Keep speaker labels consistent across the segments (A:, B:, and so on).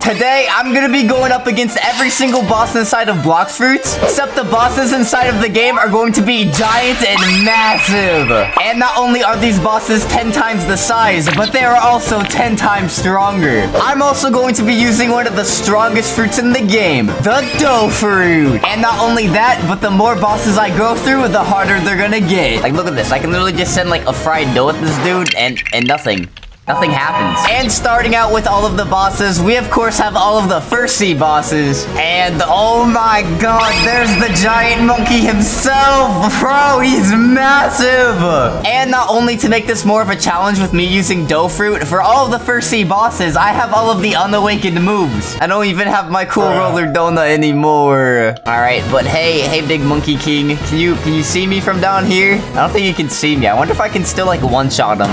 A: Today, I'm gonna be going up against every single boss inside of Blox Fruits, except the bosses inside of the game are going to be giant and massive. And not only are these bosses 10 times the size, but they are also 10 times stronger. I'm also going to be using one of the strongest fruits in the game, the dough fruit. And not only that, but the more bosses I go through, the harder they're gonna get. Like, look at this. I can literally just send like a fried dough at this dude and nothing. Nothing happens. And starting out with all of the bosses, we of course have all of the first sea bosses. And oh my god, there's the giant monkey himself. Bro, he's massive. And not only to make this more of a challenge with me using dough fruit, for all of the first sea bosses, I have all of the unawakened moves. I don't even have my cool roller donut anymore. Alright, but hey big monkey king. Can you see me from down here? I don't think you can see me. I wonder if I can still like one-shot him.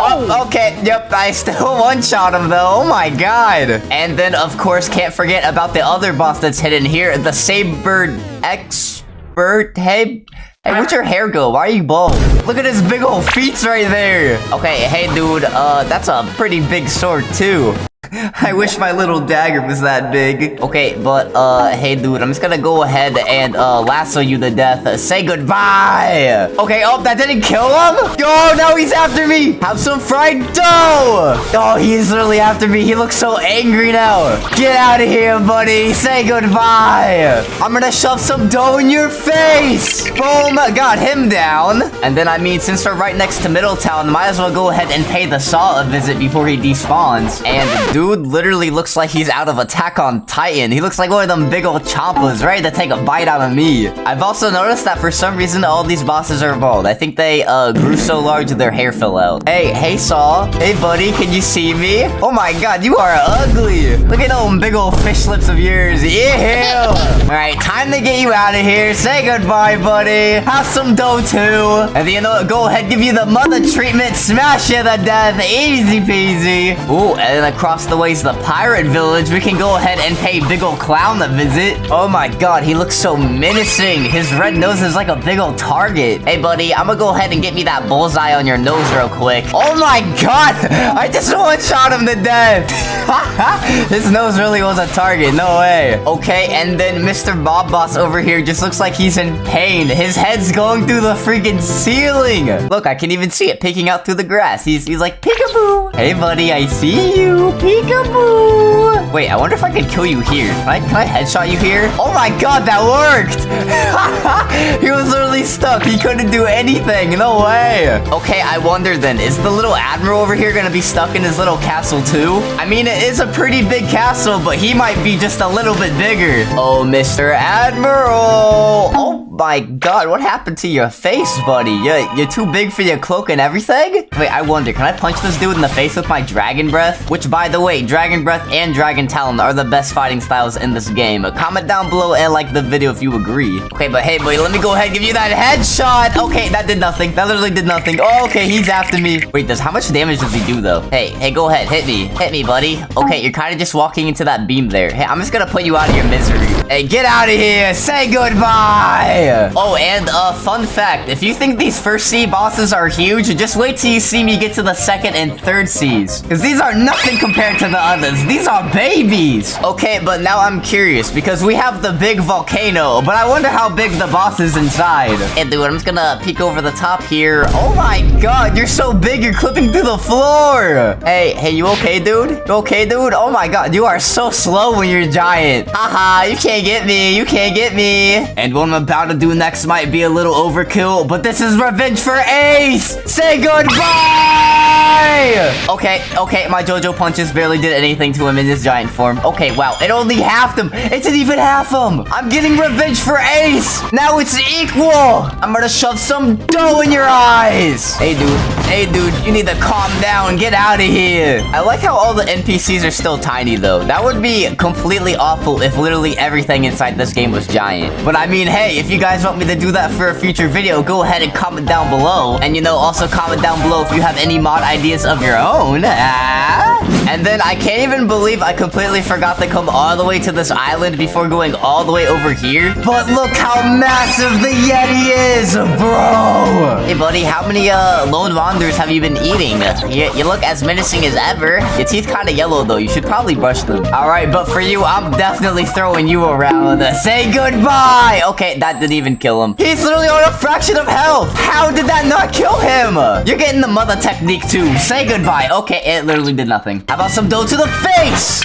A: Oh, okay. Yep, I still one-shot him though. Oh my god. And then of course can't forget about the other boss that's hidden here, the Saber expert. Hey, where'd your hair go? Why are you bald? Look at his big old feet right there. Okay, hey dude, that's a pretty big sword too. I wish my little dagger was that big. Okay, but, hey, dude, I'm just gonna go ahead and, lasso you to death. Say goodbye! Okay, oh, that didn't kill him? Oh, no, he's after me! Have some fried dough! Oh, he's literally after me. He looks so angry now. Get out of here, buddy. Say goodbye! I'm gonna shove some dough in your face! Boom! Got him down. And then, I mean, since we're right next to Middletown, might as well go ahead and pay the Saw a visit before he despawns. And, dude literally looks like he's out of Attack on Titan. He looks like one of them big old chompas ready to take a bite out of me. I've also noticed that for some reason all these bosses are bald. I think they grew so large their hair fell out. Hey Saw. Hey buddy, can you see me? Oh my god, you are ugly. Look at those big old fish lips of yours. Ew. Alright, time to get you out of here. Say goodbye, buddy. Have some dough too. And you know what? Go ahead, give you the mother treatment. Smash you to death. Easy peasy. Ooh, and then across the way's the pirate village. We can go ahead and pay big old clown a visit. Oh my god, he looks so menacing. His red nose is like a big old target. Hey buddy, I'm gonna go ahead and get me that bullseye on your nose real quick. Oh my god, I just one-shot him to death. His nose really was a target, no way. Okay, and then Mr. Bob Boss over here just looks like he's in pain. His head's going through the freaking ceiling. Look, I can even see it peeking out through the grass. He's like, peekaboo. Hey buddy, I see you. Peekaboo! Wait, I wonder if I can kill you here. Can I headshot you here? Oh my god, that worked! He was literally stuck. He couldn't do anything. No way. Okay, I wonder then, is the little admiral over here gonna be stuck in his little castle too? I mean, it is a pretty big castle, but he might be just a little bit bigger. Oh, Mr. Admiral! Oh my god, what happened to your face, buddy? You're too big for your cloak and everything? Wait, I wonder, can I punch this dude in the face with my dragon breath? Which, by the way, Dragon Breath and Dragon Talon are the best fighting styles in this game. Comment down below and like the video if you agree. Okay, but hey, boy, let me go ahead and give you that headshot. Okay, that did nothing. That literally did nothing. Oh, okay, he's after me. Wait, how much damage does he do, though? Hey, go ahead. Hit me. Hit me, buddy. Okay, you're kind of just walking into that beam there. Hey, I'm just gonna put you out of your misery. Hey, get out of here. Say goodbye. Oh, and, fun fact. If you think these first sea bosses are huge, just wait till you see me get to the second and third seas. Because these are nothing compared to the others. These are babies. Okay, but now I'm curious because we have the big volcano, but I wonder how big the boss is inside. Hey, dude, I'm just gonna peek over the top here. Oh my god, you're so big, you're clipping through the floor. Hey, you okay, dude? You okay, dude? Oh my god, you are so slow when you're giant. Haha, you can't get me. You can't get me. And what I'm about to do next might be a little overkill, but this is revenge for Ace. Say goodbye. Okay, my JoJo punches barely did anything to him in his giant form. Okay, wow, it only halved him. It didn't even half him. I'm getting revenge for Ace. Now it's equal. I'm gonna shove some dough in your eyes. Hey, dude, you need to calm down. Get out of here. I like how all the NPCs are still tiny, though. That would be completely awful if literally everything inside this game was giant. But I mean, hey, if you guys want me to do that for a future video, go ahead and comment down below. And, you know, also comment down below if you have any mod ideas of your own. And then I can't even believe I completely forgot to come all the way to this island before going all the way over here. But look how massive the Yeti is, bro. Hey, buddy, how many lone wanderers have you been eating? You look as menacing as ever. Your teeth kind of yellow, though. You should probably brush them. All right, but for you, I'm definitely throwing you around. Say goodbye. Okay, that didn't even kill him. He's literally on a fraction of health. How did that not kill him? You're getting the mother technique, too. Say goodbye. Okay, it literally did nothing. How about some dough to the face?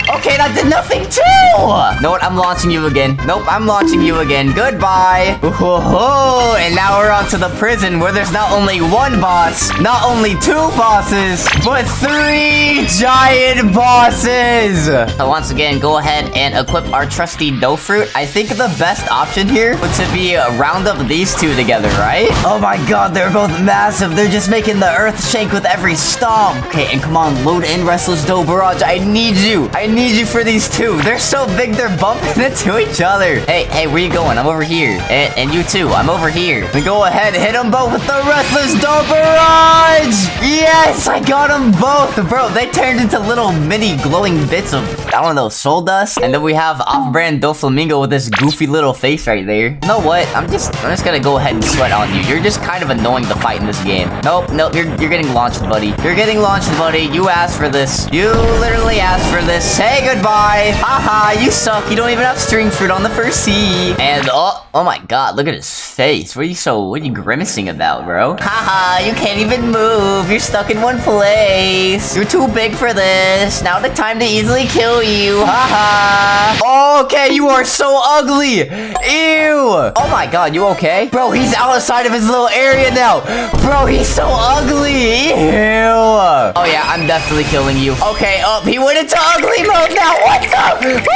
A: Okay, that did nothing too! No, I'm launching you again. Nope, I'm launching you again. Goodbye. Ooh, and now we're on to the prison where there's not only one boss, not only two bosses, but 3 giant bosses. So once again, go ahead and equip our trusty dough fruit. I think the best option here would to be round up these two together, right? Oh my god, they're both massive. They're just making the earth shake with every stomp. Okay, and come on, load in Restless Dough Barrage. I need you. I need you for these two. They're so big, they're bumping into each other. Hey, where you going? I'm over here. And you too. I'm over here. Then go ahead, hit them both with the Restless Dough Barrage. Yes, I got them both. Bro, they turned into little mini glowing bits of, I don't know, soul dust. And then we have off-brand Doflamingo with this goofy little face right there. You know what? I'm just gonna go ahead and sweat on you. You're just kind of annoying to fight in this game. Nope, you're getting launched, buddy. You're getting launched, buddy. You asked for this. You literally asked for this. Say goodbye. Haha, you suck. You don't even have string fruit on the first sea. And oh my god, look at his face. What are you grimacing about, bro? Haha, you can't even move. You're stuck in one place. You're too big for this. Now the time to easily kill you. Haha. Okay, you are so ugly. Ew. Oh my god, you okay? Bro, he's outside of his little area now. Bro, he's so ugly. Ew. Oh yeah, I'm definitely killing you. Okay, he went into ugly mode now. What the?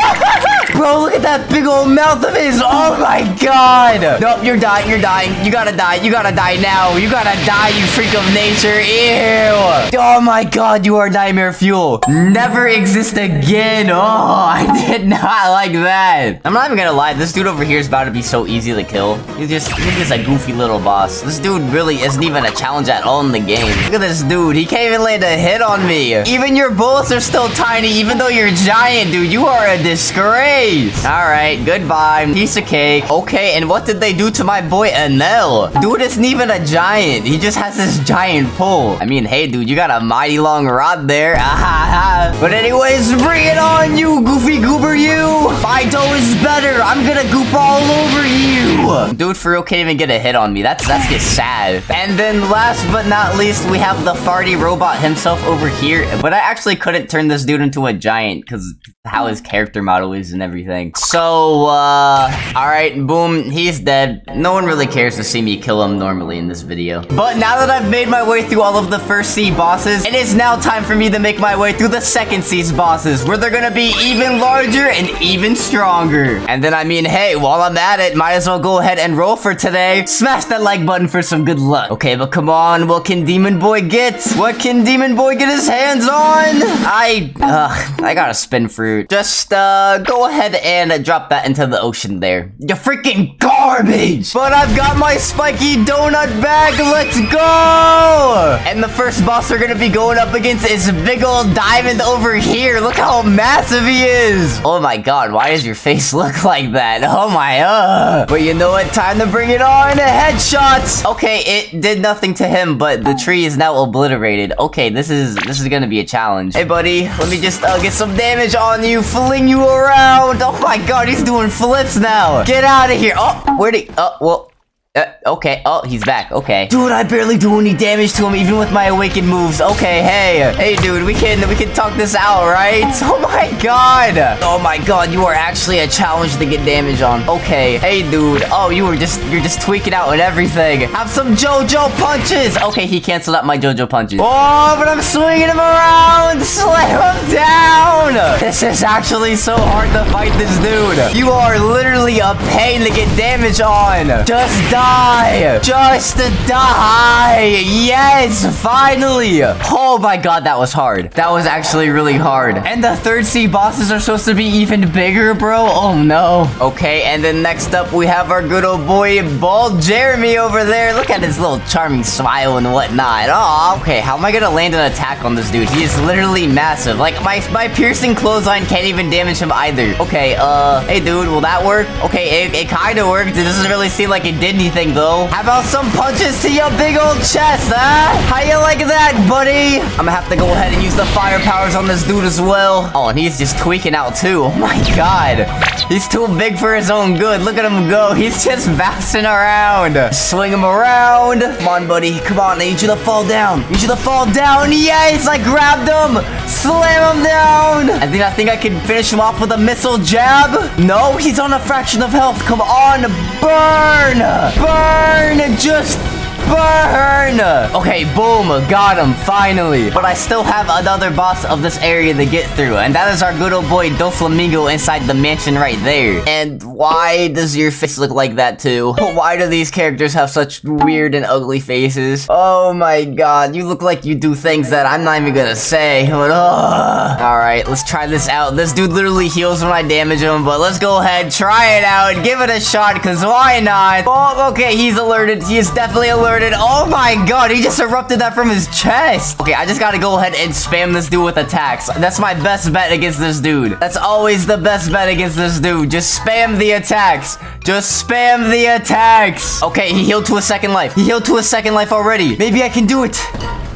A: Bro, look at that big old mouth of his. Oh my god. Nope, you're dying. You're dying. You gotta die. You gotta die now. You gotta die, you freak of nature. Ew. Oh my god, you are nightmare fuel. Never exist again. Oh, I did not like that. I'm not even gonna lie. This dude over here is about to be so easy to kill. He's just a goofy little boss. This dude really isn't even a challenge at all in the game. Look at this dude. He can't even land a hit on me. Even your bullets are still tiny, even though you're giant, dude. You are a disgrace. All right, goodbye. Piece of cake. Okay, and what did they do to my boy Enel? Dude isn't even a giant. He just has this giant pole. I mean, hey, dude, you got a mighty long rod there. But anyways, bring it on, you goofy goober, you. My dough is better. I'm gonna goop all over you. Dude, for real, can't even get a hit on me. That's just sad. And then last but not least, we have the farty robot himself over here. But I actually couldn't turn this dude into a giant because how his character model is and everything. So, all right, boom, he's dead. No one really cares to see me kill him normally in this video. But now that I've made my way through all of the first sea bosses, it is now time for me to make my way through the second sea's bosses, where they're gonna be even larger and even stronger. And then, I mean, hey, while I'm at it, might as well go ahead and roll for today. Smash that like button for some good luck. Okay, but come on, what can Demon Boy get? What can Demon Boy get his hands on? I got a spin fruit. Just, go ahead and drop that into the ocean there. You freaking garbage! But I've got my spiky donut bag, let's go! And the first boss we're gonna be going up against is big old Diamond over here. Look how massive he is! Oh my god, why does your face look like that? Oh my, But you know what? Time to bring it on! Headshots! Okay, it did nothing to him, but the tree is now obliterated. Okay, this is gonna be a challenge. Hey buddy, let me just get some damage on you, fling you around. Oh my god, he's doing flips now. Get out of here. Oh, where'd he? Oh, well. Okay. Oh, he's back. Okay. Dude, I barely do any damage to him, even with my awakened moves. Okay, hey, dude, we can talk this out, right? Oh my god. Oh my god, you are actually a challenge to get damage on. Okay, hey, dude. Oh, you're just tweaking out and everything. Have some JoJo punches. Okay, he canceled out my JoJo punches. Oh, but I'm swinging him around. Slam him down. This is actually so hard to fight this dude. You are literally a pain to get damage on. Just die. die. Just die. Yes, finally. Oh my god, that was hard. That was actually really hard. And the third sea bosses are supposed to be even bigger, bro. Oh no. Okay, and then next up we have our good old boy Bald Jeremy over there. Look at his little charming smile and whatnot. Oh, okay, how am I gonna land an attack on this dude? He is literally massive. Like, my piercing clothesline can't even damage him either. Okay, hey dude, will that work? Okay, it kind of worked. It doesn't really seem like it did anything though. How about some punches to your big old chest, huh? How you like that, buddy? I'm gonna have to go ahead and use the fire powers on this dude as well. Oh, and he's just tweaking out too. Oh my god. He's too big for his own good. Look at him go. He's just bouncing around. Swing him around. Come on, buddy. Come on. I need you to fall down. I need you to fall down. Yes, I grabbed him. Slam him down. I think I can finish him off with a missile jab. No, he's on a fraction of health. Come on. Burn. Burn. Just burn. Okay, boom, got him finally. But I still have another boss of this area to get through, and that is our good old boy Doflamingo inside the mansion right there. And why does your face look like that too? Why do these characters have such weird and ugly faces? Oh my god, you look like you do things that I'm not even gonna say. But alright, let's try this out. This dude literally heals when I damage him, but let's go ahead, try it out, give it a shot, because why not? Oh, okay, he's alerted. He is definitely alerted. Oh my god, he just erupted that from his chest. Okay, I just gotta go ahead and spam this dude with attacks. That's my best bet against this dude. That's always the best bet against this dude. Just spam the attacks. Just spam the attacks. Okay, he healed to a second life. He healed to a second life already. Maybe I can do it.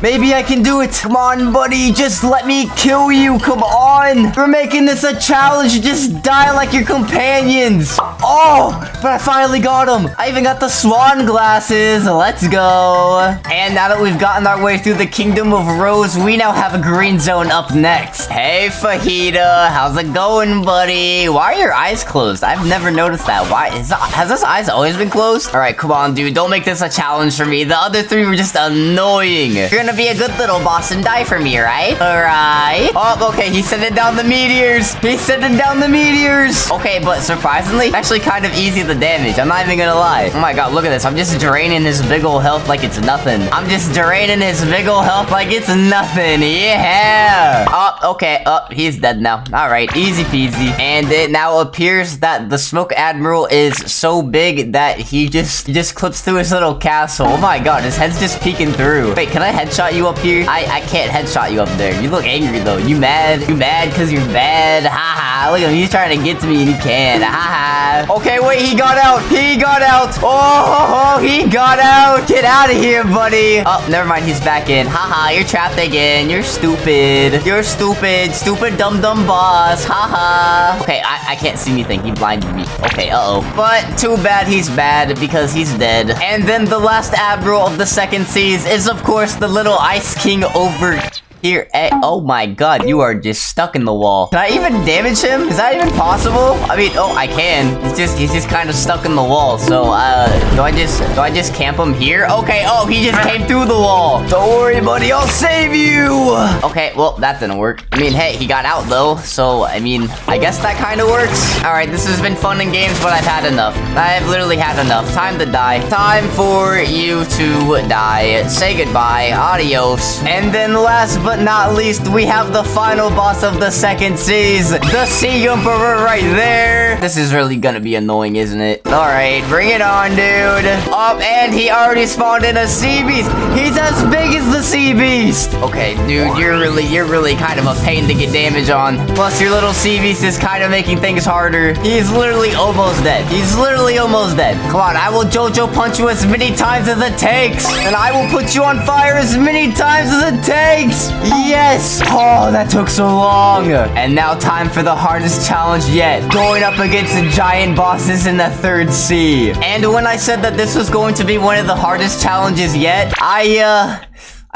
A: Maybe I can do it. Come on, buddy. Just let me kill you. Come on. We're making this a challenge. Just die like your companions. Oh, but I finally got him. I even got the swan glasses. Let's go. And now that we've gotten our way through the Kingdom of Rose, we now have a green zone up next. Hey, Fajita. How's it going, buddy? Why are your eyes closed? I've never noticed that. Why? Has his eyes always been closed? All right, come on, dude. Don't make this a challenge for me. The other three were just annoying. You're gonna be a good little boss and die for me, right? Alright. Oh, okay, he's sending down the meteors. He's sending down the meteors. Okay, but surprisingly, actually kind of easy to damage. I'm not even gonna lie. Oh my god, look at this. I'm just draining his big ol' health like it's nothing. I'm just draining his big ol' health like it's nothing. Yeah. Oh, okay. Oh, he's dead now. Alright, easy peasy. And it now appears that the Smoke Admiral is so big that he just clips through his little castle. Oh my god, his head's just peeking through. Wait, can I headshot you up here? I can't headshot you up there. You look angry though. You mad? You mad because you're bad? Haha. Look at him. He's trying to get to me and he can't. Haha. Okay, wait. He got out. He got out. Oh, he got out. Get out of here, buddy. Oh, never mind. He's back in. Haha. You're trapped again. You're stupid. You're stupid. Stupid dumb boss. Haha. Okay, I can't see anything. He blinded me. Okay, uh-oh. But too bad he's bad because he's dead. And then the last admiral of the second seas is, of course, the little Ice King over here. Oh my god, you are just stuck in the wall. Can I even damage him? Is that even possible? I mean, oh, I can. He's just kind of stuck in the wall. So, do I just camp him here? Okay, oh, he just came through the wall. Don't worry, buddy, I'll save you. Okay, well, that didn't work. I mean, hey, he got out though. So, I mean, I guess that kind of works. All right, this has been fun and games, but I've had enough. I've literally had enough. Time to die. Time for you to die. Say goodbye. Adios. And then last but not least, we have the final boss of the second seas, the Sea Emperor right there. This is really gonna be annoying, isn't it? All right, bring it on, dude. Up, and he already spawned in a sea beast. He's as big as the sea beast. Okay, dude, you're really kind of a pain to get damage on. Plus, your little sea beast is kind of making things harder. He's literally almost dead. He's literally almost dead. Come on, I will JoJo punch you as many times as it takes, and I will put you on fire as many times as it takes. Yes! Oh, that took so long. And now time for the hardest challenge yet. Going up against the giant bosses in the third sea. And when I said that this was going to be one of the hardest challenges yet, I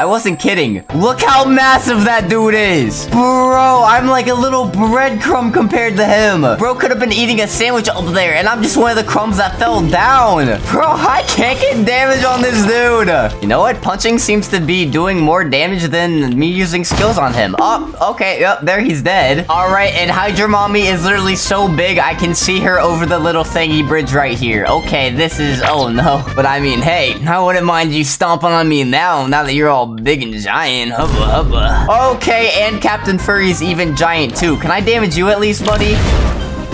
A: I wasn't kidding. Look how massive that dude is. Bro, I'm like a little breadcrumb compared to him. Bro could have been eating a sandwich up there, and I'm just one of the crumbs that fell down. Bro, I can't get damage on this dude. You know what? Punching seems to be doing more damage than me using skills on him. Oh, okay. Yep, there he's dead. All right, and Hydra Mommy is literally so big, I can see her over the little thingy bridge right here. Okay, this is... Oh, no. But I mean, hey, I wouldn't mind you stomping on me now that you're all big and giant. Hubba, hubba. Okay, and Captain Furry's even giant, too. Can I damage you at least, buddy?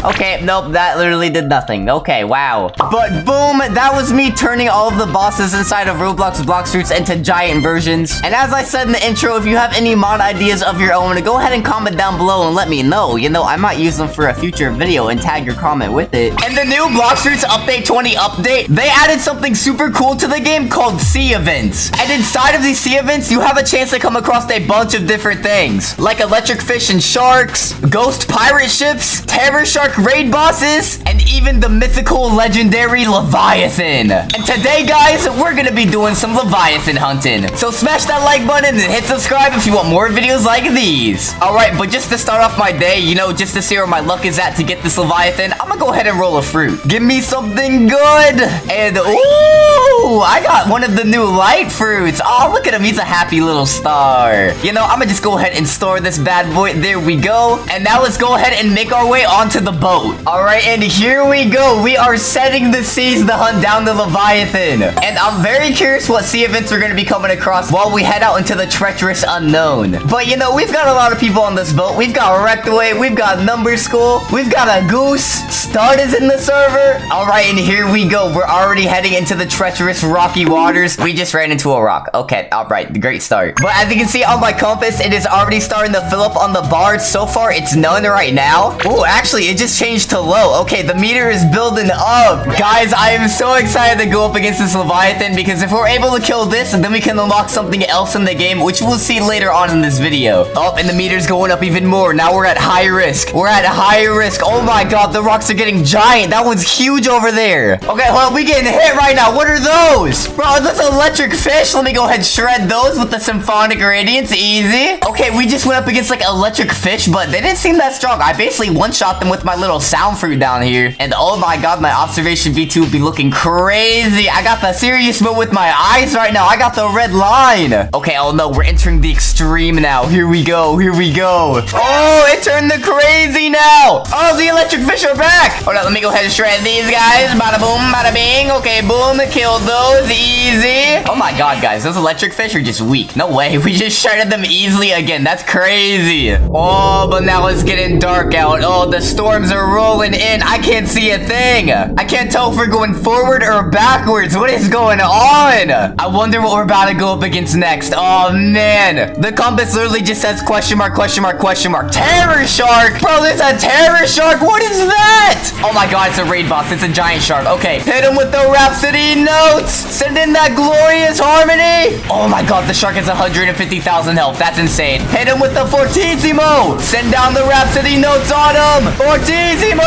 A: Okay, nope, that literally did nothing. Okay, wow. But boom, that was me turning all of the bosses inside of Roblox Blox Fruits into giant versions. And as I said in the intro, if you have any mod ideas of your own, go ahead and comment down below and let me know. You know, I might use them for a future video and tag your comment with it. And the new Blox Fruits Update 20 update, they added something super cool to the game called sea events. And inside of these sea events, you have a chance to come across a bunch of different things, like electric fish and sharks, ghost pirate ships, terror shark raid bosses, and even the mythical legendary Leviathan. And today, guys, we're gonna be doing some Leviathan hunting. So smash that like button and hit subscribe if you want more videos like these. Alright, but just to start off my day, you know, just to see where my luck is at to get this Leviathan, I'm gonna go ahead and roll a fruit. Give me something good. And ooh, I got one of the new light fruits. Oh, look at him, he's a happy little star. You know, I'm gonna just go ahead and store this bad boy. There we go. And now let's go ahead and make our way onto the boat. Alright, and here we go. We are setting the seas to hunt down the Leviathan. And I'm very curious what sea events we're going to be coming across while we head out into the treacherous unknown. But you know, we've got a lot of people on this boat. We've got Rectaway, we've got Number School, we've got a Goose, Start is in the server. Alright, and here we go. We're already heading into the treacherous rocky waters. We just ran into a rock. Okay, alright, great start. But as you can see on my compass, it is already starting to fill up on the bar. So far, it's none right now. Oh, actually, it just changed to low. Okay, the meter is building up. Guys, I am so excited to go up against this Leviathan because if we're able to kill this, then we can unlock something else in the game, which we'll see later on in this video. Oh, and the meter's going up even more. Now we're at high risk. We're at high risk. Oh my god, the rocks are getting giant. That one's huge over there. Okay, hold on, we getting hit right now. What are those? Bro, that's electric fish. Let me go ahead and shred those with the symphonic radiance. Easy. Okay, we just went up against like electric fish, but they didn't seem that strong. I basically one-shot them with my little sound fruit down here. And oh my god, my observation V2 will be looking crazy. I got the serious mode with my eyes right now. I got the red line. Okay, oh no, we're entering the extreme now. Here we go. Here we go. Oh, it turned the crazy now. Oh, the electric fish are back. Hold on, let me go ahead and shred these guys. Bada boom, bada bing. Okay, boom, killed those. Easy. Oh my god, guys, those electric fish are just weak. No way. We just shredded them easily again. That's crazy. Oh, but now it's getting dark out. Oh, the storms are rolling in. I can't see a thing. I can't tell if we're going forward or backwards. What is going on? I wonder what we're about to go up against next. Oh, man. The compass literally just says question mark, question mark, question mark. Terror shark. Bro, there's a terror shark. What is that? Oh, my God. It's a raid boss. It's a giant shark. Okay. Hit him with the Rhapsody notes. Send in that glorious harmony. Oh, my God. The shark has 150,000 health. That's insane. Hit him with the Fortissimo. Send down the Rhapsody notes on him. Fortissimo.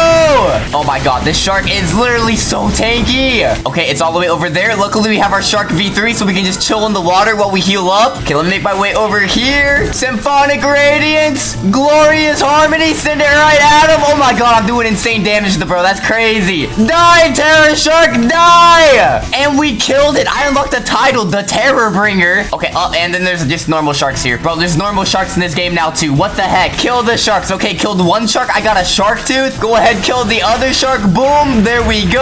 A: Oh my god, this shark is literally so tanky. Okay, it's all the way over there. Luckily, we have our shark V3, so we can just chill in the water while we heal up. Okay, let me make my way over here. Symphonic Radiance. Glorious Harmony. Send it right at him. Oh my god, I'm doing insane damage to the bro. That's crazy. Die, Terror Shark, die. And we killed it. I unlocked the title, the Terror Bringer. Okay, and then there's just normal sharks here. Bro, there's normal sharks in this game now, too. What the heck? Kill the sharks. Okay, killed one shark. I got a shark tooth. Go ahead, kill the other shark. Boom, there we go.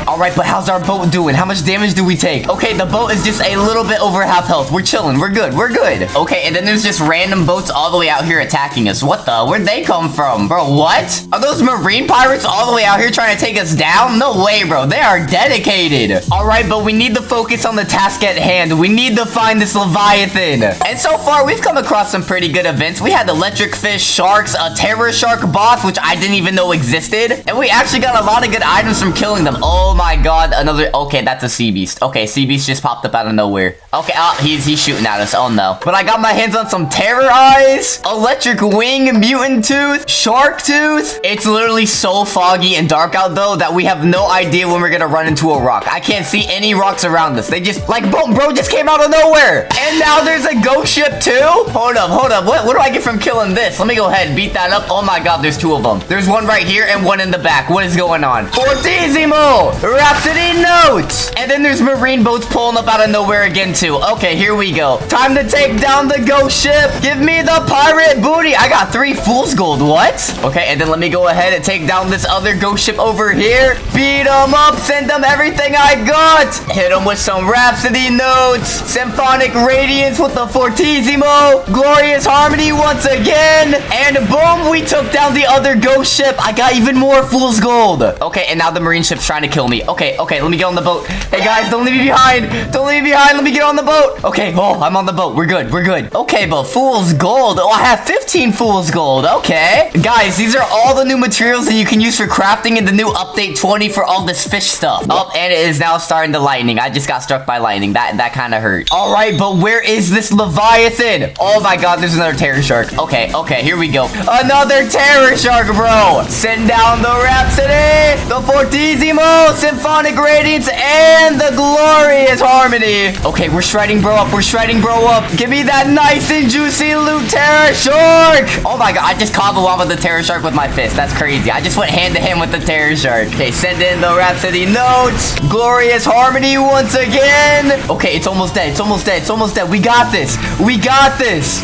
A: All right, but how's our boat doing? How much damage do we take? Okay, the boat is just a little bit over half health. We're chilling. We're good. We're good. Okay, and then there's just random boats all the way out here attacking us. What the? Where'd they come from? Bro, what? Are those marine pirates all the way out here trying to take us down? No way, bro. They are dedicated. All right, but we need to focus on the task at hand. We need to find this Leviathan. And so far, we've come across some pretty good events. We had electric fish, sharks, a terror shark boss, which I didn't even know existed. And we actually got a lot of good items from killing them. Oh my god, another... Okay, that's a sea beast. Okay, sea beast just popped up out of nowhere. Okay, he's shooting at us. Oh no. But I got my hands on some terror eyes, electric wing, mutant tooth, shark tooth. It's literally so fun foggy and dark out, though, that we have no idea when we're gonna run into a rock. I can't see any rocks around us. They just, like, boom, bro just came out of nowhere. And now there's a ghost ship, too? Hold up. What do I get from killing this? Let me go ahead and beat that up. Oh, my God, there's two of them. There's one right here and one in the back. What is going on? Fortissimo! Rhapsody notes! And then there's marine boats pulling up out of nowhere again, too. Okay, here we go. Time to take down the ghost ship. Give me the pirate booty. I got 3 fool's gold. What? Okay, and then let me go ahead and take down this other ghost ship over here. Beat them up. Send them everything I got. Hit them with some Rhapsody notes. Symphonic radiance with the Fortissimo. Glorious harmony once again. And boom, we took down the other ghost ship. I got even more fool's gold. Okay, and now the marine ship's trying to kill me. Okay, let me get on the boat. Hey, guys, don't leave me behind. Don't leave me behind. Let me get on the boat. Okay, oh, I'm on the boat. We're good. Okay, but fool's gold. Oh, I have 15 fool's gold. Okay. Guys, these are all the new materials that you can use for crafting in the new update 20 for all this fish stuff. Oh, and it is now starting to lightning. I just got struck by lightning. That kind of hurt. All right, but where is this Leviathan? Oh my God, there's another terror shark. Okay, here we go. Another terror shark, bro. Send down the Rhapsody, the Fortissimo, Symphonic Radiance, and the Glorious Harmony. Okay, we're shredding bro up. Give me that nice and juicy loot, terror shark. Oh my God, I just combo on with the terror shark with my fist. That's crazy. I just went hand to hand with the terror shark. Okay, send in the Rhapsody notes. Glorious Harmony once again. Okay, it's almost dead. We got this.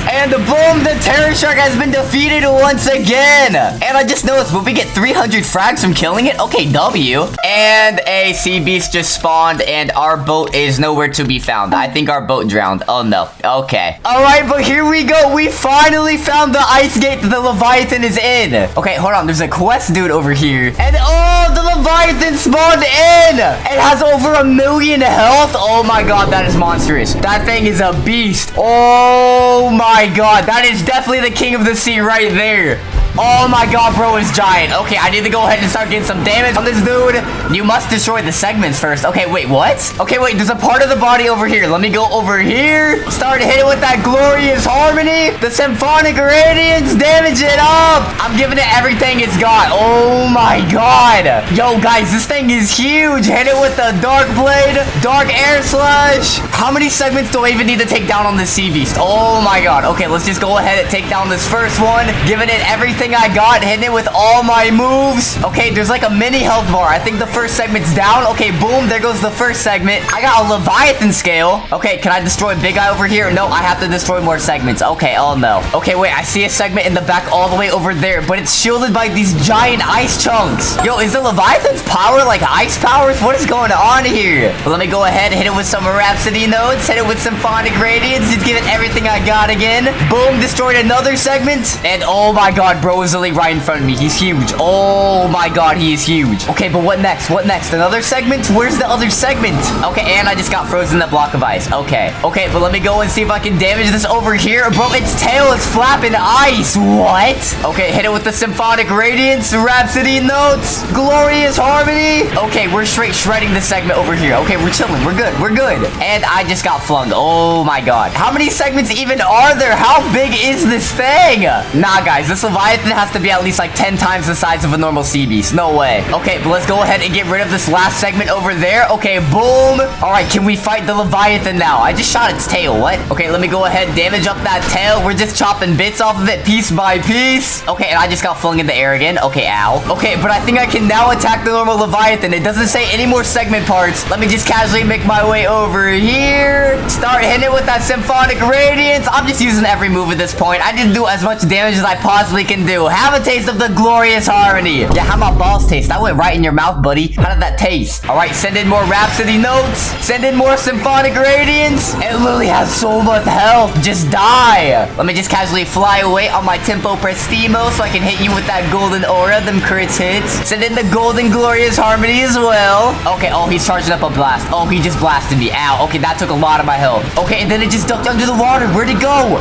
A: And boom, the terror shark has been defeated once again. And I just noticed, will we get 300 frags from killing it? Okay, W. And a sea beast just spawned, and our boat is nowhere to be found. I think our boat drowned. Oh no. Okay. All right, but here we go. We finally found the ice gate that the Leviathan is in. Okay, hold on. There's a quest dude over here. And oh, the Leviathan spawned in. It has over 1 million health. Oh my God, that is monstrous. That thing is a beast. Oh my God, that is definitely the king of the sea right there. Oh my God, bro is giant. Okay, I need to go ahead and start getting some damage on this dude. You must destroy the segments first. Okay, wait, what? Okay, wait, there's a part of the body over here. Let me go over here. Start hitting with that Glorious Harmony. The Symphonic Radiance. Damage it up. I'm giving it everything it's got. Oh my God. Yo, guys, this thing is huge. Hit it with the Dark Blade. Dark Air Slash. How many segments do I even need to take down on this sea beast? Oh my God. Okay, let's just go ahead and take down this first one. Giving it everything I got, hitting it with all my moves. Okay, there's like a mini health bar. I think the first segment's down. Okay, boom, there goes the first segment. I got a Leviathan scale. Okay, can I destroy Big Eye over here? No, I have to destroy more segments. Okay, oh no. Okay, wait, I see a segment in the back all the way over there, but it's shielded by these giant ice chunks. Yo, is the Leviathan's power like ice powers? What is going on here? Well, let me go ahead and hit it with some Rhapsody notes. Hit it with Symphonic Radiance. Just give it everything I got again. Boom, destroyed another segment. And oh my God, bro is literally right in front of me. He's huge. Oh my God, he is huge. Okay, but what next? Another segment? Where's the other segment? Okay, and I just got frozen in that block of ice. Okay, but let me go and see if I can damage this over here. Bro, its tail is flapping ice. What? Okay, hit it with the Symphonic Radiance, Rhapsody notes, Glorious Harmony. Okay, we're straight shredding this segment over here. Okay, we're chilling. We're good. And I just got flung. Oh my God. How many segments even are there? How big is this thing? Nah, guys, this Leviathan has to be at least like 10 times the size of a normal sea beast. No way. Okay, but let's go ahead and get rid of this last segment over there. Okay, boom. All right, can we fight the Leviathan now? I just shot its tail. What? Okay, let me go ahead and damage up that tail. We're just chopping bits off of it piece by piece. Okay, and I just got flung in the air again. Okay, ow. Okay, but I think I can now attack the normal Leviathan. It doesn't say any more segment parts. Let me just casually make my way over here. Start hitting it with that Symphonic Radiance. I'm just using every move at this point. I need to do as much damage as I possibly can do. Have a taste of the Glorious Harmony. Yeah, how my balls taste? That went right in your mouth, buddy. How did that taste? All right, send in more Rhapsody notes. Send in more Symphonic Radiance. It literally has so much health. Just die. Let me just casually fly away on my Tempo Prestimo so I can hit you with that golden aura, them crits hits. Send in the golden Glorious Harmony as well. Okay, oh, he's charging up a blast. Oh, he just blasted me. Ow. Okay, that took a lot of my health. Okay, and then it just ducked under the water. Where'd it go?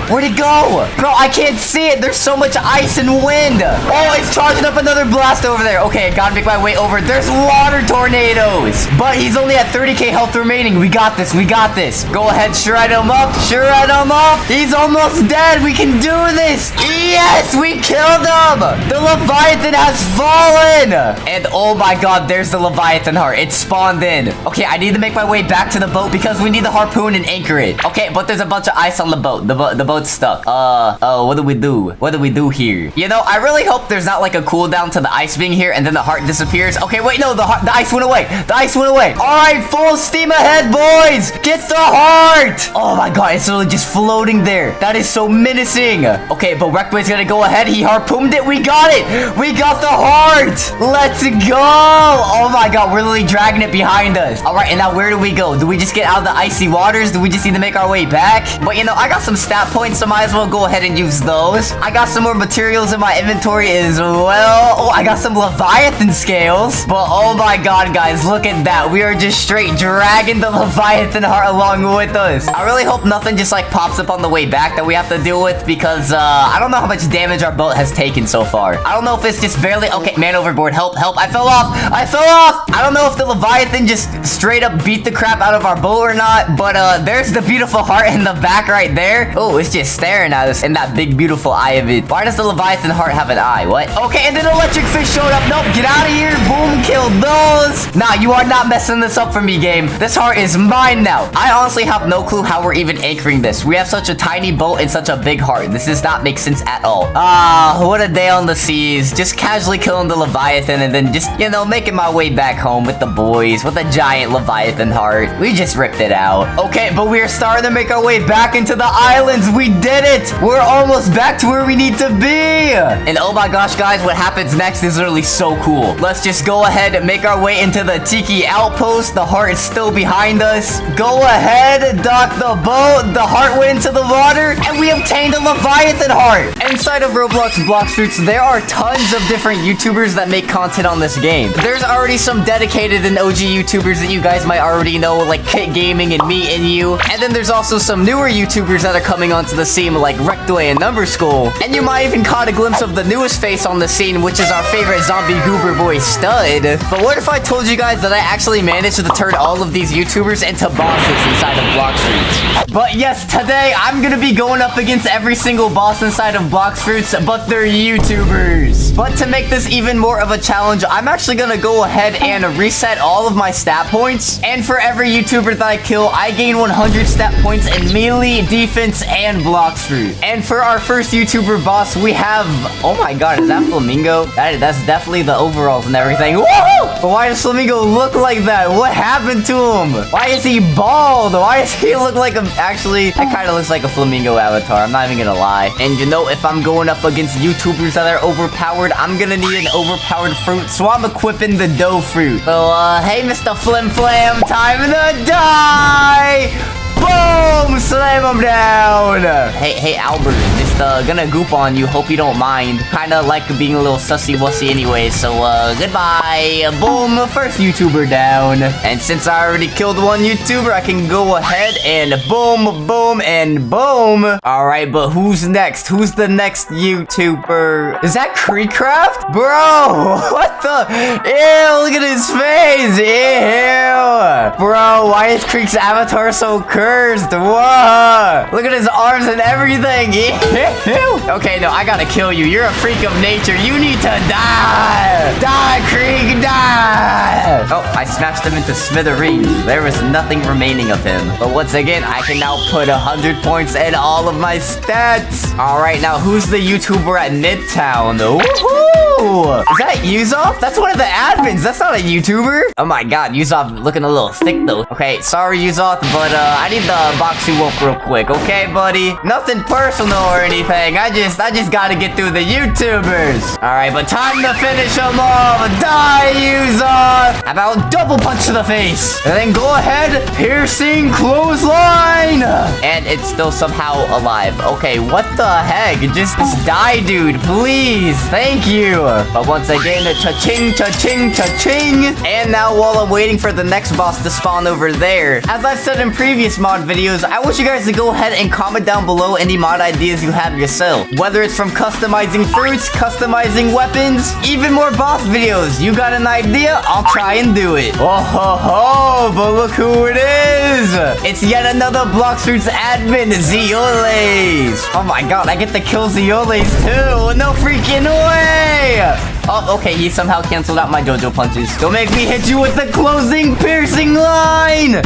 A: Bro, I can't see it. There's so much ice and wind. Oh, it's charging up another blast over there. Okay, gotta make my way over. There's water tornadoes. But he's only at 30k health remaining. We got this. We got this. Go ahead, shred him up. Shred him up. He's almost dead. We can do this. Yes, we killed him. The Leviathan has fallen. And oh my god, there's the Leviathan heart. It spawned in. Okay, I need to make my way back to the boat because we need the harpoon and anchor it. Okay, but there's a bunch of ice on the boat. The boat's stuck. What do we do? What do we do here? You know, I really hope there's not like a cooldown to the ice being here and then the heart disappears. Okay, wait, no, the ice went away. The ice went away. All right, full steam ahead, boys. Get the heart. Oh my god, it's literally just floating there. That is so menacing. Okay, but Wreckboy's gonna go ahead. He harpooned it. We got it. We got the heart. Let's go. Oh my god, we're literally dragging it behind us. All right, and now where do we go? Do we just get out of the icy waters? Do we just need to make our way back? But you know, I got some stat points, so might as well go ahead and use those. I got some more materials in my inventory as well. Oh, I got some Leviathan scales. But oh my god, guys, look at that. We are just straight dragging the Leviathan heart along with us. I really hope nothing just like pops up on the way back that we have to deal with because I don't know how much damage our boat has taken so far. I don't know if it's just barely... Okay, man overboard. Help, help. I fell off. I fell off. I don't know if the Leviathan just straight up beat the crap out of our boat or not, but there's the beautiful heart in the back right there. Oh, it's just staring at us in that big, beautiful eye of it. Why does the Leviathan heart have an eye? What? Okay, and then electric fish showed up. Nope, get out of here. Boom, killed those. Nah, you are not messing this up for me, game. This heart is mine now. I honestly have no clue how we're even anchoring this. We have such a tiny boat and such a big heart. This does not make sense at all. Ah, what a day on the seas. Just casually killing the Leviathan and then just, you know, making my way back home with the boys with a giant Leviathan heart. We just ripped it out. Okay, but we are starting to make our way back into the islands. We did it. We're almost back to where we need to be. And oh my gosh, guys, what happens next is really so cool. Let's just go ahead and make our way into the Tiki outpost. The heart is still behind us. Go ahead, dock the boat. The heart went into the water and we obtained a Leviathan heart. Inside of Roblox Blox Fruits, there are tons of different YouTubers that make content on this game. There's already some dedicated and OG YouTubers that you guys might already know, like Kit Gaming and me and you. And then there's also some newer YouTubers that are coming onto the scene, like Rectoy and Numberskull. And you might even caught a glimpse of the newest face on the scene, which is our favorite zombie goober boy, Stud. But what if I told you guys that I actually managed to turn all of these YouTubers into bosses inside of Blox Fruits? But yes, today I'm gonna be going up against every single boss inside of Blox Fruits, but they're YouTubers. But to make this even more of a challenge, I'm actually gonna go ahead and reset all of my stat points. And for every YouTuber that I kill, I gain 100 stat points in melee, defense, and Blox Fruit. And for our first YouTuber boss, we have... Oh my god, is that Flamingo? That's definitely the overalls and everything. Woohoo! But why does Flamingo look like that? What happened to him? Why is he bald? Why does he look like a... Actually, that kind of looks like a Flamingo avatar. I'm not even gonna lie. And you know, if I'm going up against YouTubers that are overpowered, I'm gonna need an overpowered fruit. So I'm equipping the dough fruit. So, hey, Mr. Flim Flam, time to die! Boom! Slam him down! Hey, Albert, just gonna goop on you. Hope you don't mind. Kinda like being a little sussy-wussy anyway, so goodbye. Boom, first YouTuber down. And since I already killed one YouTuber, I can go ahead and boom, boom, and boom. Alright, but who's next? Who's the next YouTuber? Is that Creekcraft? Bro, what the? Ew, look at his face. Ew. Bro, why is Creek's avatar so cursed? Whoa! Look at his arms and everything. Okay, no, I gotta kill you. You're a freak of nature. You need to die. Die, Creek, die. Oh, I smashed him into smithereens. There was nothing remaining of him. But once again, I can now put 100 points in all of my stats. All right, now who's the YouTuber at Midtown? Woohoo! Is that Yuzoff? That's one of the admins. That's not a YouTuber. Oh my god, Yuzoff looking a little thick though. Okay, sorry Yuzoff, but I need the box you up real quick, okay, buddy? Nothing personal or anything. I just gotta get through the YouTubers. All right, but time to finish them off. Die, Yuzoff. How about double punch to the face? And then go ahead, piercing clothesline. And it's still somehow alive. Okay, what the heck? Just die, dude, please. Thank you. But once again, cha-ching, cha-ching, cha-ching. And now while I'm waiting for the next boss to spawn over there, as I've said in previous mod videos, I want you guys to go ahead and comment down below any mod ideas you have yourself. Whether it's from customizing fruits, customizing weapons, even more boss videos. You got an idea? I'll try and do it. Oh ho ho, but look who it is. It's yet another Blox Fruits admin, Zioles. Oh my god, I get to kill Zioles too. No freaking way. Oh, okay, he somehow canceled out my JoJo punches. Don't make me hit you with the closing piercing line.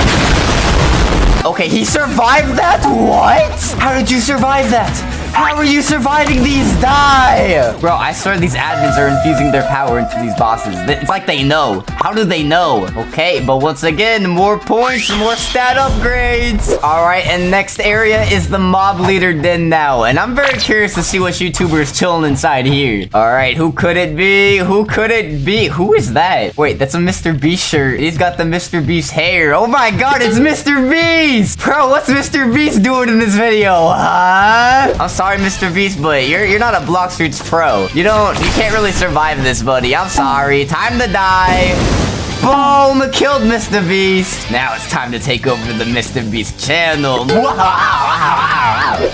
A: Okay, he survived that? What? How did you survive that? How are you surviving these? Die! Bro, I swear these admins are infusing their power into these bosses. It's like they know. How do they know? Okay, but once again, more points, more stat upgrades. All right, and next area is the mob leader den now. And I'm very curious to see what YouTuber's chilling inside here. All right, who could it be? Who could it be? Who is that? Wait, that's a Mr. Beast shirt. He's got the Mr. Beast hair. Oh my god, it's Mr. Beast! Bro, what's Mr. Beast doing in this video? Huh? I'm sorry, Mr. Beast, but you're not a Blox Fruits pro. You can't really survive this, buddy. I'm sorry. Time to die. Boom! Killed Mr. Beast. Now it's time to take over the Mr. Beast channel.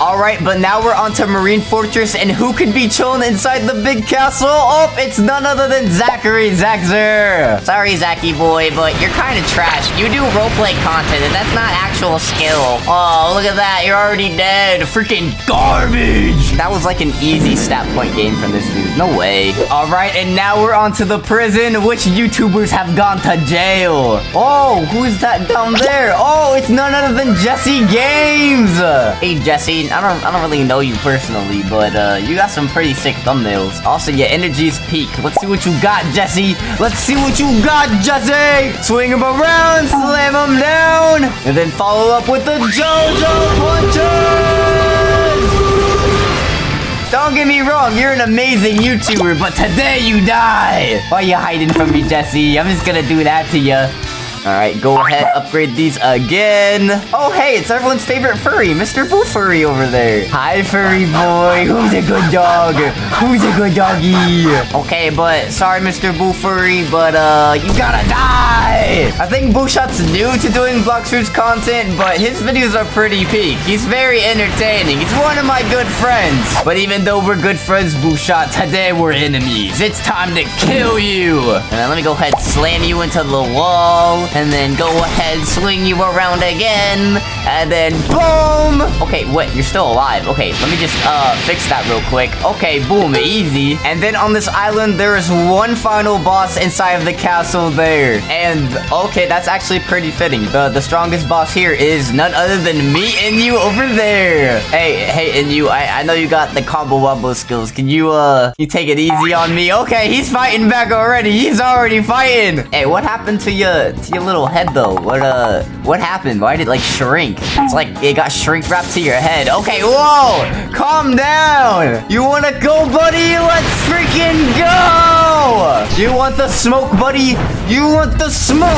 A: Alright, but now we're on to Marine Fortress, and who could be chilling inside the big castle? Oh, it's none other than Zachary Zaxer. Sorry, Zachy boy, but you're kind of trash. You do roleplay content, and that's not actual skill. Oh, look at that. You're already dead. Freaking garbage. That was like an easy stat point game from this dude. No way. Alright, and now we're on to the prison. Which YouTubers have gone to jail? Oh, who is that down there? Oh, it's none other than Jesse Games. Hey, Jesse. I don't really know you personally, but you got some pretty sick thumbnails. Also, your energy's peak. Let's see what you got, Jesse. Let's see what you got, Jesse. Swing him around, slam him down, and then follow up with the JoJo punches. Don't get me wrong, you're an amazing YouTuber, but today you die. Why are you hiding from me, Jesse? I'm just gonna do that to you. Alright, go ahead, upgrade these again. Oh, hey, it's everyone's favorite furry, Mr. Boo Furry over there. Hi, furry boy. Who's a good dog? Who's a good doggy? Okay, but sorry, Mr. Boo Furry, but you gotta die. I think Booshot's new to doing Blox Fruits content, but his videos are pretty peak. He's very entertaining. He's one of my good friends. But even though we're good friends, Booshot, today we're enemies. It's time to kill you. And then let me go ahead and slam you into the wall. And then go ahead, swing you around again. And then boom. Okay, wait, you're still alive. Okay, let me just fix that real quick. Okay, boom, easy. And then on this island, there is one final boss inside of the castle there. And okay, that's actually pretty fitting. The strongest boss here is none other than me and you over there. Hey, and you, I know you got the combo wombo skills. Can you take it easy on me? Okay, he's fighting back already. He's already fighting. Hey, what happened to your little head though? What happened? Why did it like shrink? It's like it got shrink wrapped to your head. Okay, whoa, calm down. You wanna go, buddy? Let's freaking go. You want the smoke, buddy? You want the smoke?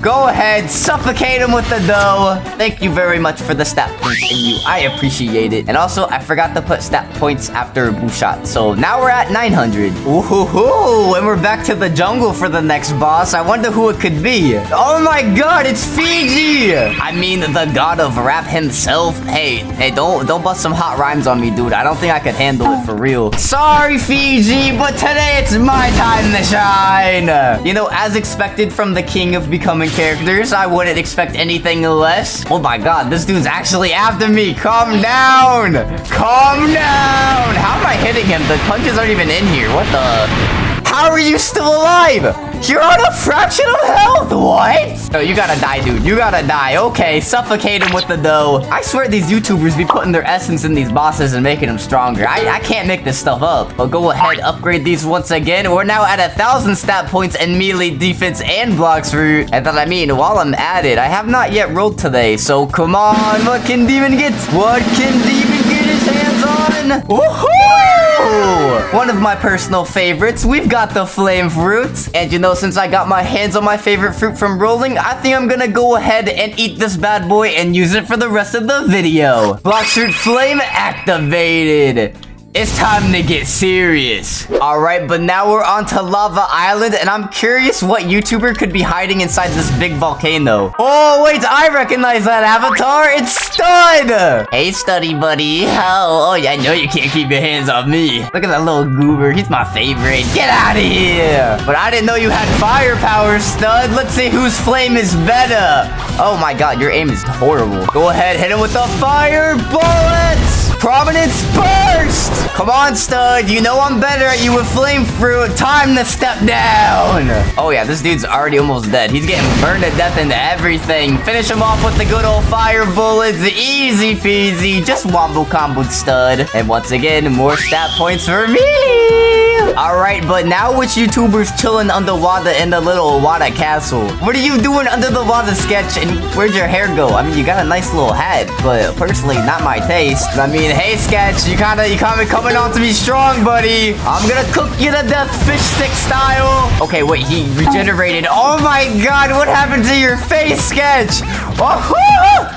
A: Go ahead, suffocate him with the dough. Thank you very much for the stat points, and you, I appreciate it. And also, I forgot to put stat points after Booshot. So now we're at 900. Ooh, and we're back to the jungle for the next boss. I wonder who it could be. Oh my god, it's Fiji. I mean, the god of rap himself. Hey, don't bust some hot rhymes on me, dude. I don't think I could handle it for real. Sorry, Fiji, but today it's my time to shine. You know, as expected from the king of becoming characters, I wouldn't expect anything less. Oh my god, this dude's actually after me. Calm down. Calm down. How am I hitting him? The punches aren't even in here. What the? How are you still alive? You're on a fraction of health. What? No, you gotta die, dude. You gotta die. Okay, suffocate him with the dough. I swear these YouTubers be putting their essence in these bosses and making them stronger. I can't make this stuff up. But go ahead, upgrade these once again. We're now at 1,000 stat points in melee, defense, and Blox Fruit. And then, I mean, while I'm at it, I have not yet rolled today. So come on, what can Demon get? What can Demon get his hands on? one. Woohoo! One of my personal favorites. We've got the flame fruit. And you know, since I got my hands on my favorite fruit from rolling, I think I'm gonna go ahead and eat this bad boy and use it for the rest of the video. Blox fruit flame activated. It's time to get serious. Alright, but now we're on to Lava Island, and I'm curious what YouTuber could be hiding inside this big volcano. Oh, wait, I recognize that avatar. It's Stud! Hey, Studdy buddy. Oh, yeah, I know you can't keep your hands off me. Look at that little goober. He's my favorite. Get out of here. But I didn't know you had fire power, Stud. Let's see whose flame is better. Oh my god, your aim is horrible. Go ahead, hit him with the fire bullets. Prominence burst! Come on, Stud. You know I'm better at you with flame fruit. Time to step down. Oh, yeah, this dude's already almost dead. He's getting burned to death into everything. Finish him off with the good old fire bullets. Easy peasy. Just wombo comboed, Stud. And once again, more stat points for me. Alright, but now which YouTuber's chilling underwater in the little water castle? What are you doing under the water, Sketch? And where'd your hair go? I mean, you got a nice little hat, but personally, not my taste. I mean, hey, Sketch, you kinda coming on to me strong, buddy. I'm gonna cook you to death, fish stick style. Okay, wait, he regenerated. Oh my god, what happened to your face, Sketch? Oh,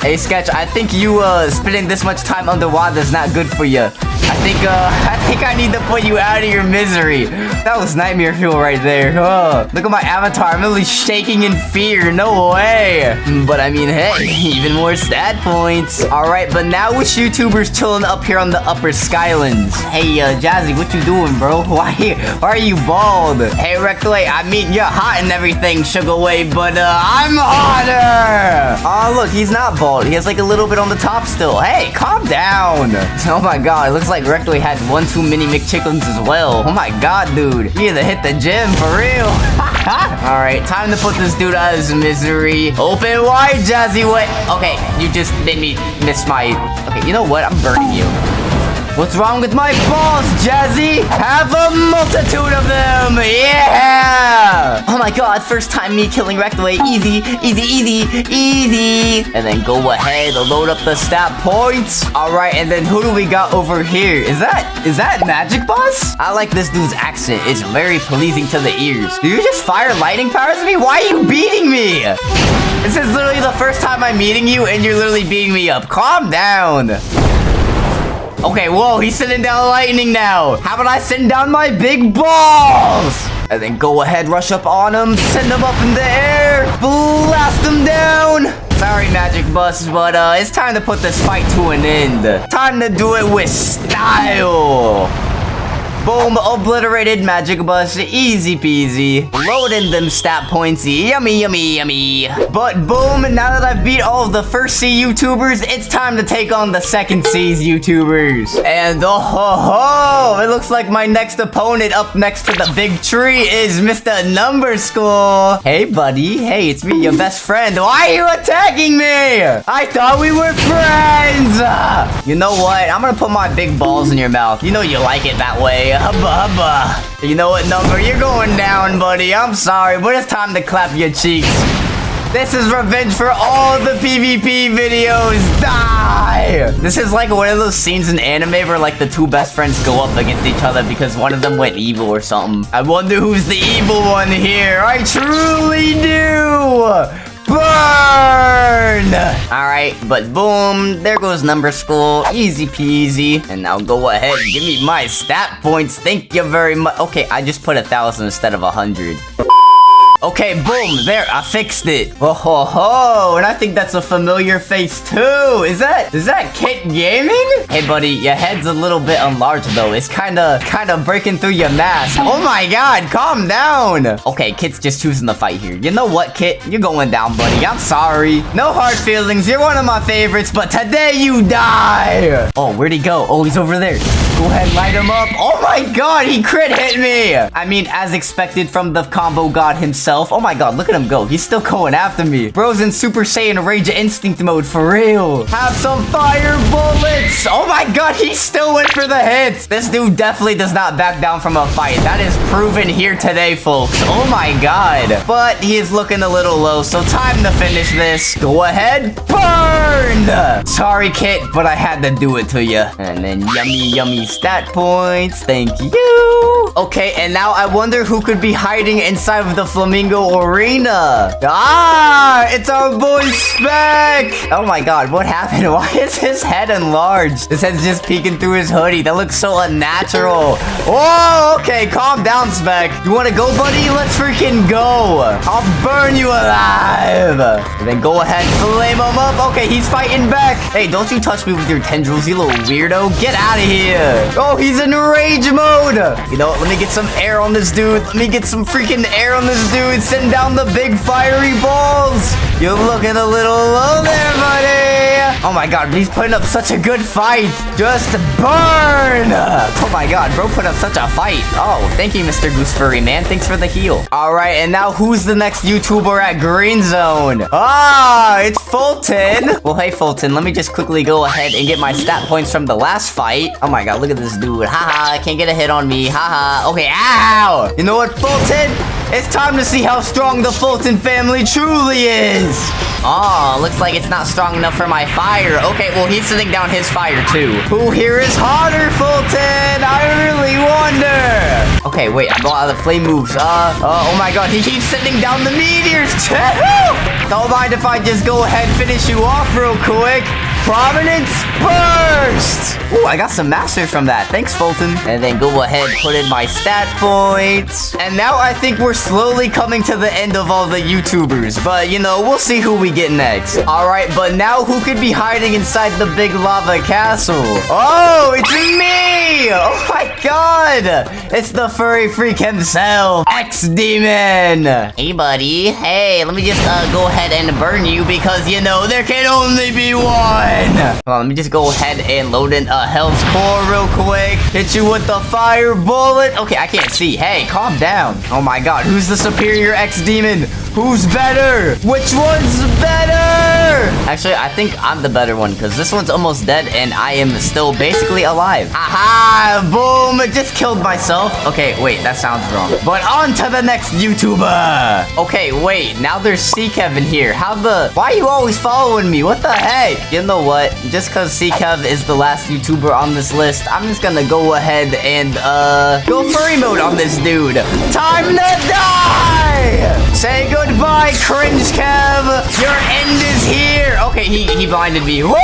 A: hey, Sketch, I think you spending this much time underwater is not good for you. I think I need to put you out of your misery. That was nightmare fuel right there. Oh, look at my avatar. I'm literally shaking in fear. No way. But I mean, hey, even more stat points. All right, but now which YouTuber's chilling up here on the upper Skylands? Hey, Jazzy, what you doing, bro? Why are you bald? Hey, Rectway, I mean, you're hot and everything, Sugar Wave, but I'm hotter. Oh, look, he's not bald. He has like a little bit on the top still. Hey, calm down. Oh my god, it looks like Rectway had one too many McChickens as well. Oh my god, dude. You need to hit the gym for real. Alright, time to put this dude out of his misery. Open wide, Jazzy. What? Okay, you just made me miss my... Okay, you know what? I'm burning you. What's wrong with my balls, Jazzy? Have a multitude of them! Yeah! Oh my god, first time me killing Rectway. Easy, easy, easy, easy. And then go ahead, load up the stat points. Alright, and then who do we got over here? Is that Magic Boss? I like this dude's accent. It's very pleasing to the ears. Do you just fire lightning powers at me? Why are you beating me? This is literally the first time I'm meeting you, and you're literally beating me up. Calm down. Okay, whoa, he's sending down lightning now. How about I send down my big balls? And then go ahead, rush up on him, send him up in the air, blast him down. Sorry, Magic Bus, but it's time to put this fight to an end. Time to do it with style. Boom, obliterated Magic Bus, easy peasy. Load in them stat points, yummy, yummy, yummy. But boom, now that I've beat all of the first C YouTubers, it's time to take on the second C's YouTubers. And oh ho ho, it looks like my next opponent up next to the big tree is Mr. Number School. Hey buddy, hey, it's me, your best friend. Why are you attacking me? I thought we were friends. You know what, I'm gonna put my big balls in your mouth. You know you like it that way. Hubba hubba. You know what, Number? You're going down, buddy. I'm sorry, but it's time to clap your cheeks. This is revenge for all the PvP videos. Die! This is like one of those scenes in anime where like the two best friends go up against each other because one of them went evil or something. I wonder who's the evil one here. I truly do. Burn! Alright, but boom, there goes Number School. Easy peasy. And now go ahead, give me my stat points. Thank you very much. Okay, I just put 1,000 instead of 100. Okay, boom, there, I fixed it. Oh ho ho, and I think that's a familiar face too. Is that Kit Gaming? Hey buddy, your head's a little bit enlarged though. It's kinda breaking through your mask. Oh my god, calm down. Okay, Kit's just choosing the fight here. You know what, Kit? You're going down, buddy. I'm sorry. No hard feelings, you're one of my favorites, but today you die. Oh, where'd he go? Oh, he's over there. Go ahead, light him up. Oh my god, he crit hit me. I mean, as expected from the combo god himself. health. Oh my god, look at him go. He's still going after me. Bro's in Super Saiyan Rage Instinct mode for real. Have some fire bullets. Oh my god, he still went for the hits. This dude definitely does not back down from a fight. That is proven here today, folks. Oh my god. But he is looking a little low, so time to finish this. Go ahead. Burn! Sorry, Kit, but I had to do it to you. And then yummy stat points. Thank you. Okay, and now I wonder who could be hiding inside of the Flamingo Arena. Ah, it's our boy Spec. Oh my god, what happened? Why is his head enlarged? His head's just peeking through his hoodie. That looks so unnatural. Whoa, okay, calm down, Spec. You want to go, buddy? Let's freaking go. I'll burn you alive. And then go ahead, flame him up. Okay, he's fighting back. Hey, don't you touch me with your tendrils, you little weirdo. Get out of here. Oh, he's in rage mode. You know what? Let me get some air on this dude. Let me get some freaking air on this dude. Send down the big fiery balls. You're looking a little low there, buddy. Oh my god, he's putting up such a good fight. Just burn. Oh my god, bro put up such a fight. Oh, thank you, Mr. Goose Furry, man. Thanks for the heal. All right, and now who's the next YouTuber at Green Zone? Ah, it's Fulton. Well, hey, Fulton, let me just quickly go ahead and get my stat points from the last fight. Oh my god, look at this dude. Haha, can't get a hit on me. Haha. Okay, ow. You know what, Fulton? It's time to see how strong the Fulton family truly is. Oh, looks like it's not strong enough for my fire. Okay, well, he's sitting down his fire, too. Who here is hotter, Fulton? I really wonder. Okay, wait, I'm going out of the flame moves. Oh my god, he keeps sending down the meteors, too. Don't mind if I just go ahead and finish you off real quick. Prominence burst! Ooh, I got some masters from that. Thanks, Fulton. And then go ahead, put in my stat points. And now I think we're slowly coming to the end of all the YouTubers. But, you know, we'll see who we get next. Alright, but now who could be hiding inside the big lava castle? Oh, it's me! Oh my god! It's the furry freak himself, xDemon! Hey, buddy. Hey, let me just go ahead and burn you because, you know, there can only be one! Hold on, let me just go ahead and load in a Hell's Core real quick. Hit you with the fire bullet. Okay, I can't see. Hey, calm down. Oh my god, who's the superior xDemon? Who's better? Which one's better? Actually, I think I'm the better one because this one's almost dead and I am still basically alive. Aha! Boom! Just killed myself. Okay, wait, that sounds wrong. But on to the next YouTuber. Okay, wait, now there's C-Kev in here. Why are you always following me? What the heck? You know what? Just because C-Kev is the last YouTuber on this list, I'm just gonna go ahead and, go furry mode on this dude. Time to die! Say goodbye, cringe Kev. Your end is here. Okay, he blinded me. Whoa!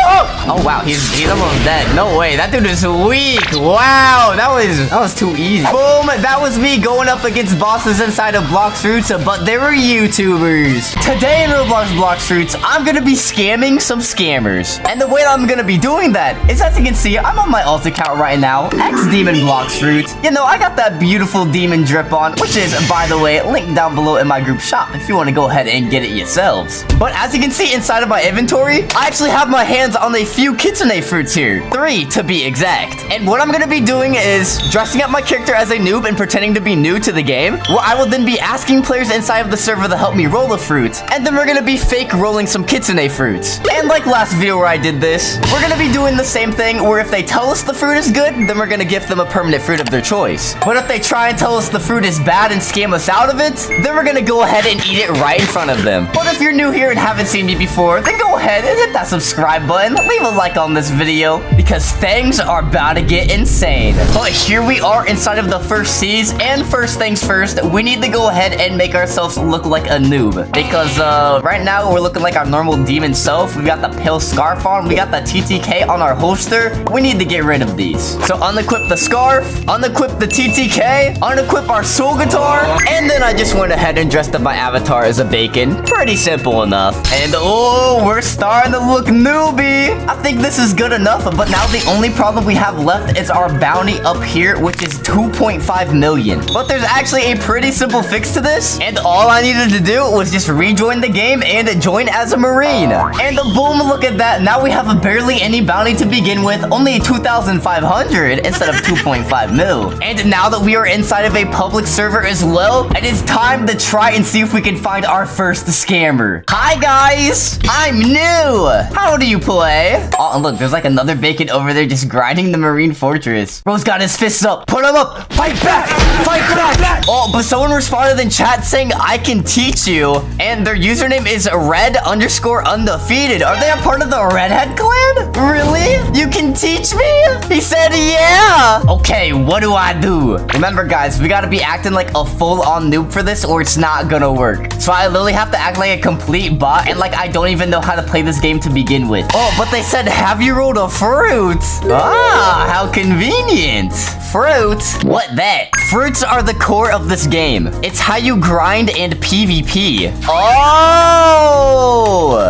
A: Oh wow, he's almost dead. No way, that dude is weak. Wow, that was too easy. Boom, that was me going up against bosses inside of Blox Fruits, but they were YouTubers. Today in Roblox Blox Fruits, I'm gonna be scamming some scammers. And the way I'm gonna be doing that is, as you can see, I'm on my alt account right now, xDemon Blox Fruits. You know, I got that beautiful demon drip on, which is, by the way, linked down below in my group shop if you want to go ahead and get it yourselves. But as you can see inside of my inventory, I actually have my hands on a few kitsune fruits here. 3 to be exact. And what I'm gonna be doing is dressing up my character as a noob and pretending to be new to the game, where I will then be asking players inside of the server to help me roll a fruit. And then we're gonna be fake rolling some kitsune fruits. And like last video where I did this, we're gonna be doing the same thing where if they tell us the fruit is good, then we're gonna gift them a permanent fruit of their choice. But if they try and tell us the fruit is bad and scam us out of it, then we're gonna go ahead and eat it right in front of them. But if you're new here and haven't seen me before, then go ahead and hit that subscribe button, leave a like on this video, because things are about to get insane. But here we are inside of the first seas, and first things first, we need to go ahead and make ourselves look like a noob. Because right now we're looking like our normal demon self. We got the pale scarf on, we got the TTK on our holster. We need to get rid of these. So unequip the scarf, unequip the TTK, unequip our soul guitar, and then I just went ahead and dressed up my avatar as a bacon. Pretty simple enough. And oh, we're starting to look newbie. I think this is good enough, but now the only problem we have left is our bounty up here, which is 2.5 million. But there's actually a pretty simple fix to this, and all I needed to do was just rejoin the game and join as a Marine. And boom, look at that. Now we have barely any bounty to begin with, only 2,500 instead of 2.5 mil. And now that we are inside of a public server as well, it is time to try and see if we can find our first scammer. Hi guys, I'm new. How do you play? Oh, and look, there's like another bacon over there just grinding the Marine Fortress. Bro's got his fists up. Put him up. Fight back. Fight back. Oh, but someone responded in chat saying I can teach you, and their username is red_undefeated. Are they a part of the Redhead clan? Really? You can teach me? He said yeah. Okay, what do I do? Remember guys, we gotta be acting like a full-on noob for this or it's not gonna work. So I literally have to act like a complete bot and like I don't even know how to play this game to begin with. Oh, but they said have you rolled a fruit? Ah, how convenient. Fruit? What that? Fruits are the core of this game. It's how you grind and PvP. Oh!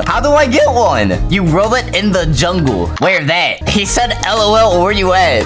A: How do I get one? You roll it in the jungle. Where that? He said LOL, where you at?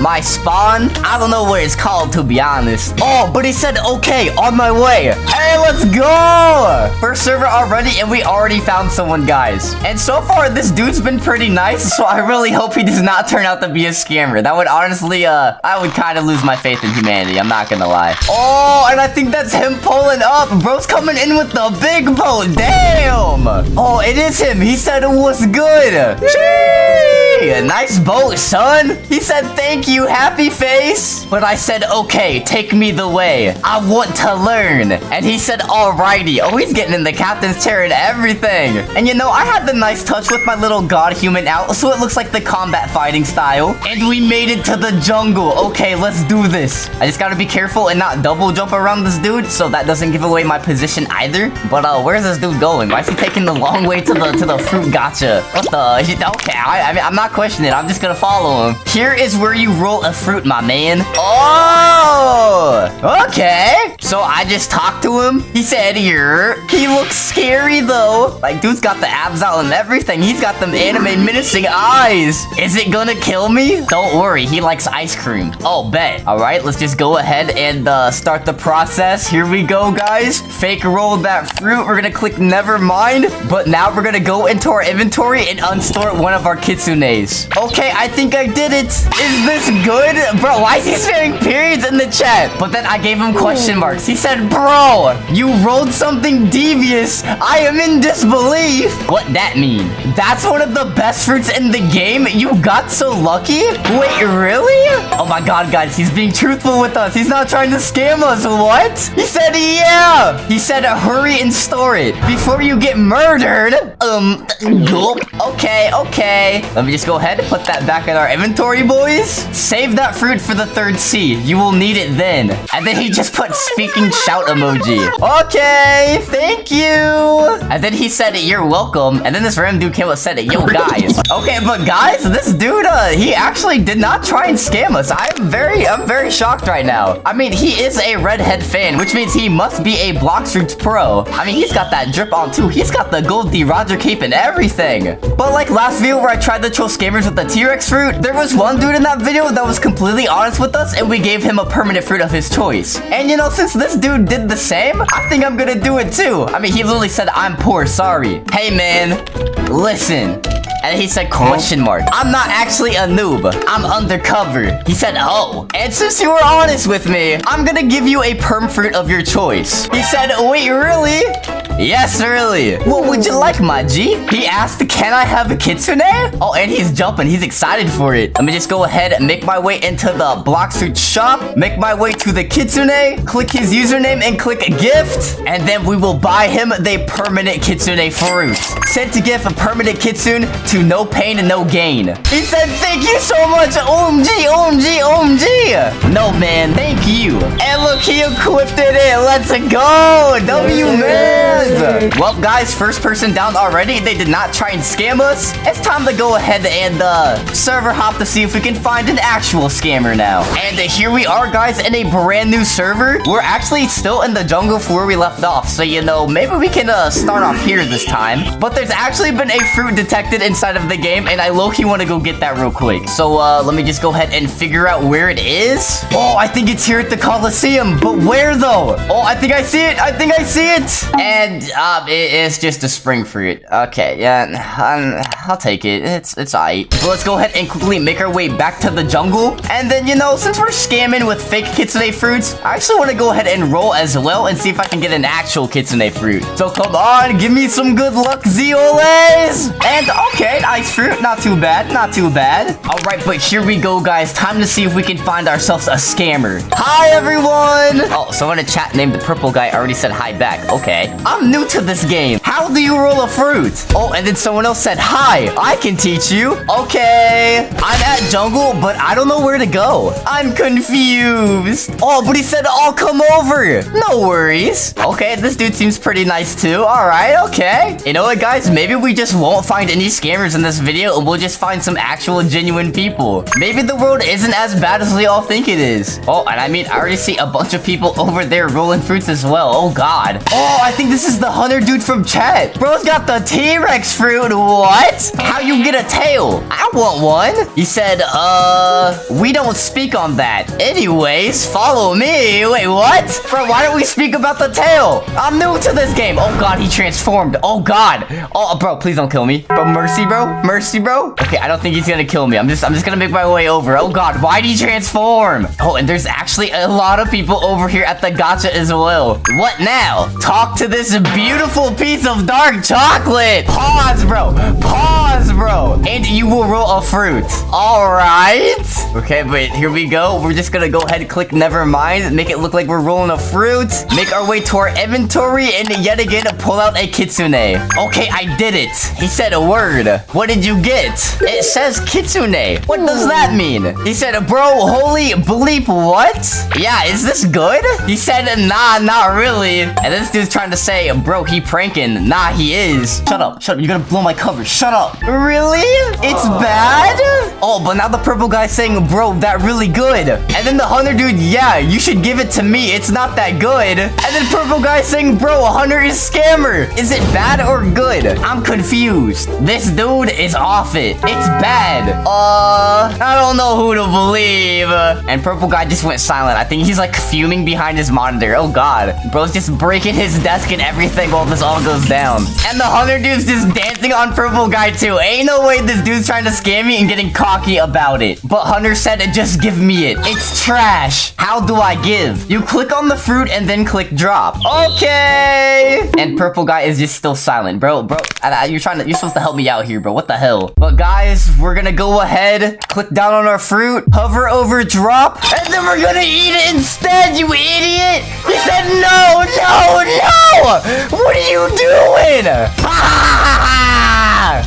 A: My spawn? I don't know what it's called to be honest. Oh, but he said okay, on my way. Hey, let's go! First server already and we already found someone, guys. And so far, this dude's been pretty nice, so I really hope he does not turn out to be a scammer. That would honestly, I would kind of lose my faith in humanity. I'm not gonna lie. Oh, and I think that's him pulling up. Bro's coming in with the big boat. Damn! Oh, it is him. He said it was good. Gee, nice boat, son. He said thank you, happy face. But I said, okay, take me the way. I want to learn. And he said, alrighty. Oh, he's getting in the captain's chair and everything. And you know, I had the nice touch with my little god human out, so it looks like the combat fighting style. And we made it to the jungle. Okay, let's do this. I just gotta be careful and not double jump around this dude, so that doesn't give away my position either. But where's this dude going? Why is he taking the long way to the fruit gotcha? What the? Okay, I mean, I'm not questioning it. I'm just gonna follow him. Here is where you roll a fruit, my man. Oh, okay. So I just talked to him. He said here. He looks scary though. Like, dude's got the abs out and everything. He's got them anime menacing eyes. Is it gonna kill me? Don't worry, he likes ice cream. Oh, bet. All right, let's just go ahead and start the process. Here we go, guys. Fake roll that fruit. We're gonna click never mind. But now we're gonna go into our inventory and unstore one of our kitsunes. Okay, I think I did it. Is this good? Bro, why is he spamming periods in the chat? But then I gave him question marks. He said, bro, you rolled something devious. I am in disbelief. What that mean? That's one of the best fruits in the game? You got so lucky? Wait, really? Oh my god, guys, he's being truthful with us. He's not trying to scam us. What? He said, yeah. He said, hurry and store it before you get murdered. Gulp. Okay. Let me just go ahead and put that back in our inventory, boys. Save that fruit for the third sea. You will need it then. And then he just put speaking shout emoji. Okay, thank you. And then he said, you're welcome. And then this random dude came up and said, yo, guys. Okay, but guys, this dude, he actually did not try and scam us. I'm very shocked right now. I mean, he is a Redhead fan, which means he must be a Blox Fruits pro. I mean, he's got that drip on too. He's got the gold D Roger cape and everything. But like last video where I tried to troll scammers with the T-Rex fruit, there was one dude in that video that was completely honest with us and we gave him a permanent fruit of his choice. And you know, since this dude did the same, I think I'm gonna do it too. I mean, he literally said, I'm poor, sorry. Hey man, listen. And he said question mark. I'm not actually a noob. I'm undercover. He said, oh. And since you were honest with me, I'm gonna give you a perm fruit of your choice. He said, wait, really? Yes, really. What would you like, my G? He asked, can I have a kitsune? Oh, and he's jumping. He's excited for it. Let me just go ahead and make my way into the Blox Fruit shop. Make my way to the kitsune. Click his username and click gift. And then we will buy him the permanent kitsune fruit. Sent to gift a permanent kitsune to no pain and no gain. He said, thank you so much. OMG. No, man. Thank you. And look, he equipped it in. Let's go. W, man. Well, guys, first person down already. They did not try and scam us. It's time to go ahead and server hop to see if we can find an actual scammer now. And here we are, guys, in a brand new server. We're actually still in the jungle for where we left off. So, you know, maybe we can start off here this time. But there's actually been a fruit detected inside of the game, and I low-key want to go get that real quick. So, let me just go ahead and figure out where it is. Oh, I think it's here at the Coliseum. But where, though? Oh, I think I see it. I think I see it. And, it's just a spring fruit. Okay, yeah, I'll take it. It's aight. So let's go ahead and quickly make our way back to the jungle. And then, you know, since we're scamming with fake kitsune fruits, I actually want to go ahead and roll as well and see if I can get an actual kitsune fruit. So come on, give me some good luck, Zioles. And okay, nice fruit. Not too bad. Not too bad. All right, but here we go, guys. Time to see if we can find ourselves a scammer. Hi, everyone. Oh, someone in chat named the purple guy already said hi back. Okay. I'm new to this game. How do you roll a fruit? Oh, and then someone else said hi. I can teach you. Okay. I'm at jungle, but I don't know where to go. I'm confused. Oh, but he said I'll come over. No worries. Okay, this dude seems pretty nice too. All right, okay. You know what, guys? Maybe we just won't find any scammers in this video and we'll just find some actual genuine people. Maybe the world isn't as bad as we all think it is. Oh, and I mean, I already see a bunch of people over there rolling fruits as well. Oh, God. Oh, I think this is the hunter dude from chat. Bro's got the T-Rex fruit. What? How you get a tail? I want one. He said, we don't speak on that. Anyways, follow me. Wait, what? Bro, why don't we speak about the tail? I'm new to this game. Oh, God, he transformed. Oh, God. Oh, bro, please don't kill me. Bro, mercy, bro. Mercy, bro. Okay, I don't think he's gonna kill me. I'm just gonna make my way over. Oh, God, why'd he transform? Oh, and there's actually a lot of people over here at the gacha as well. What now? Talk to this beautiful piece of dark chocolate. Pause, bro. Pause, bro. And you will roll a fruit. All right. Okay, but here we go. We're just gonna go ahead and click never mind. Make it look like we're rolling a fruit. Make our way to our inventory and yet again pull out a kitsune. Okay, I did it. He said a word. What did you get? It says kitsune. What does that mean? He said, bro, holy bleep, what? Yeah, is this good? He said, nah, not really. And this dude's trying to say, bro, he pranking. Nah, he is. Shut up. Shut up. You're gonna blow my cover. Shut up. Really? It's bad? Oh, but now the purple guy's saying, bro, that really good. And then the hunter dude, yeah, you should give it to me. It's not that good. And then purple guy saying, bro, hunter is scammer. Is it bad or good? I'm confused. This dude is off it. It's bad. I don't know who to believe. And purple guy just went silent. I think he's like fuming behind his monitor. Oh, God. Bro's just breaking his desk and everything while this all goes down. And the hunter dude's just dancing on purple guy too. Ain't no way this dude's trying to scam me and getting cocky about it. But hunter said, just give me it. It's trash. How do I give? You click on the fruit and then click drop. Okay. And purple guy is just still silent. Bro, you're supposed to help me out here, bro. What the hell? But guys, we're gonna go ahead, click down on our fruit, hover over drop, and then we're gonna eat it instead, you idiot. He said, no. What are you doing?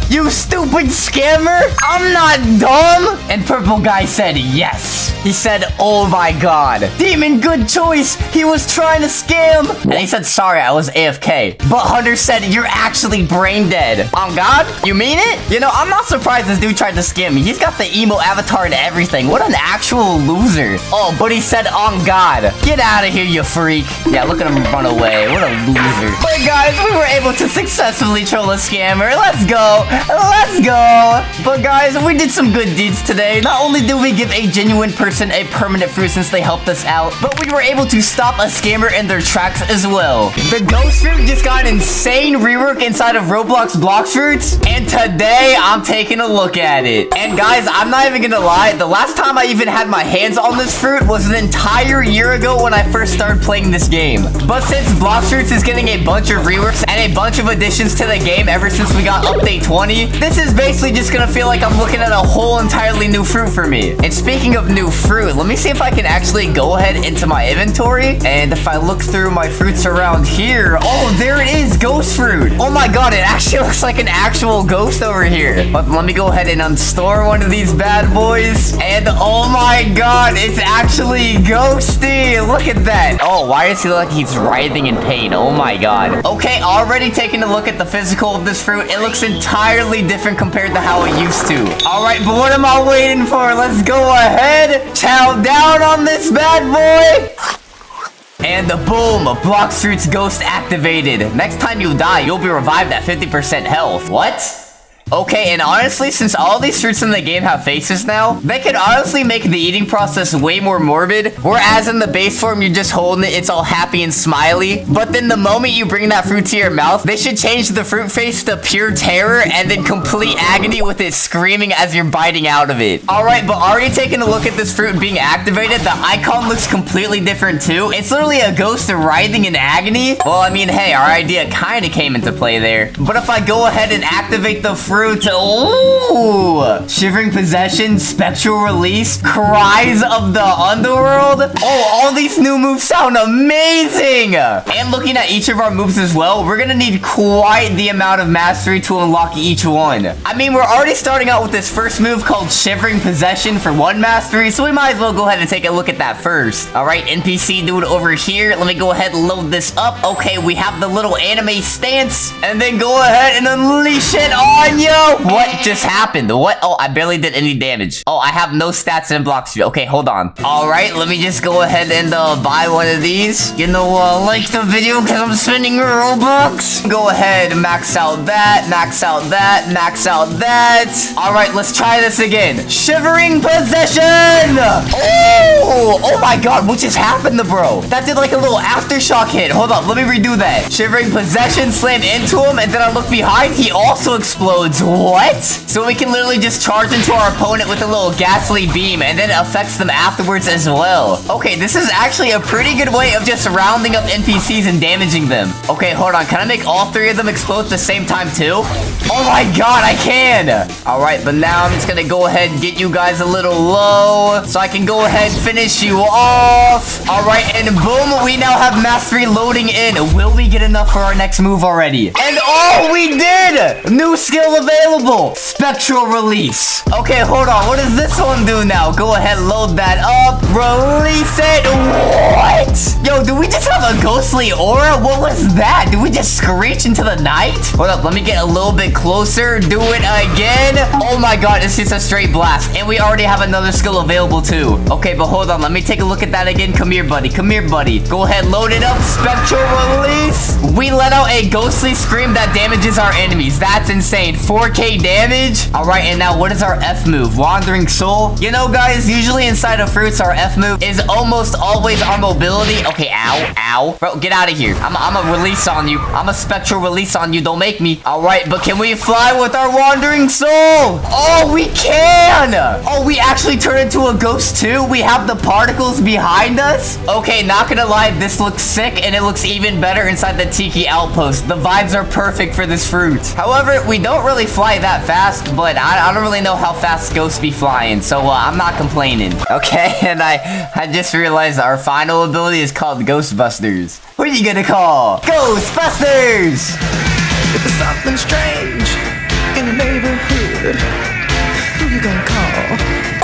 A: You stupid scammer. I'm not dumb. And purple guy said, yes. He said, oh my God. Demon, good choice. He was trying to scam. And he said, sorry, I was AFK. But hunter said, you're actually brain dead. On God? You mean it? You know, I'm not surprised this dude tried to scam me. He's got the emo avatar and everything. What an actual loser. Oh, but he said, on God. Get out of here, you freak. Yeah, look at him run away. What a loser. But guys, we were able to successfully troll a scammer. Let's go. Let's go. But guys, we did some good deeds today. Not only did we give a genuine person a permanent fruit since they helped us out, but we were able to stop a scammer in their tracks as well. The ghost fruit just got an insane rework inside of Roblox Blox fruits, and today I'm taking a look at it. And guys, I'm not even gonna lie, the last time I even had my hands on this fruit was an entire year ago when I first started playing this game. But since Blox fruits is getting a bunch of reworks and a bunch of additions to the game ever since we got update 20, this is basically just gonna feel like I'm looking at a whole entirely new fruit for me. And speaking of new fruit. Let me see if I can actually go ahead into my inventory. And if I look through my fruits around here, oh, there it is, ghost fruit. Oh my god, it actually looks like an actual ghost over here. But let me go ahead and unstore one of these bad boys. And oh my god, it's actually ghosty. Look at that. Oh, why does he look like he's writhing in pain? Oh my god. Okay, already taking a look at the physical of this fruit. It looks entirely different compared to how it used to. All right, but what am I waiting for? Let's go ahead, chow down on this bad boy. And boom, Blox Fruit's ghost activated. Next time you die, you'll be revived at 50% health. What? Okay, and honestly, since all these fruits in the game have faces now, they could honestly make the eating process way more morbid. Whereas in the base form, you're just holding it, it's all happy and smiley. But then the moment you bring that fruit to your mouth, they should change the fruit face to pure terror and then complete agony with it screaming as you're biting out of it. All right, but already taking a look at this fruit being activated, the icon looks completely different too. It's literally a ghost writhing in agony. Well, I mean, hey, our idea kind of came into play there. But if I go ahead and activate the fruit, ooh, Shivering Possession, Spectral Release, Cries of the Underworld. Oh, all these new moves sound amazing. And looking at each of our moves as well, we're gonna need quite the amount of mastery to unlock each one. I mean, we're already starting out with this first move called Shivering Possession for 1 mastery, so we might as well go ahead and take a look at that first. All right, NPC dude over here. Let me go ahead and load this up. Okay, we have the little anime stance, and then go ahead and unleash it on you. What just happened? What? Oh, I barely did any damage. Oh, I have no stats in Blox. Okay, hold on. All right, let me just go ahead and buy one of these. You know, like the video because I'm spending Robux. Go ahead, max out that, max out that, max out that. All right, let's try this again. Shivering Possession. Oh my god, what just happened to bro? That did like a little aftershock hit. Hold up, let me redo that. Shivering Possession, slam into him, and then I look behind, he also explodes. What? So we can literally just charge into our opponent with a little ghastly beam, and then it affects them afterwards as well. Okay, this is actually a pretty good way of just rounding up NPCs and damaging them. Okay, hold on. Can I make all 3 of them explode at the same time too? Oh my god, I can! Alright, but now I'm just gonna go ahead and get you guys a little low, so I can go ahead and finish you off. Alright, and boom, we now have mastery loading in. Will we get enough for our next move already? And oh, we did! New skill available, Spectral Release. Okay, hold on, what does this one do now? Go ahead, load that up, release it. What? Yo, do we just have a ghostly aura? What was that? Did we just screech into the night? Hold up, let me get a little bit closer. Do it again. Oh my god, it's just a straight blast. And we already have another skill available too. Okay, but hold on, let me take a look at that again. Come here, buddy. Come here, buddy. Go ahead, load it up. Spectral Release. We let out a ghostly scream that damages our enemies. That's insane. 4k damage. All right, and now what is our F move? Wandering Soul. You know, guys, usually inside of fruits, our F move is almost always our mobility. Okay, ow. Bro, get out of here. I'm a release on you. I'm a spectral release on you. Don't make me. All right, but can we fly with our Wandering Soul? Oh, we can. Oh, we actually turn into a ghost too. We have the particles behind us. Okay, not gonna lie, this looks sick, and it looks even better inside the Tiki Outpost. The vibes are perfect for this fruit. However, we don't really fly that fast, but I don't really know how fast ghosts be flying, so I'm not complaining. Okay, and I just realized our final ability is called Ghostbusters. What are you gonna call? Ghostbusters!
B: If there's something strange in the neighborhood, who you gonna call?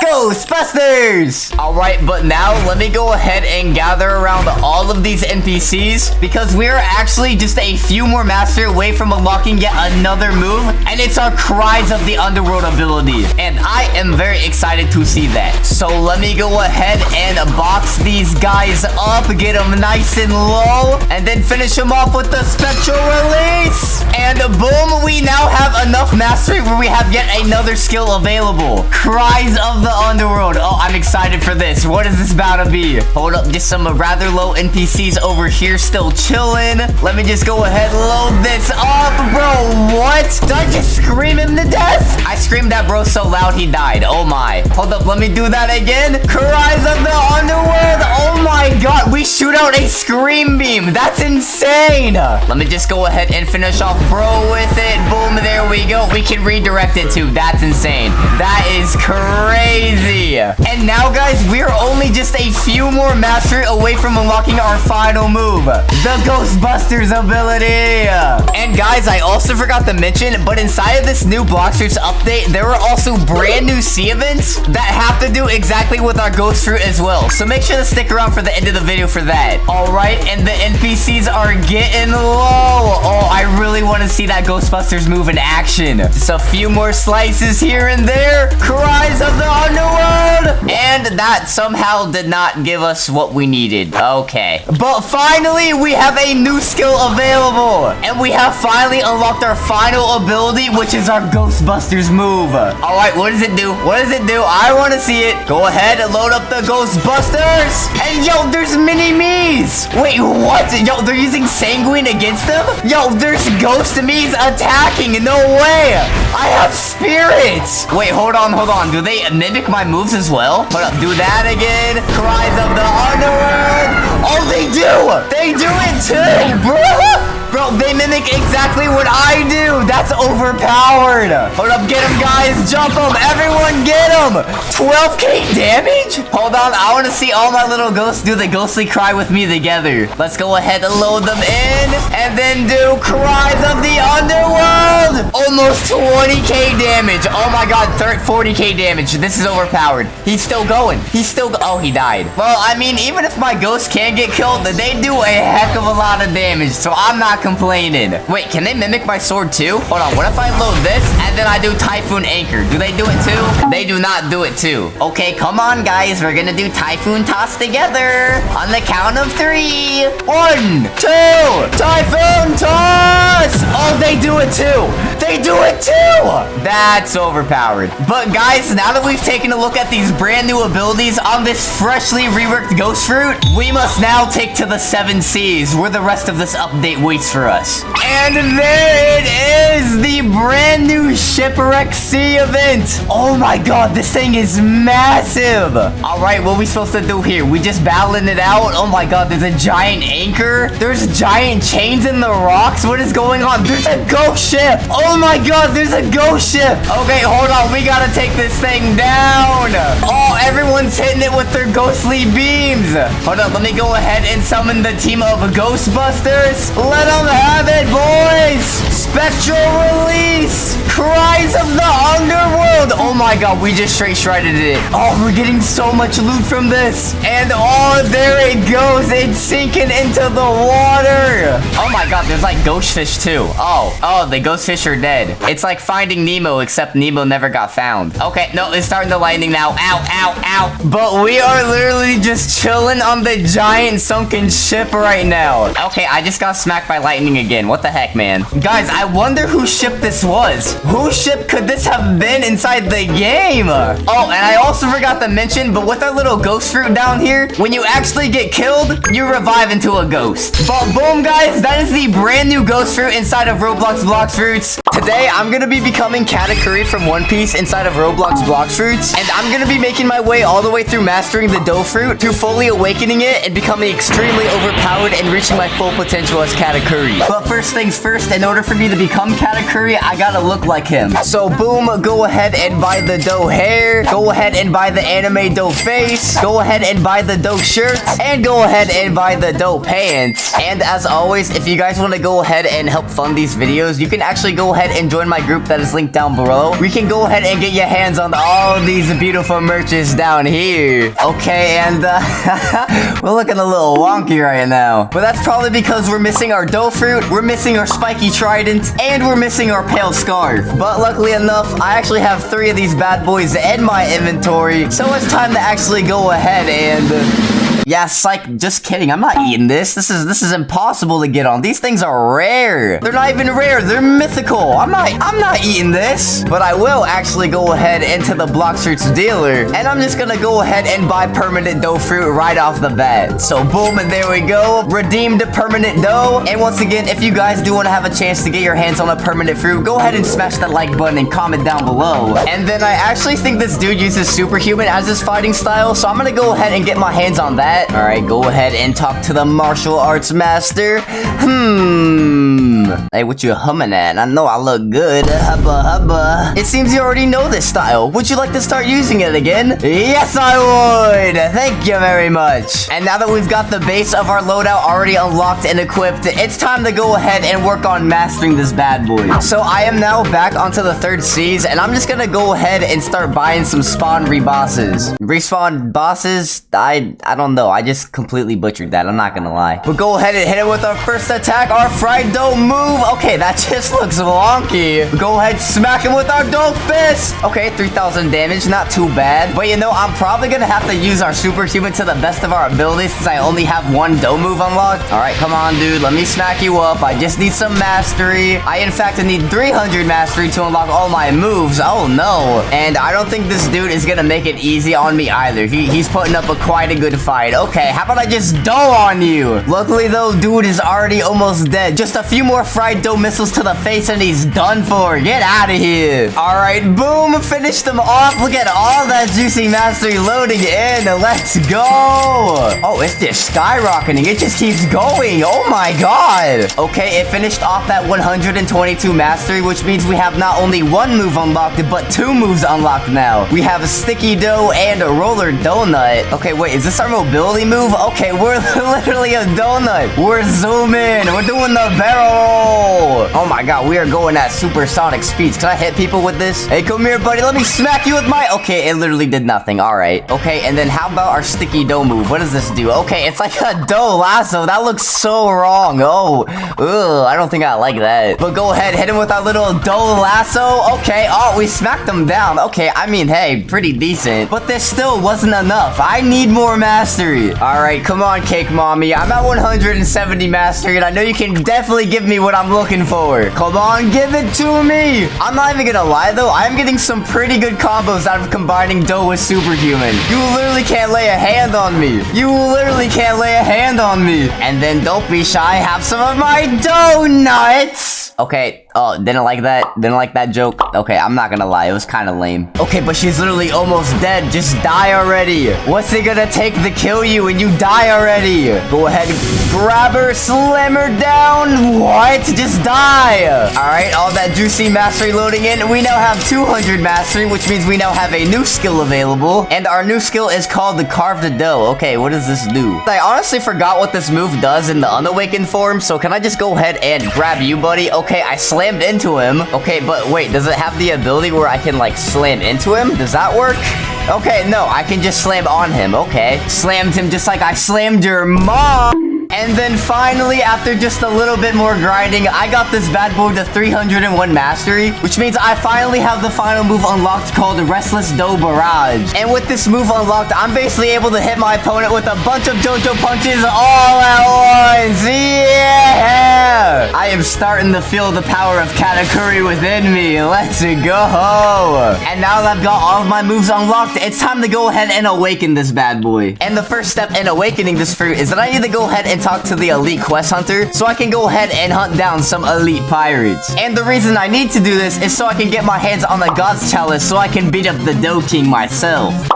A: Ghostbusters! Alright, but now let me go ahead and gather around all of these NPCs, because we are actually just a few more mastery away from unlocking yet another move, and it's our Cries of the Underworld ability. And I am very excited to see that. So let me go ahead and box these guys up, get them nice and low, and then finish them off with the Spectral Release. And boom, we now have enough mastery where we have yet another skill available. Cries of the Underworld. Oh, I'm excited for this. What is this about to be? Hold up, just some rather low NPCs over here still chilling. Let me just go ahead and load this up. Bro, what? Did I just scream him to death? I screamed at bro so loud he died. Oh my. Hold up, let me do that again. Cries of the Underworld. Oh my god, we shoot out a scream beam. That's insane. insane. Let me just go ahead and finish off bro with it. Boom, there we go. We can redirect it too. That's insane. That is crazy. And now, guys, we're only just a few more mastery away from unlocking our final move, the Ghostbusters ability. And guys, I also forgot to mention, but inside of this new Blox Fruits update, there are also brand new sea events that have to do exactly with our ghost fruit as well. So make sure to stick around for the end of the video for that. All right, and the NPCs are getting low. Oh, I really want to see that Ghostbusters move in action. Just a few more slices here and there. Cries of the underworld. And that somehow did not give us what we needed. Okay. But finally, we have a new skill available. And we have finally unlocked our final ability, which is our Ghostbusters move. All right, what does it do? What does it do? I want to see it. Go ahead and load up the Ghostbusters. And yo, there's mini-me's. Wait, what? Yo, they're using Sanguine against them? Yo, there's ghost me's attacking. No way. I have spirits. Wait, hold on. Do they mimic my moves as well? Hold up, do that again. Cries of the underworld. Oh, they do. They do it too, bro. Bro, they mimic exactly what I do. That's overpowered. Hold up, get him, guys. Jump him. Everyone get him. 12k damage? Hold on, I want to see all my little ghosts do the ghostly cry with me together. Let's go ahead and load them in. And then do Cries of the Underworld. Almost 20k damage. Oh my god, 40k damage. This is overpowered. He's still going. Oh, he died. Well, I mean, even if my ghosts can get killed, they do a heck of a lot of damage. So I'm not complaining. Wait, can they mimic my sword too? Hold on, what if I load this and then I do Typhoon Anchor? Do they do it too? They do not do it too. Okay, come on, guys. We're gonna do Typhoon Toss together. On the count of 3. 1, 2, Typhoon Toss! Oh, they do it too. They do it too. That's overpowered. But guys, now that we've taken a look at these brand new abilities on this freshly reworked Ghost Fruit, we must now take to the 7 seas where the rest of this update waits for us. And there it is, the brand new Shipwreck Sea event. Oh my god, this thing is massive. All right, what are we supposed to do here? We just battling it out? Oh my god, there's a giant anchor. There's giant chains in the rocks. What is going on? There's a ghost ship. Oh my god, there's a ghost ship. Okay, hold on. We gotta take this thing down. Oh, everyone's hitting it with their ghostly beams. Hold on, let me go ahead and summon the team of Ghostbusters. Let them have it, boys. Spectral release. Cries of the Underworld. Oh my god, we just straight shredded it. Oh, we're getting so much loot from this. And oh, there it goes. It's sinking into the water. Oh my god, there's like ghost fish too. Oh, the ghost fish are dead. It's like Finding Nemo, except Nemo never got found. Okay, no, it's starting to lightning now. Ow. But we are literally just chilling on the giant sunken ship right now. Okay, I just got smacked by lightning again. What the heck, man? Guys, I wonder whose ship this was. Whose ship could this have been inside the game? Oh, and I also forgot to mention, but with our little ghost fruit down here, when you actually get killed, you revive into a ghost. But boom, guys, that is the brand new ghost fruit inside of Roblox Blox Fruits. Today, I'm gonna be becoming Katakuri from One Piece inside of Roblox Blox Fruits, and I'm gonna be making my way all the way through mastering the dough fruit to fully awakening it and becoming extremely overpowered and reaching my full potential as Katakuri. But first things first, in order for me to become Katakuri, I gotta look like him. So boom, go ahead and buy the dough hair, go ahead and buy the anime dough face, go ahead and buy the dough shirt, and go ahead and buy the dough pants. And as always, if you guys want to go ahead and help fund these videos, you can actually go ahead and join my group that is linked down below. We can go ahead and get your hands on all these beautiful merches down here. Okay, and we're looking a little wonky right now. But that's probably because we're missing our dough fruit, we're missing our spiky trident, and we're missing our pale scarf. But luckily enough, I actually have 3 of these bad boys in my inventory, so it's time to actually go ahead and... Yeah, psych, just kidding. I'm not eating this. This is impossible to get on. These things are rare. They're not even rare. They're mythical. I'm not eating this. But I will actually go ahead into the Blox Fruits dealer, and I'm just gonna go ahead and buy permanent dough fruit right off the bat. So boom, and there we go. Redeemed permanent dough. And once again, if you guys do want to have a chance to get your hands on a permanent fruit, go ahead and smash that like button and comment down below. And then I actually think this dude uses superhuman as his fighting style, so I'm gonna go ahead and get my hands on that. that. All right, go ahead and talk to the martial arts master. Hey, what you humming at? I know I look good. Hubba hubba. It seems you already know this style. Would you like to start using it again? Yes, I would. Thank you very much. And now that we've got the base of our loadout already unlocked and equipped, it's time to go ahead and work on mastering this bad boy. So I am now back onto the 3rd seas, and I'm just gonna go ahead and start buying some spawn rebosses. Respawn bosses? I don't know. I just completely butchered that. I'm not gonna lie. But go ahead and hit it with our first attack, our fried dough move. Okay, that just looks wonky. Go ahead, smack him with our dough fist. Okay, 3,000 damage, not too bad. But you know, I'm probably gonna have to use our superhuman to the best of our abilities since I only have one dough move unlocked. All right, come on, dude. Let me smack you up. I just need some mastery. I, in fact, need 300 mastery to unlock all my moves. Oh, no. And I don't think this dude is gonna make it easy on me either. He's putting up quite a good fight. Okay, how about I just dough on you? Luckily, though, dude is already almost dead. Just a few more fried dough missiles to the face and he's done for. Get out of here. All right, boom. Finish them off. Look at all that juicy mastery loading in. Let's go. Oh, it's just skyrocketing. It just keeps going. Oh my god. Okay, it finished off that 122 mastery, which means we have not only one move unlocked, but 2 moves unlocked now. We have a sticky dough and a roller donut. Okay, wait, is this our mobility move? Okay, we're literally a donut. We're zooming. We're doing the barrel. Oh my god, we are going at supersonic speeds. Can I hit people with this? Hey, come here, buddy. Let me smack you with my... Okay, it literally did nothing. All right. Okay, and then how about our sticky dough move? What does this do? Okay, it's like a dough lasso. That looks so wrong. Oh, ugh, I don't think I like that. But go ahead, hit him with our little dough lasso. Okay, oh, we smacked him down. Okay, I mean, hey, pretty decent. But this still wasn't enough. I need more mastery. All right, come on, Cake Mommy. I'm at 170 mastery, and I know you can definitely give me what I'm looking for. Come on, give it to me. I'm not even gonna lie, though. I'm getting some pretty good combos out of combining dough with superhuman. You literally can't lay a hand on me. You literally can't lay a hand on me. And then don't be shy. Have some of my donuts. Okay, oh, didn't like that joke. Okay, I'm not gonna lie, it was kind of lame. Okay, but she's literally almost dead. Just die already. What's it gonna take to kill you when you die already? Go ahead, grab her, slam her down. What? Just die. All right, all that juicy mastery loading in. We now have 200 mastery, which means we now have a new skill available. And our new skill is called the carve the dough. Okay, what does this do? I honestly forgot what this move does in the unawakened form, so can I just go ahead and grab you, buddy? Okay, I slammed into him. Okay, but wait, does it have the ability where I can, like, slam into him? Does that work? Okay, no, I can just slam on him. Okay, slammed him just like I slammed your mom. And then finally, after just a little bit more grinding, I got this bad boy to 301 mastery, which means I finally have the final move unlocked called Restless Dough Barrage. And with this move unlocked, I'm basically able to hit my opponent with a bunch of JoJo punches all at once. Yeah! I am starting to feel the power of Katakuri within me. Let's go! And now that I've got all of my moves unlocked, it's time to go ahead and awaken this bad boy. And the first step in awakening this fruit is that I need to go ahead and talk to the elite quest hunter so I can go ahead and hunt down some elite pirates. And the reason I need to do this is so I can get my hands on the God's Chalice so I can beat up the Dough King myself.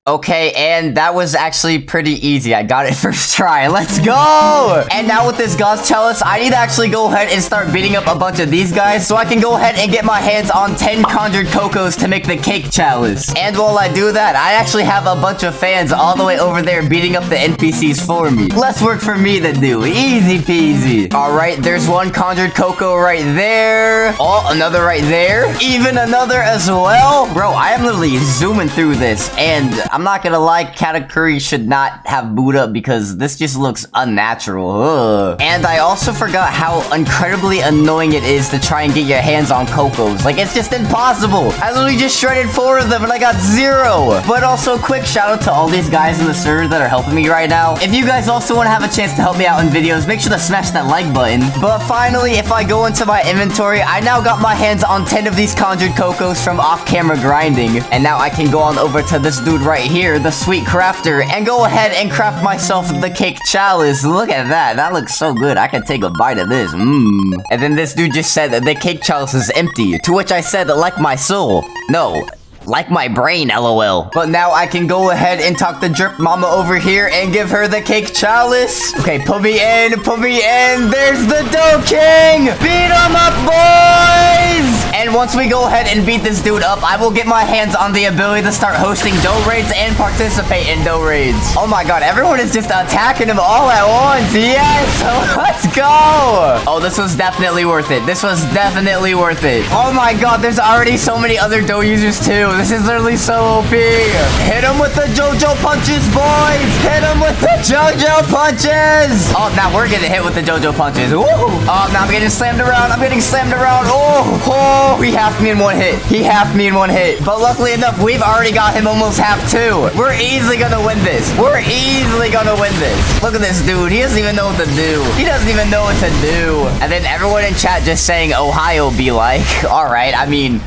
A: Okay, and that was actually pretty easy. I got it first try. Let's go! And now with this God's Chalice, I need to actually go ahead and start beating up a bunch of these guys so I can go ahead and get my hands on 10 conjured cocos to make the Cake Chalice. And while I do that, I actually have a bunch of fans all the way over there beating up the NPCs for me. Less work for me to do. Easy peasy. Alright, there's one conjured coco right there. Oh, another right there. Even another as well. Bro, I am literally zooming through this, and I'm not gonna lie, Katakuri should not have boot up because this just looks unnatural. Ugh. And I also forgot how incredibly annoying it is to try and get your hands on cocos. Like, it's just impossible. I literally just shredded 4 of them and I got 0. But also, quick shout out to all these guys in the server that are helping me right now. If you guys also want to have a chance to help me out in videos, make sure to smash that like button. But finally, if I go into my inventory, I now got my hands on 10 of these conjured cocos from off-camera grinding. And now I can go on over to this dude right here, the sweet crafter, and go ahead and craft myself the Cake Chalice. Look at that. That looks so good. I can take a bite of this. And then this dude just said that the Cake Chalice is empty, to which I said, like my soul. No. Like my brain, LOL. But now I can go ahead and talk to Drip Mama over here and give her the cake chalice. Okay, put me in, put me in. There's the Dough King. Beat him up, boys. And once we go ahead and beat this dude up, I will get my hands on the ability to start hosting dough raids and participate in dough raids. Oh my god, everyone is just attacking him all at once. Yes, let's go. Oh, this was definitely worth it. This was definitely worth it. Oh my god, there's already so many other dough users too. This is literally so OP. Hit him with the JoJo punches, boys. Hit him with the JoJo punches. Oh, now we're getting hit with the JoJo punches. Ooh. Oh, now I'm getting slammed around. I'm getting slammed around. Oh, he halved me in one hit. He halved me in one hit. But luckily enough, we've already got him almost half too. We're easily gonna win this. We're easily gonna win this. Look at this dude. He doesn't even know what to do. He doesn't even know what to do. And then everyone in chat just saying Ohio be like. All right, I mean,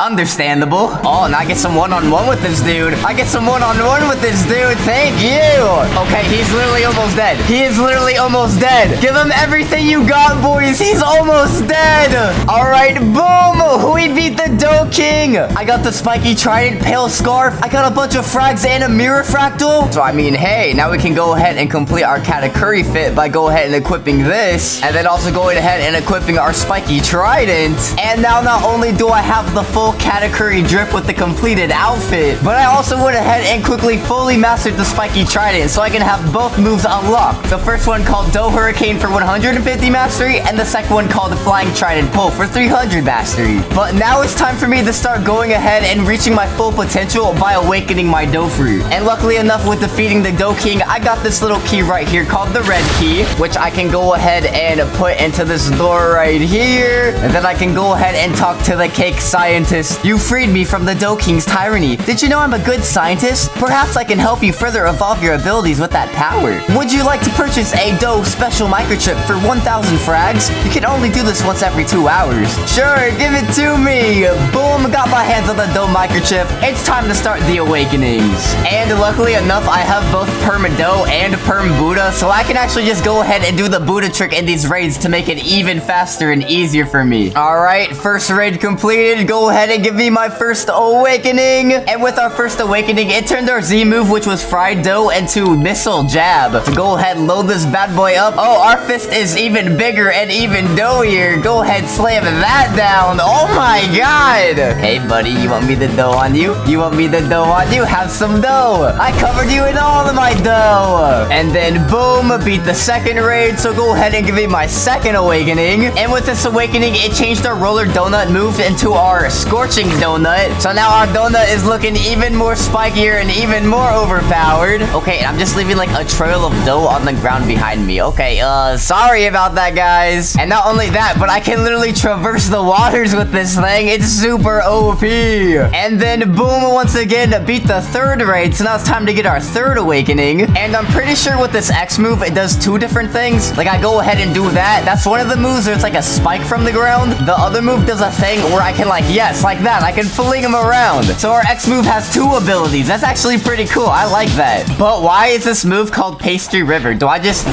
A: understandable. Oh, and I get some one-on-one with this dude. I get some one-on-one with this dude. Thank you. Okay, he's literally almost dead. He is literally almost dead. Give him everything you got, boys. He's almost dead. All right, boom. We beat the Dough King. I got the spiky trident, pale scarf. I got a bunch of frags and a mirror fractal. So, I mean, hey, now we can go ahead and complete our Katakuri fit by go ahead and equipping this. And then also going ahead and equipping our spiky trident. And now not only do I have the full Katakuri drip with the completed outfit, but I also went ahead and quickly fully mastered the spiky trident so I can have both moves unlocked. The first one called Dough Hurricane for 150 mastery, and the second one called Flying Trident Pull for 300 mastery. But now it's time for me to start going ahead and reaching my full potential by awakening my Dough Fruit. And luckily enough, with defeating the Dough King, I got this little key right here called the red key, which I can go ahead and put into this door right here. And then I can go ahead and talk to the cake scientist. You freed me from the Dough King's tyranny. Did you know I'm a good scientist? Perhaps I can help you further evolve your abilities with that power. Would you like to purchase a Dough special microchip for 1,000 frags? You can only do this once every 2 hours. Sure, give it to me. Boom, got my hands on the Dough microchip. It's time to start the awakenings. And luckily enough, I have both Perm Dough and Perm Buddha, so I can actually just go ahead and do the Buddha trick in these raids to make it even faster and easier for me. All right, first raid completed. Go ahead and give me my first awakening. And with our first awakening, it turned our Z move, which was fried dough, into missile jab. So go ahead and load this bad boy up. Oh, our fist is even bigger and even doughier. Go ahead, slam that down. Oh my god. Hey buddy, you want me to dough on you? You want me to dough on you? Have some dough. I covered you in all of my dough. And then boom, beat the second raid. So go ahead and give me my second awakening. And with this awakening, it changed our roller donut move into our scorching donut. So now our donut is looking even more spikier and even more overpowered. Okay, I'm just leaving like a trail of dough on the ground behind me. Okay, sorry about that, guys. And not only that, but I can literally traverse the waters with this thing. It's super OP. And then boom, once again, beat the third raid. So now it's time to get our third awakening. And I'm pretty sure with this X move, it does two different things. Like I go ahead and do that. That's one of the moves where it's like a spike from the ground. The other move does a thing where I can like, yes, like that. I can fling him around. So our X move has two abilities. That's actually pretty cool. I like that. But why is this move called Pastry River? Do I just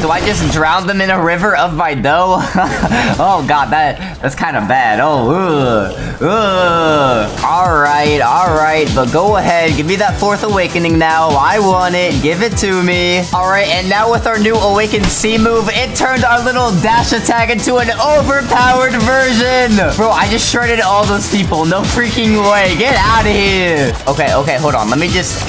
A: drown them in a river of my dough? Oh god, that's kind of bad. Oh, all right, but go ahead, give me that fourth awakening now. I want it. Give it to me. All right, and now with our new awakened C move, it turned our little dash attack into an overpowered version. Bro, I just shredded all those people. No freaking way. Get out of here. Okay, hold on. Let me just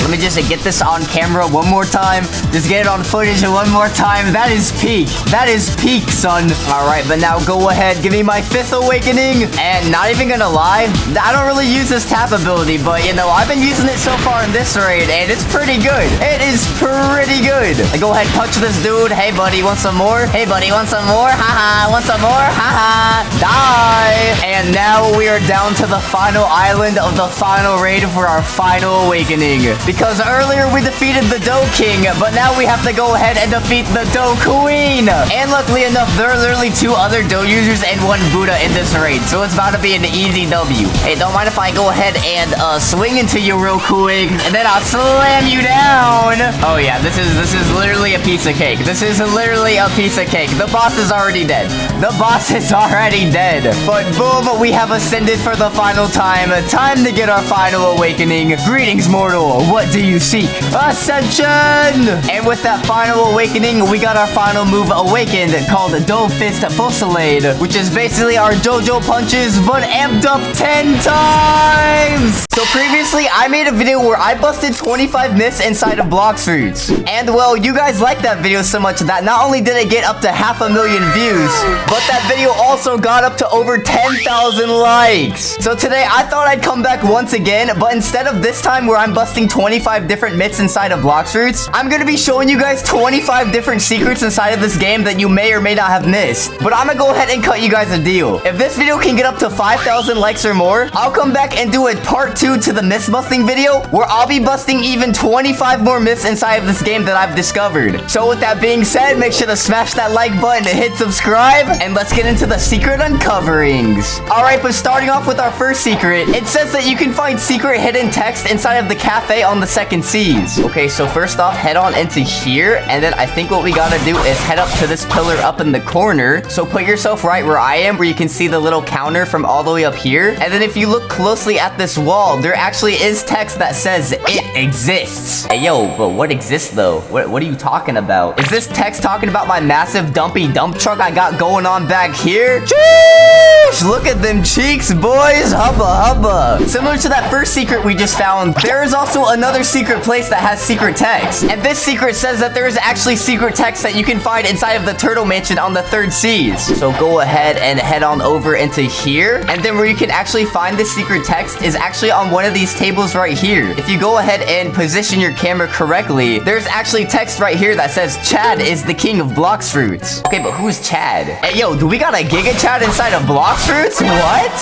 A: get this on camera one more time. Just get it on footage one more time. That is peak. That is peak, son. All right, but now go ahead. Give me my fifth awakening. And not even gonna lie, I don't really use this tap ability, but you know, I've been using it so far in this raid, and it's pretty good. It is pretty good. I go ahead, punch this dude. Hey, buddy, want some more? Hey, buddy, want some more? Haha, want some more? Haha, die. And now we are down to the final island of the final raid for our final awakening. Because earlier we defeated the Dough King, but now we have to go ahead and defeat the Dough Queen. And luckily enough, there are literally two other Dough users and one Buddha Buddha in this raid, so it's about to be an easy W. Hey, don't mind if I go ahead and swing into you real quick, and then I'll slam you down. Oh yeah, this is literally a piece of cake. This is literally a piece of cake. The boss is already dead. The boss is already dead. But boom, we have ascended for the final time. Time to get our final awakening. Greetings, mortal. What do you seek? Ascension! And with that final awakening, we got our final move awakened called Dove Fist Fusillade, which is basically our JoJo punches, but amped up 10 times! So previously, I made a video where I busted 25 myths inside of Blox fruits. And well, you guys liked that video so much that not only did it get up to 500,000 views, but that video also got up to over 10,000 likes. So today, I thought I'd come back once again, but instead of this time where I'm busting 25 different myths inside of Blox fruits, I'm gonna be showing you guys 25 different secrets inside of this game that you may or may not have missed. But I'm gonna go ahead and cut you guys a deal. If this video can get up to 5,000 likes or more, I'll come back and do a part 2 to the myth busting video, where I'll be busting even 25 more myths inside of this game that I've discovered. So with that being said, make sure to smash that like button and hit subscribe, and let's get into the secret uncoverings. Alright, but starting off with our first secret, it says that you can find secret hidden text inside of the cafe on the second seas. Okay, so first off, head on into here, and then I think what we gotta do is head up to this pillar up in the corner. So put yourself right where I am, where you can see the little counter from all the way up here. And then if you look closely at this wall, there actually is text that says it exists. Hey, yo, but what exists though? What are you talking about? Is this text talking about my massive dumpy dump truck I got going on back here? Sheesh! Look at them cheeks, boys. Hubba hubba. Similar to that first secret we just found, there is also another secret place that has secret text. And this secret says that there is actually secret text that you can find inside of the turtle mansion on the third seas. So go ahead and head on over into here. And then where you can actually find the secret text is actually on one of these tables right here. If you go ahead and position your camera correctly, there's actually text right here that says Chad is the king of Blox fruits. Okay, but who's Chad? Hey, yo, do we got a Giga Chad inside of Blox fruits? What?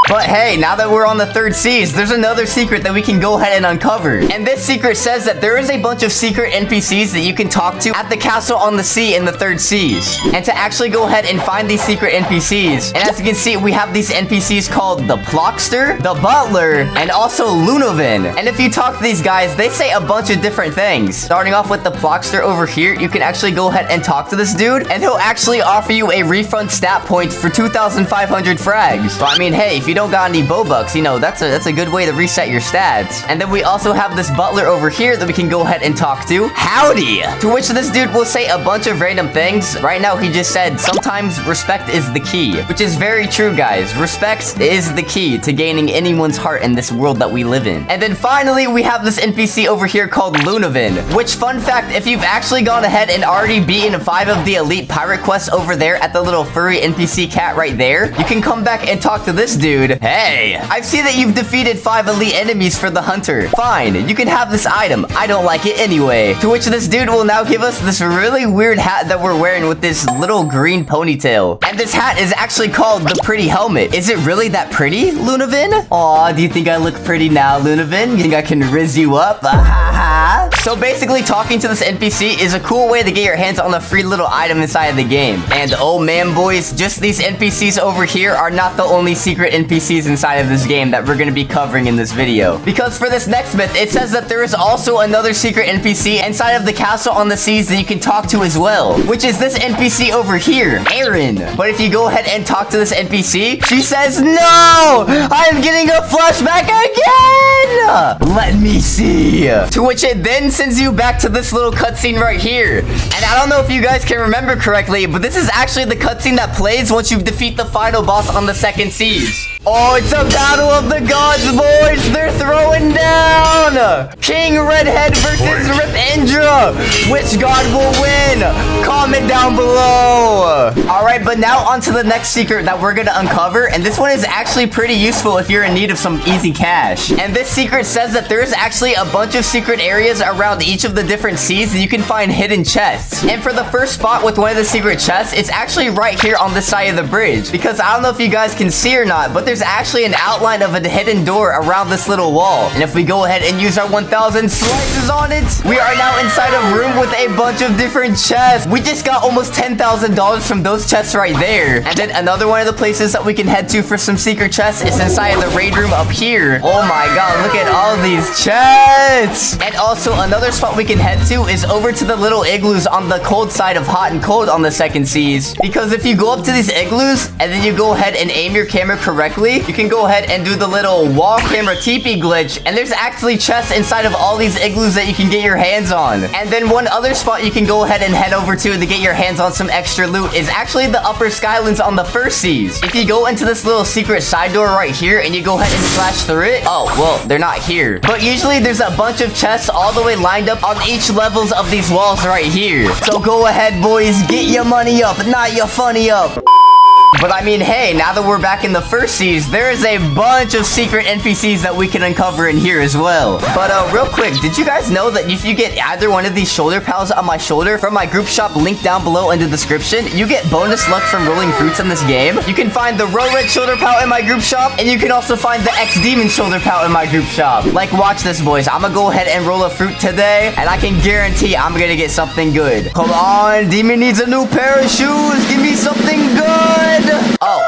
A: But hey, now that we're on the third seas, there's another secret that we can go ahead and uncover. And this secret says that there is a bunch of secret NPCs that you can talk to at the castle on the sea in the third seas. And to actually go ahead and find these secret NPCs, and as you can see, we have these NPCs called the Plockster, the Butler, and also Lunovan. And if you talk to these guys, they say a bunch of different things. Starting off with the Plockster over here, you can actually go ahead and talk to this dude, and he'll actually offer you a refund stat point for 2,500 frags. So I mean, hey, if you don't got any Robux, you know, that's a good way to reset your stats. And then we also have this butler over here that we can go ahead and talk to. Howdy! To which this dude will say a bunch of random things. Right now, he just said, sometimes respect is the key. Which is very true, guys. Respect is the key to gaining anyone's heart in this world that we live in. And then finally, we have this NPC over here called Lunovan. Which, fun fact, if you've actually gone ahead and already beaten 5 of the elite pirate quests over there at the little furry NPC cat right there, you can come back and talk to this dude. Hey, I see that you've defeated 5 elite enemies for the hunter. Fine, you can have this item. I don't like it anyway. To which this dude will now give us this really weird hat that we're wearing with this little green ponytail. And this hat is actually called the pretty helmet. Is it really that pretty, Lunovan? Aw, do you think I look pretty now, Lunovan? You think I can rizz you up? So basically, talking to this NPC is a cool way to get your hands on a free little item inside of the game. And oh man, boys, just these NPCs over here are not the only secret NPCs inside of this game that we're going to be covering in this video. Because for this next myth, it says that there is also another secret NPC inside of the castle on the seas that you can talk to as well, which is this NPC over here, Erin. But if you go ahead and talk to this NPC, she says, no, I'm getting a flashback again. Let me see. To which it then sends you back to this little cutscene right here. And I don't know if you guys can remember correctly, but this is actually the cutscene that plays once you defeat the final boss on the second seas. Oh, it's a battle of the gods, boys! They're throwing down! King Redhead versus Rip Indra! Which god will win? Comment down below! Alright, but now on to the next secret that we're gonna uncover, and this one is actually pretty useful if you're in need of some easy cash. And this secret says that there's actually a bunch of secret areas around each of the different seas that you can find hidden chests. And for the first spot with one of the secret chests, it's actually right here on the side of the bridge. Because I don't know if you guys can see or not, but there's actually an outline of a hidden door around this little wall. And if we go ahead and use our 1000 slices on it, we are now inside a room with a bunch of different chests. We just got got almost $10,000 from those chests right there. And then another one of the places that we can head to for some secret chests is inside of the raid room up here. Oh my god, look at all these chests. And also another spot we can head to is over to the little igloos on the cold side of hot and cold on the second seas. Because if you go up to these igloos and then you go ahead and aim your camera correctly, you can go ahead and do the little wall camera TP glitch. And there's actually chests inside of all these igloos that you can get your hands on. And then one other spot you can go ahead and head over to get your hands on some extra loot is actually the upper skylands on the first seas. If you go into this little secret side door right here and you go ahead and slash through it, oh, well, they're not here. But usually there's a bunch of chests all the way lined up on each levels of these walls right here. So go ahead, boys, get your money up, not your funny up. But I mean, hey, now that we're back in the first seas, there is a bunch of secret NPCs that we can uncover in here as well. But real quick, did you guys know that if you get either one of these shoulder pals on my shoulder from my group shop linked down below in the description, you get bonus luck from rolling fruits in this game? You can find the Red shoulder pal in my group shop, and you can also find the xDemon shoulder pal in my group shop. Like, watch this, boys. I'm gonna go ahead and roll a fruit today, and I can guarantee I'm gonna get something good. Come on, Demon needs a new pair of shoes. Give me something good. Oh,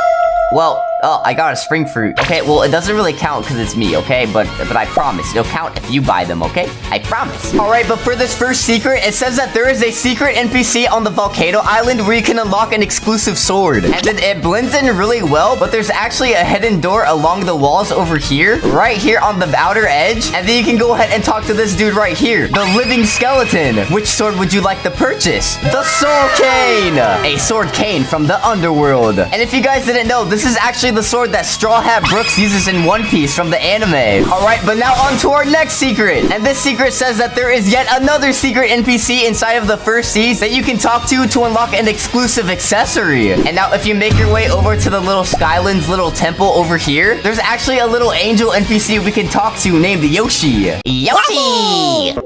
A: well, I got a spring fruit. Okay, well, it doesn't really count because it's me, okay? But I promise, it'll count if you buy them, okay? I promise. All right, but for this first secret, it says that there is a secret NPC on the volcano island where you can unlock an exclusive sword. And then it blends in really well, but there's actually a hidden door along the walls over here, right here on the outer edge. And then you can go ahead and talk to this dude right here, the living skeleton. Which sword would you like to purchase? The soul cane, a sword cane from the underworld. And if you guys didn't know, this is actually the sword that Straw Hat Brooks uses in One Piece from the anime. Alright, but now on to our next secret. And this secret says that there is yet another secret NPC inside of the first seas that you can talk to unlock an exclusive accessory. And now if you make your way over to the little Skylands little temple over here, there's actually a little angel NPC we can talk to named Yoshi. Yoshi!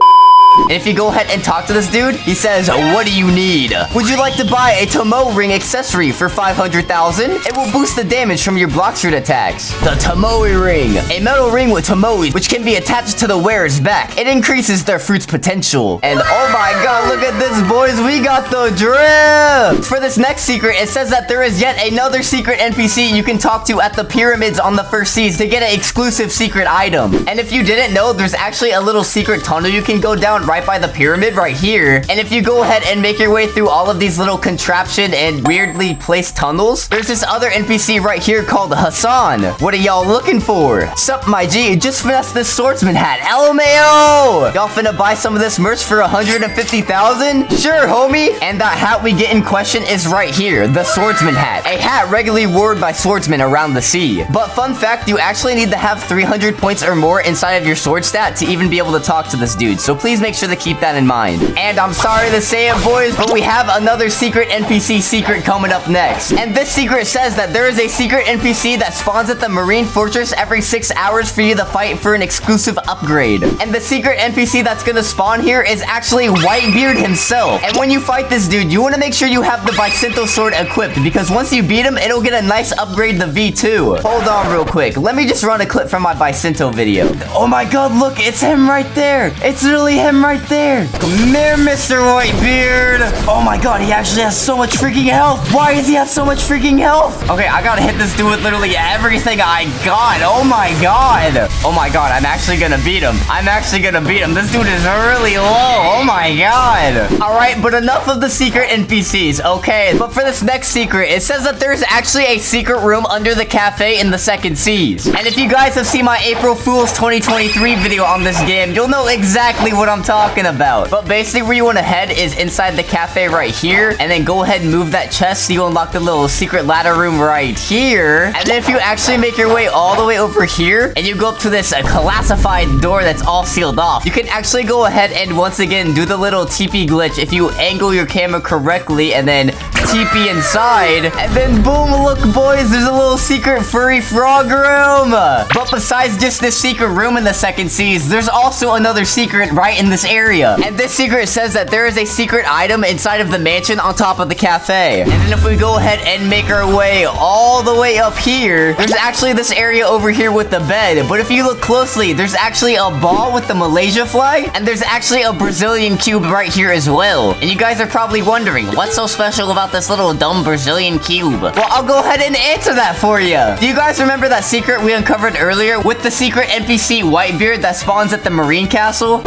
A: And if you go ahead and talk to this dude, he says, what do you need? Would you like to buy a Tomo ring accessory for 500,000? It will boost the damage from your Blox fruit attacks. The Tomoe ring, a metal ring with Tomoes, which can be attached to the wearer's back. It increases their fruit's potential. And oh my god, look at this, boys. We got the drip. For this next secret, it says that there is yet another secret NPC you can talk to at the pyramids on the first seas to get an exclusive secret item. And if you didn't know, there's actually a little secret tunnel you can go down right by the pyramid right here. And if you go ahead and make your way through all of these little contraption and weirdly placed tunnels, there's this other NPC right here called Hassan. What are y'all looking for? Sup, my G, just finessed this swordsman hat. LMAO! Y'all finna buy some of this merch for 150,000? Sure, homie. And that hat we get in question is right here, the swordsman hat. A hat regularly worn by swordsmen around the sea. But fun fact, you actually need to have 300 points or more inside of your sword stat to even be able to talk to this dude. So please make sure to keep that in mind. And I'm sorry to say it, boys, but we have another secret NPC secret coming up next. And this secret says that there is a secret NPC that spawns at the Marine Fortress every 6 hours for you to fight for an exclusive upgrade. And the secret NPC that's gonna spawn here is actually Whitebeard himself. And when you fight this dude, you want to make sure you have the Bicinto sword equipped, because once you beat him, it'll get a nice upgrade to V2. Hold on real quick. Let me just run a clip from my Bicinto video. Oh my god, look, it's him right there. It's really him right there. Come here, Mr. Whitebeard. Oh my god, he actually has so much freaking health. Why does he have so much freaking health? Okay, I gotta hit this dude with literally everything I got. Oh my god. Oh my god, I'm actually gonna beat him. I'm actually gonna beat him. This dude is really low. Oh my god. Alright, but enough of the secret NPCs. Okay, but for this next secret, it says that there's actually a secret room under the cafe in the second seas. And if you guys have seen my April Fool's 2023 video on this game, you'll know exactly what I'm talking about. But basically where you want to head is inside the cafe right here, and then go ahead and move that chest so you unlock the little secret ladder room right here. And then if you actually make your way all the way over here and you go up to this classified door that's all sealed off, you can actually go ahead and once again do the little TP glitch if you angle your camera correctly and then TP inside, and then boom, look boys, there's a little secret furry frog room. But besides just this secret room in the second seas, there's also another secret right in the this area. And this secret says that there is a secret item inside of the mansion on top of the cafe. And then if we go ahead and make our way all the way up here, there's actually this area over here with the bed. But if you look closely, there's actually a ball with the Malaysia flag, and there's actually a Brazilian cube right here as well. And you guys are probably wondering, what's so special about this little dumb Brazilian cube? Well, I'll go ahead and answer that for you. Do you guys remember that secret we uncovered earlier with the secret NPC Whitebeard that spawns at the Marine Castle?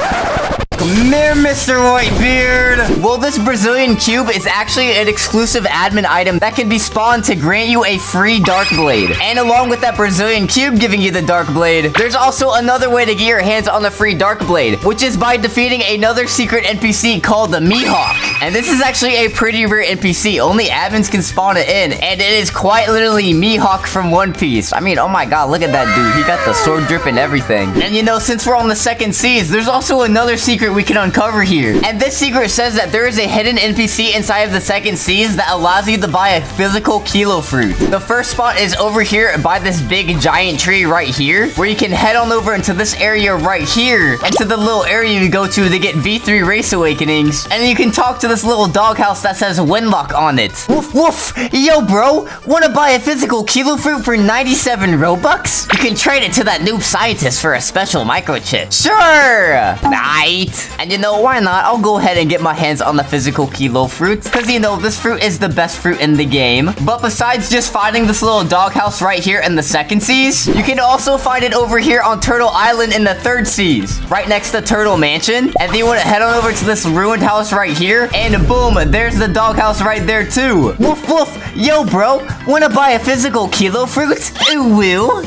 A: Come here, Mr. Whitebeard. Well, this Brazilian cube is actually an exclusive admin item that can be spawned to grant you a free dark blade. And along with that Brazilian cube giving you the dark blade, there's also another way to get your hands on the free dark blade, which is by defeating another secret NPC called the Mihawk. And this is actually a pretty rare NPC. Only admins can spawn it in, and it is quite literally Mihawk from One Piece. I mean, oh my god, look at that dude. He got the sword drip and everything. And you know, since we're on the second seas, there's also another secret we can uncover here. And this secret says that there is a hidden NPC inside of the second seas that allows you to buy a physical kilo fruit. The first spot is over here by this big giant tree right here, where you can head on over into this area right here, and to the little area you go to get V3 Race Awakenings. And you can talk to this little doghouse that says Winlock on it. Woof woof! Yo bro, wanna buy a physical kilo fruit for 97 Robux? You can trade it to that noob scientist for a special microchip. Sure! Right. And you know, why not? I'll go ahead and get my hands on the physical kilo fruit, because you know, this fruit is the best fruit in the game. But besides just finding this little doghouse right here in the second seas, you can also find it over here on Turtle Island in the third seas, right next to Turtle Mansion. And then you want to head on over to this ruined house right here, and boom, there's the doghouse right there too. Woof woof! Yo bro, wanna buy a physical kilo fruit? Ooh woo!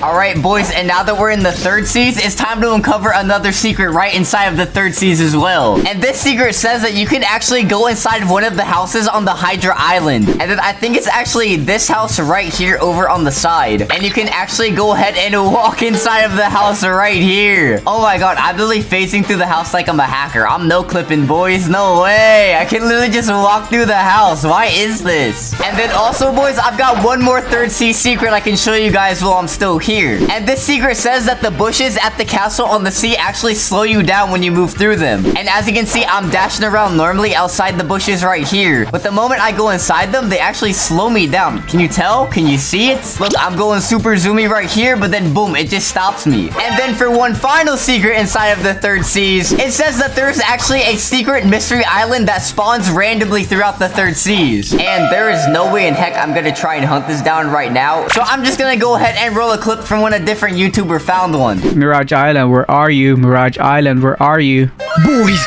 A: Alright boys, and now that we're in the third seas, it's time to uncover another secret right inside of the third seas as well. And this secret says that you can actually go inside of one of the houses on the Hydra Island. And then I think it's actually this house right here over on the side. And you can actually go ahead and walk inside of the house right here. Oh my god, I'm literally facing through the house like I'm a hacker. I'm no clipping, boys. No way. I can literally just walk through the house. Why is this? And then also, boys, I've got one more third sea secret I can show you guys while I'm still here. And this secret says that the bushes at the castle on the sea actually slow you down when you move through them. And as you can see, I'm dashing around normally outside the bushes right here. But the moment I go inside them, they actually slow me down. Can you tell? Can you see it? Look, I'm going super zoomy right here, but then boom, it just stops me. And then for one final secret inside of the third seas, it says that there's actually a secret mystery island that spawns randomly throughout the third seas. And there is no way in heck I'm gonna try and hunt this down right now. So I'm just gonna go ahead and roll a clip from when a different YouTuber found one.
C: Mirage Island, where are you? Mirage Island, where are you? Boys,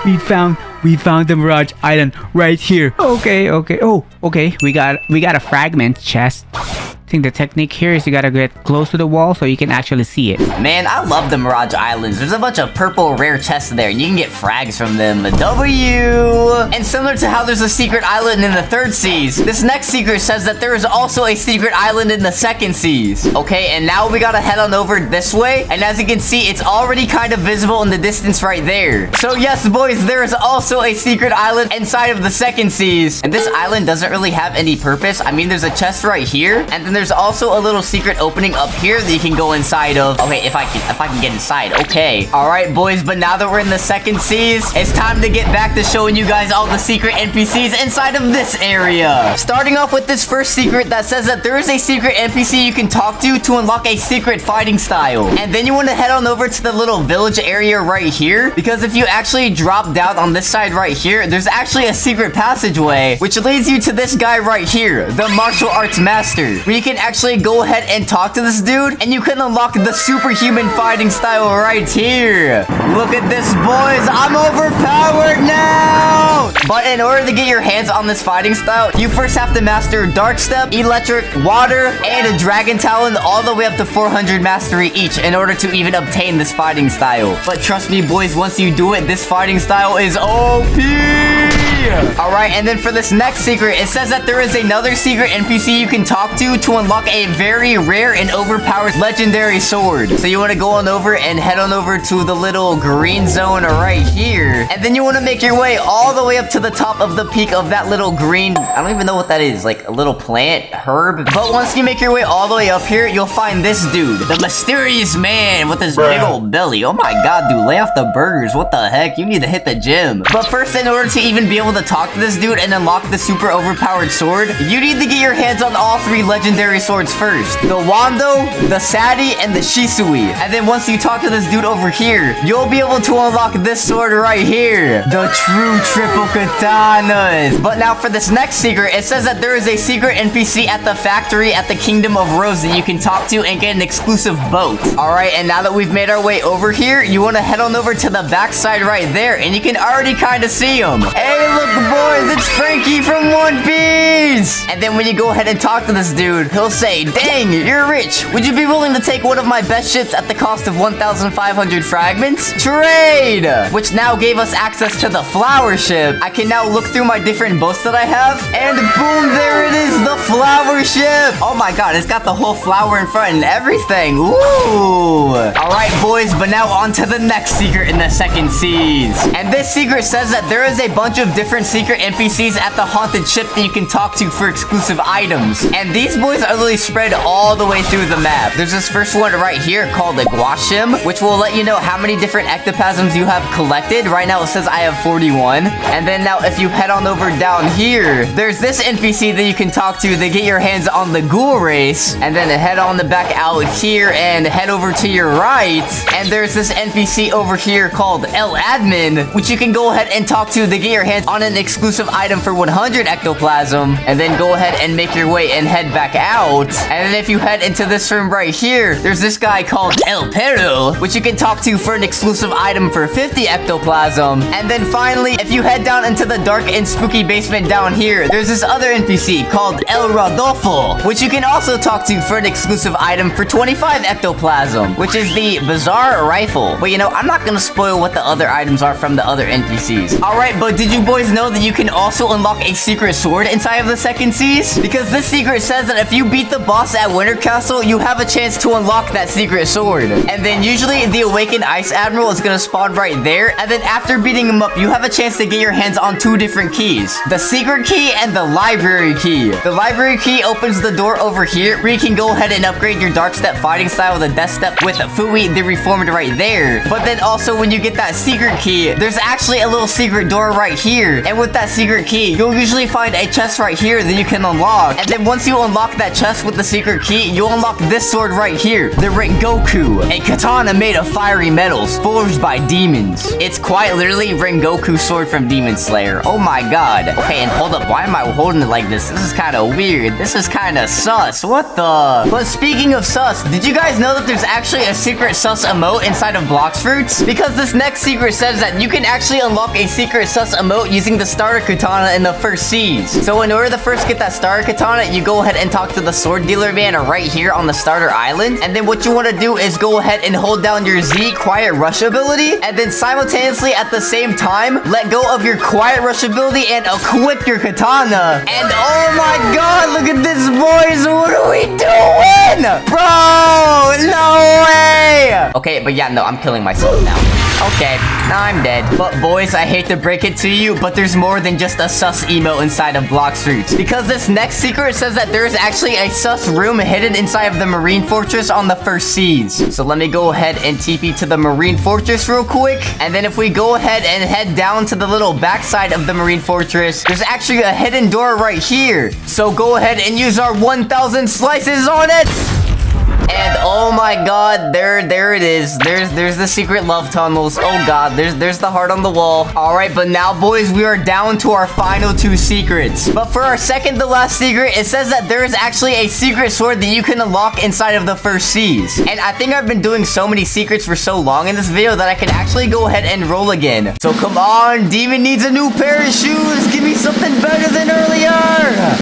C: we found the Mirage Island right here. Okay. Oh, okay. We got a fragment chest. I think the technique here is you gotta get close to the wall so you can actually see it.
A: Man, I love the Mirage Islands. There's a bunch of purple rare chests there, and you can get frags from them. And similar to how there's a secret island in the third seas, this next secret says that there is also a secret island in the second seas. Okay, and now we gotta head on over this way, and as you can see, it's already kind of visible in the distance right there. So yes, boys, there is also a secret island inside of the second seas, and this island doesn't really have any purpose. I mean, there's a chest right here, and then there's also a little secret opening up here that you can go inside of. Okay, if I can get inside. Okay. All right, boys, but now that we're in the second seas, it's time to get back to showing you guys all the secret NPCs inside of this area. Starting off with this first secret that says that there is a secret NPC you can talk to unlock a secret fighting style. And then you want to head on over to the little village area right here, because if you actually drop down on this side right here, there's actually a secret passageway which leads you to this guy right here, the martial arts master, where you can actually go ahead and talk to this dude, and you can unlock the superhuman fighting style right here. Look at this, boys. I'm overpowered now. But in order to get your hands on this fighting style, you first have to master Dark Step, Electric, Water, and a Dragon Talon, all the way up to 400 mastery each in order to even obtain this fighting style. But trust me, boys, once you do it, this fighting style is OP. All right, and then for this next secret, it says that there is another secret NPC you can talk to unlock a very rare and overpowered legendary sword. So you want to go on over and head on over to the little green zone right here. And then you want to make your way all the way up to the top of the peak of that little green, I don't even know what that is, like a little plant, herb. But once you make your way all the way up here, you'll find this dude, the mysterious man with his big old belly. Oh my god, dude, lay off the burgers. What the heck? You need to hit the gym. But first, in order to even be able to talk to this dude and unlock the super overpowered sword, you need to get your hands on all 3 legendary swords first. The Wando, the Sadi, and the Shisui. And then once you talk to this dude over here, you'll be able to unlock this sword right here. The true triple katanas. But now for this next secret, it says that there is a secret NPC at the factory at the Kingdom of Rose that you can talk to and get an exclusive boat. Alright, and now that we've made our way over here, you want to head on over to the backside right there, and you can already kind of see him. Hey, look, boys, it's Frankie from One Piece! And then when you go ahead and talk to this dude, he'll say, dang, you're rich. Would you be willing to take one of my best ships at the cost of 1,500 fragments? Trade! Which now gave us access to the flower ship. I can now look through my different boats that I have, and boom, there it is, the flower ship. Oh my god, it's got the whole flower in front and everything. Ooh. Alright, boys, but now on to the next secret in the second seas. And this secret says that there is a bunch of different secret NPCs at the haunted ship that you can talk to for exclusive items. And these boys are literally spread all the way through the map. There's this first one right here called the Guashim, which will let you know how many different ectoplasms you have collected. Right now it says I have 41. And then now if you head on over down here, there's this NPC that you can talk to to get your hands on the ghoul race. And then head on the back out here and head over to your right. And there's this NPC over here called El Admin, which you can go ahead and talk to get your hands on an exclusive item for 100 ectoplasm. And then go ahead and make your way and head back out. And then if you head into this room right here, there's this guy called El Perro, which you can talk to for an exclusive item for 50 ectoplasm. And then finally, if you head down into the dark and spooky basement down here, there's this other NPC called El Rodolfo, which you can also talk to for an exclusive item for 25 ectoplasm, which is the Bizarre Rifle. But you know, I'm not gonna spoil what the other items are from the other NPCs. Alright, but did you boys know that you can also unlock a secret sword inside of the second seas? Because this secret says that if you beat the boss at Winter Castle, you have a chance to unlock that secret sword. And then usually the Awakened Ice Admiral is gonna spawn right there, and then after beating him up, you have a chance to get your hands on 2 different keys. The secret key and the library key. The library key opens the door over here where you can go ahead and upgrade your Dark Step fighting style with a Death Step with Fui the Reformed right there. But then also when you get that secret key, there's actually a little secret door right here. And with that secret key, you'll usually find a chest right here that you can unlock. And then once you unlock that chest with the secret key, you'll unlock this sword right here, the Rengoku, a katana made of fiery metals, forged by demons. It's quite literally Rengoku's sword from Demon Slayer. Oh my god. Okay, and hold up, why am I holding it like this? This is kind of weird. This is kind of sus. What the? But speaking of sus, did you guys know that there's actually a secret sus emote inside of Blox Fruits? Because this next secret says that you can actually unlock a secret sus emote using the starter katana in the first seas. So in order to first get that starter katana, you go ahead and talk to the sword dealer man right here on the starter island. And then what you want to do is go ahead and hold down your Z quiet rush ability, and then simultaneously at the same time, let go of your quiet rush ability and equip your katana. And oh my god, look at this, boys. What are we doing? Bro, no way. Okay, but yeah, no, I'm killing myself now. Okay, now I'm dead. But boys, I hate to break it to you, but there's more than just a sus emote inside of Blox Fruits. Because this next secret says that there's actually a sus room hidden inside of the Marine Fortress on the first seas. So let me go ahead and TP to the Marine Fortress real quick. And then if we go ahead and head down to the little backside of the Marine Fortress, there's actually a hidden door right here. So go ahead and use our 1,000 slices on it. And oh my god, there it is. There's the secret love tunnels. Oh god, there's the heart on the wall. Alright, but now boys, we are down to our final 2 secrets. But for our second to last secret, it says that there is actually a secret sword that you can unlock inside of the first seas. And I think I've been doing so many secrets for so long in this video that I can actually go ahead and roll again. So come on, Demon needs a new pair of shoes. Give me something better than earlier.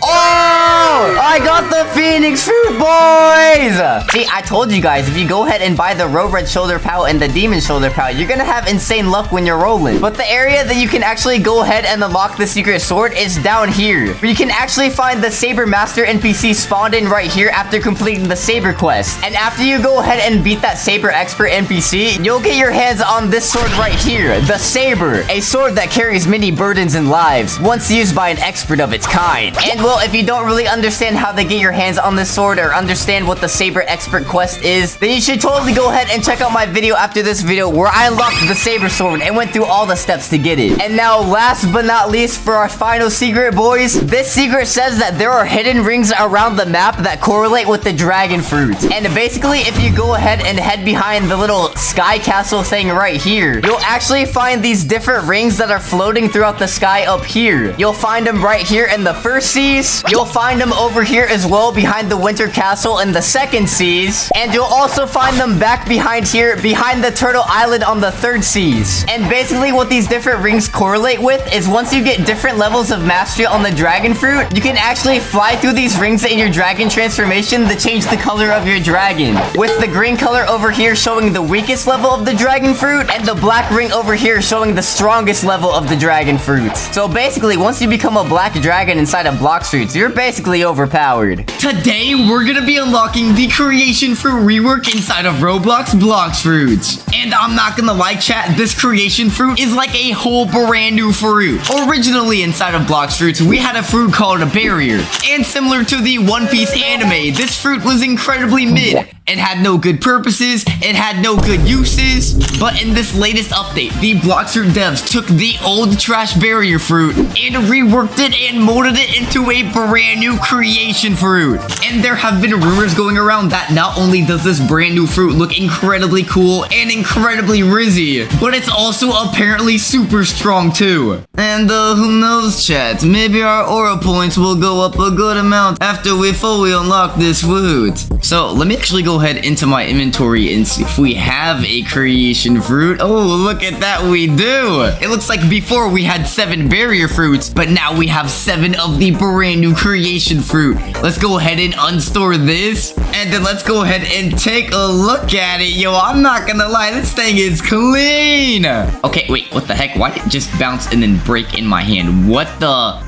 A: Oh, I got the Phoenix Fruit, boys. See, I told you guys, if you go ahead and buy the Red Shoulder Pow and the Demon Shoulder Pow, you're gonna have insane luck when you're rolling. But the area that you can actually go ahead and unlock the secret sword is down here, where you can actually find the Saber Master NPC spawned in right here after completing the Saber quest. And after you go ahead and beat that Saber Expert NPC, you'll get your hands on this sword right here, the Saber, a sword that carries many burdens and lives, once used by an expert of its kind. And well, if you don't really understand how to get your hands on this sword or understand what the Saber Expert quest is, then you should totally go ahead and check out my video after this video where I unlocked the Saber sword and went through all the steps to get it. And now, last but not least, for our final secret, boys, this secret says that there are hidden rings around the map that correlate with the dragon fruit. And basically, if you go ahead and head behind the little sky castle thing right here, you'll actually find these different rings that are floating throughout the sky up here. You'll find them right here in the first seas. You'll find them over here as well behind the winter castle in the second seas. And you'll also find them back behind here behind the turtle island on the third seas. And basically what these different rings correlate with is once you get different levels of mastery on the dragon fruit, you can actually fly through these rings in your dragon transformation to change the color of your dragon. With the green color over here showing the weakest level of the dragon fruit, and the black ring over here showing the strongest level of the dragon fruit. So basically, once you become a black dragon inside of Blox fruits, you're basically overpowered. Today, we're gonna be unlocking the creation fruit rework inside of Roblox Blox fruits. And I'm not gonna lie, chat, this creation fruit is like a whole brand new fruit. Originally inside of Blox fruits, we had a fruit called a barrier. And similar to the One Piece anime, this fruit was incredibly mid. It had no good purposes, it had no good uses, but in this latest update, the Blox fruit devs took the old trash barrier fruit and reworked it and molded it into a brand new creation fruit. And there have been rumors going around that not only does this brand new fruit look incredibly cool and incredibly rizzy, but it's also apparently super strong too. And who knows, chat, maybe our aura points will go up a good amount after we fully unlock this fruit. So let me actually go ahead into my inventory and see if we have a creation fruit. Oh, look at that, we do. It looks like before we had 7 barrier fruits, but now we have 7 of the brand new creation fruit. Let's go ahead and unstore this, and then let's go ahead and take a look at it. Yo, I'm not gonna lie, this thing is clean. Okay, wait, what the heck? Why did it just bounce and then break in my hand? What the?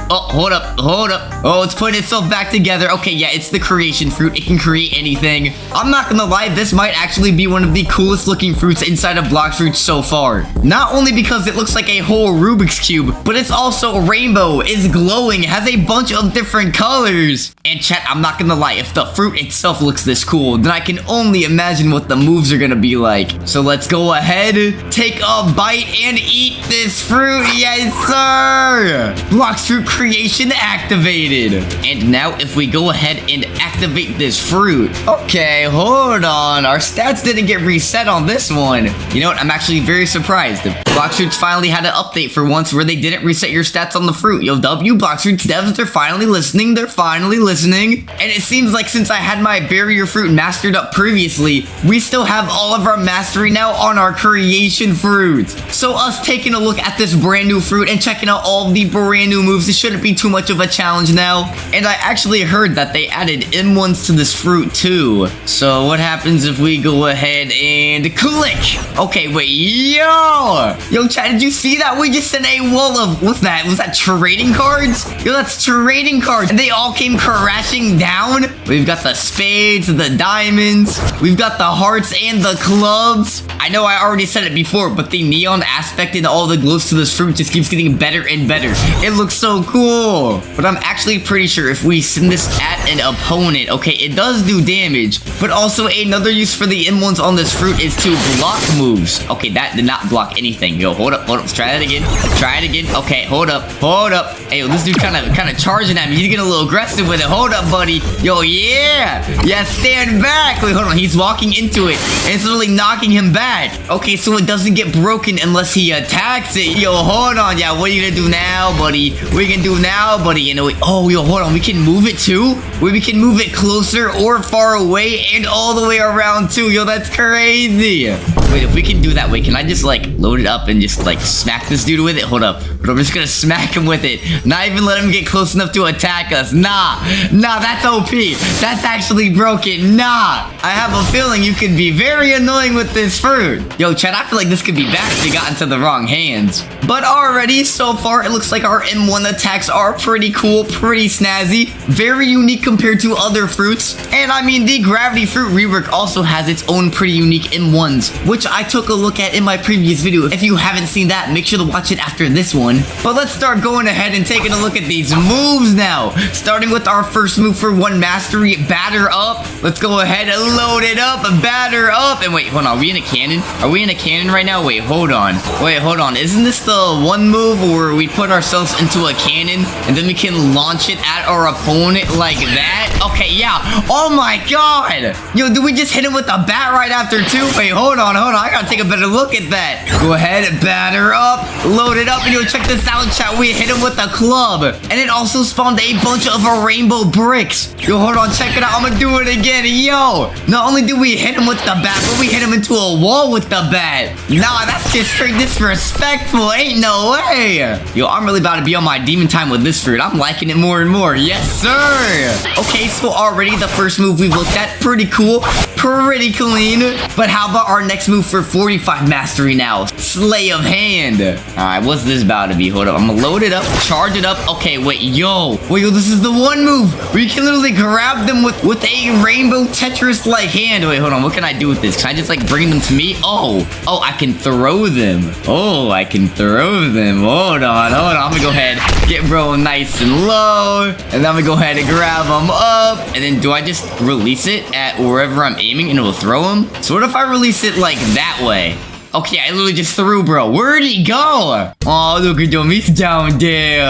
A: Hold up. Oh, it's putting itself back together. Okay, yeah, it's the creation fruit. It can create anything. I'm not gonna lie, this might actually be one of the coolest looking fruits inside of Blox fruits so far. Not only because it looks like a whole Rubik's Cube, but it's also rainbow, is glowing, has a bunch of different colors. And chat, I'm not gonna lie, if the fruit itself looks this cool, then I can only imagine what the moves are gonna be like. So let's go ahead, take a bite, and eat this fruit. Yes, sir! Blox fruit creation activated. And now if we go ahead and activate this fruit. Okay, hold on. Our stats didn't get reset on this one. You know what? I'm actually very surprised. Blox fruits finally had an update for once where they didn't reset your stats on the fruit. Yo, Blox fruits devs, they're finally listening. And it seems like since I had my barrier fruit mastered up previously, we still have all of our mastery now on our creation fruit. So us taking a look at this brand new fruit and checking out all of the brand new moves, it shouldn't be too much of a challenge now. And I actually heard that they added M1s to this fruit too. So what happens if we go ahead and click? Okay, wait, yo, chat, did you see that? We just sent a wall of, what's that? Was that trading cards? Yo, that's trading cards. And they all came crashing down. We've got the spades, the diamonds. We've got the hearts and the clubs. I know I already said it before, but the neon aspect and all the glows to this fruit just keeps getting better and better. It looks so cool. But I'm actually pretty sure if we send this at an opponent, okay, it does do damage, but also another use for the M1s on this fruit is to block moves. Okay, that did not block anything. Yo, hold up, let's try that again. Okay, hold up. Hey, this dude kind of charging at me. He's getting a little aggressive with it. Hold up, buddy. Yo, yeah, stand back. Wait, hold on, he's walking into it, and it's literally knocking him back. Okay, so it doesn't get broken unless he attacks it. Yo, hold on, yeah, what are you gonna do now, buddy? You know, oh, yo, hold on, we can move it too? We can move it closer or far away and all the way around too. Yo, that's crazy. Wait, if we can do that, wait, can I just, like, load it up and just, like, smack this dude with it? Hold up. I'm just gonna smack him with it. Not even let him get close enough to attack us. Nah, that's OP. That's actually broken. Nah. I have a feeling you could be very annoying with this fruit. Yo, Chad, I feel like this could be bad if you got into the wrong hands. But already, so far, it looks like our M1 attacks are pretty cool, pretty snazzy, very unique compared to other fruits. And I mean, the gravity fruit rework also has its own pretty unique M1s, which I took a look at in my previous video. If you haven't seen that, make sure to watch it after this one. But let's start going ahead and taking a look at these moves now. Starting with our first move for 1 mastery, batter up. Let's go ahead and load it up, batter up. And wait, hold on, are we in a cannon? Are we in a cannon right now? Wait, hold on. Isn't this the one move where we put ourselves into a cannon and then we can launch it at our opponent like that? Okay, yeah. Oh my god. Yo, did we just hit him with a bat right after too? Wait, hold on. I gotta take a better look at that. Go ahead, batter up, load it up, and yo, check this out, chat. We hit him with a club, and it also spawned a bunch of rainbow bricks. Yo, hold on, check it out. I'm gonna do it again. Yo, not only did we hit him with the bat, but we hit him into a wall with the bat. Nah, that's just straight disrespectful. Ain't no way. Yo, I'm really about to be on my demon time with this fruit. I'm liking it more and more. Yes, sir. Okay, so already the first move we've looked at, pretty cool, pretty clean. But how about our next move for 45 mastery now? Slay of hand. Alright, what's this about to be? Hold up, I'm gonna load it up, charge it up. Okay, wait, yo, this is the one move where you can literally grab them with a rainbow Tetris-like hand. Wait, hold on, what can I do with this? Can I just, like, bring them to me? Oh, I can throw them. Oh, I can throw them. Hold on, I'm gonna go ahead, get bro nice and low, and then I'm gonna go ahead and grab them up, and then do I just release it at wherever I'm aiming and it will throw them? So what if I release it like that way? Okay, I literally just threw, bro. Where'd he go? Oh, look at him. He's down there.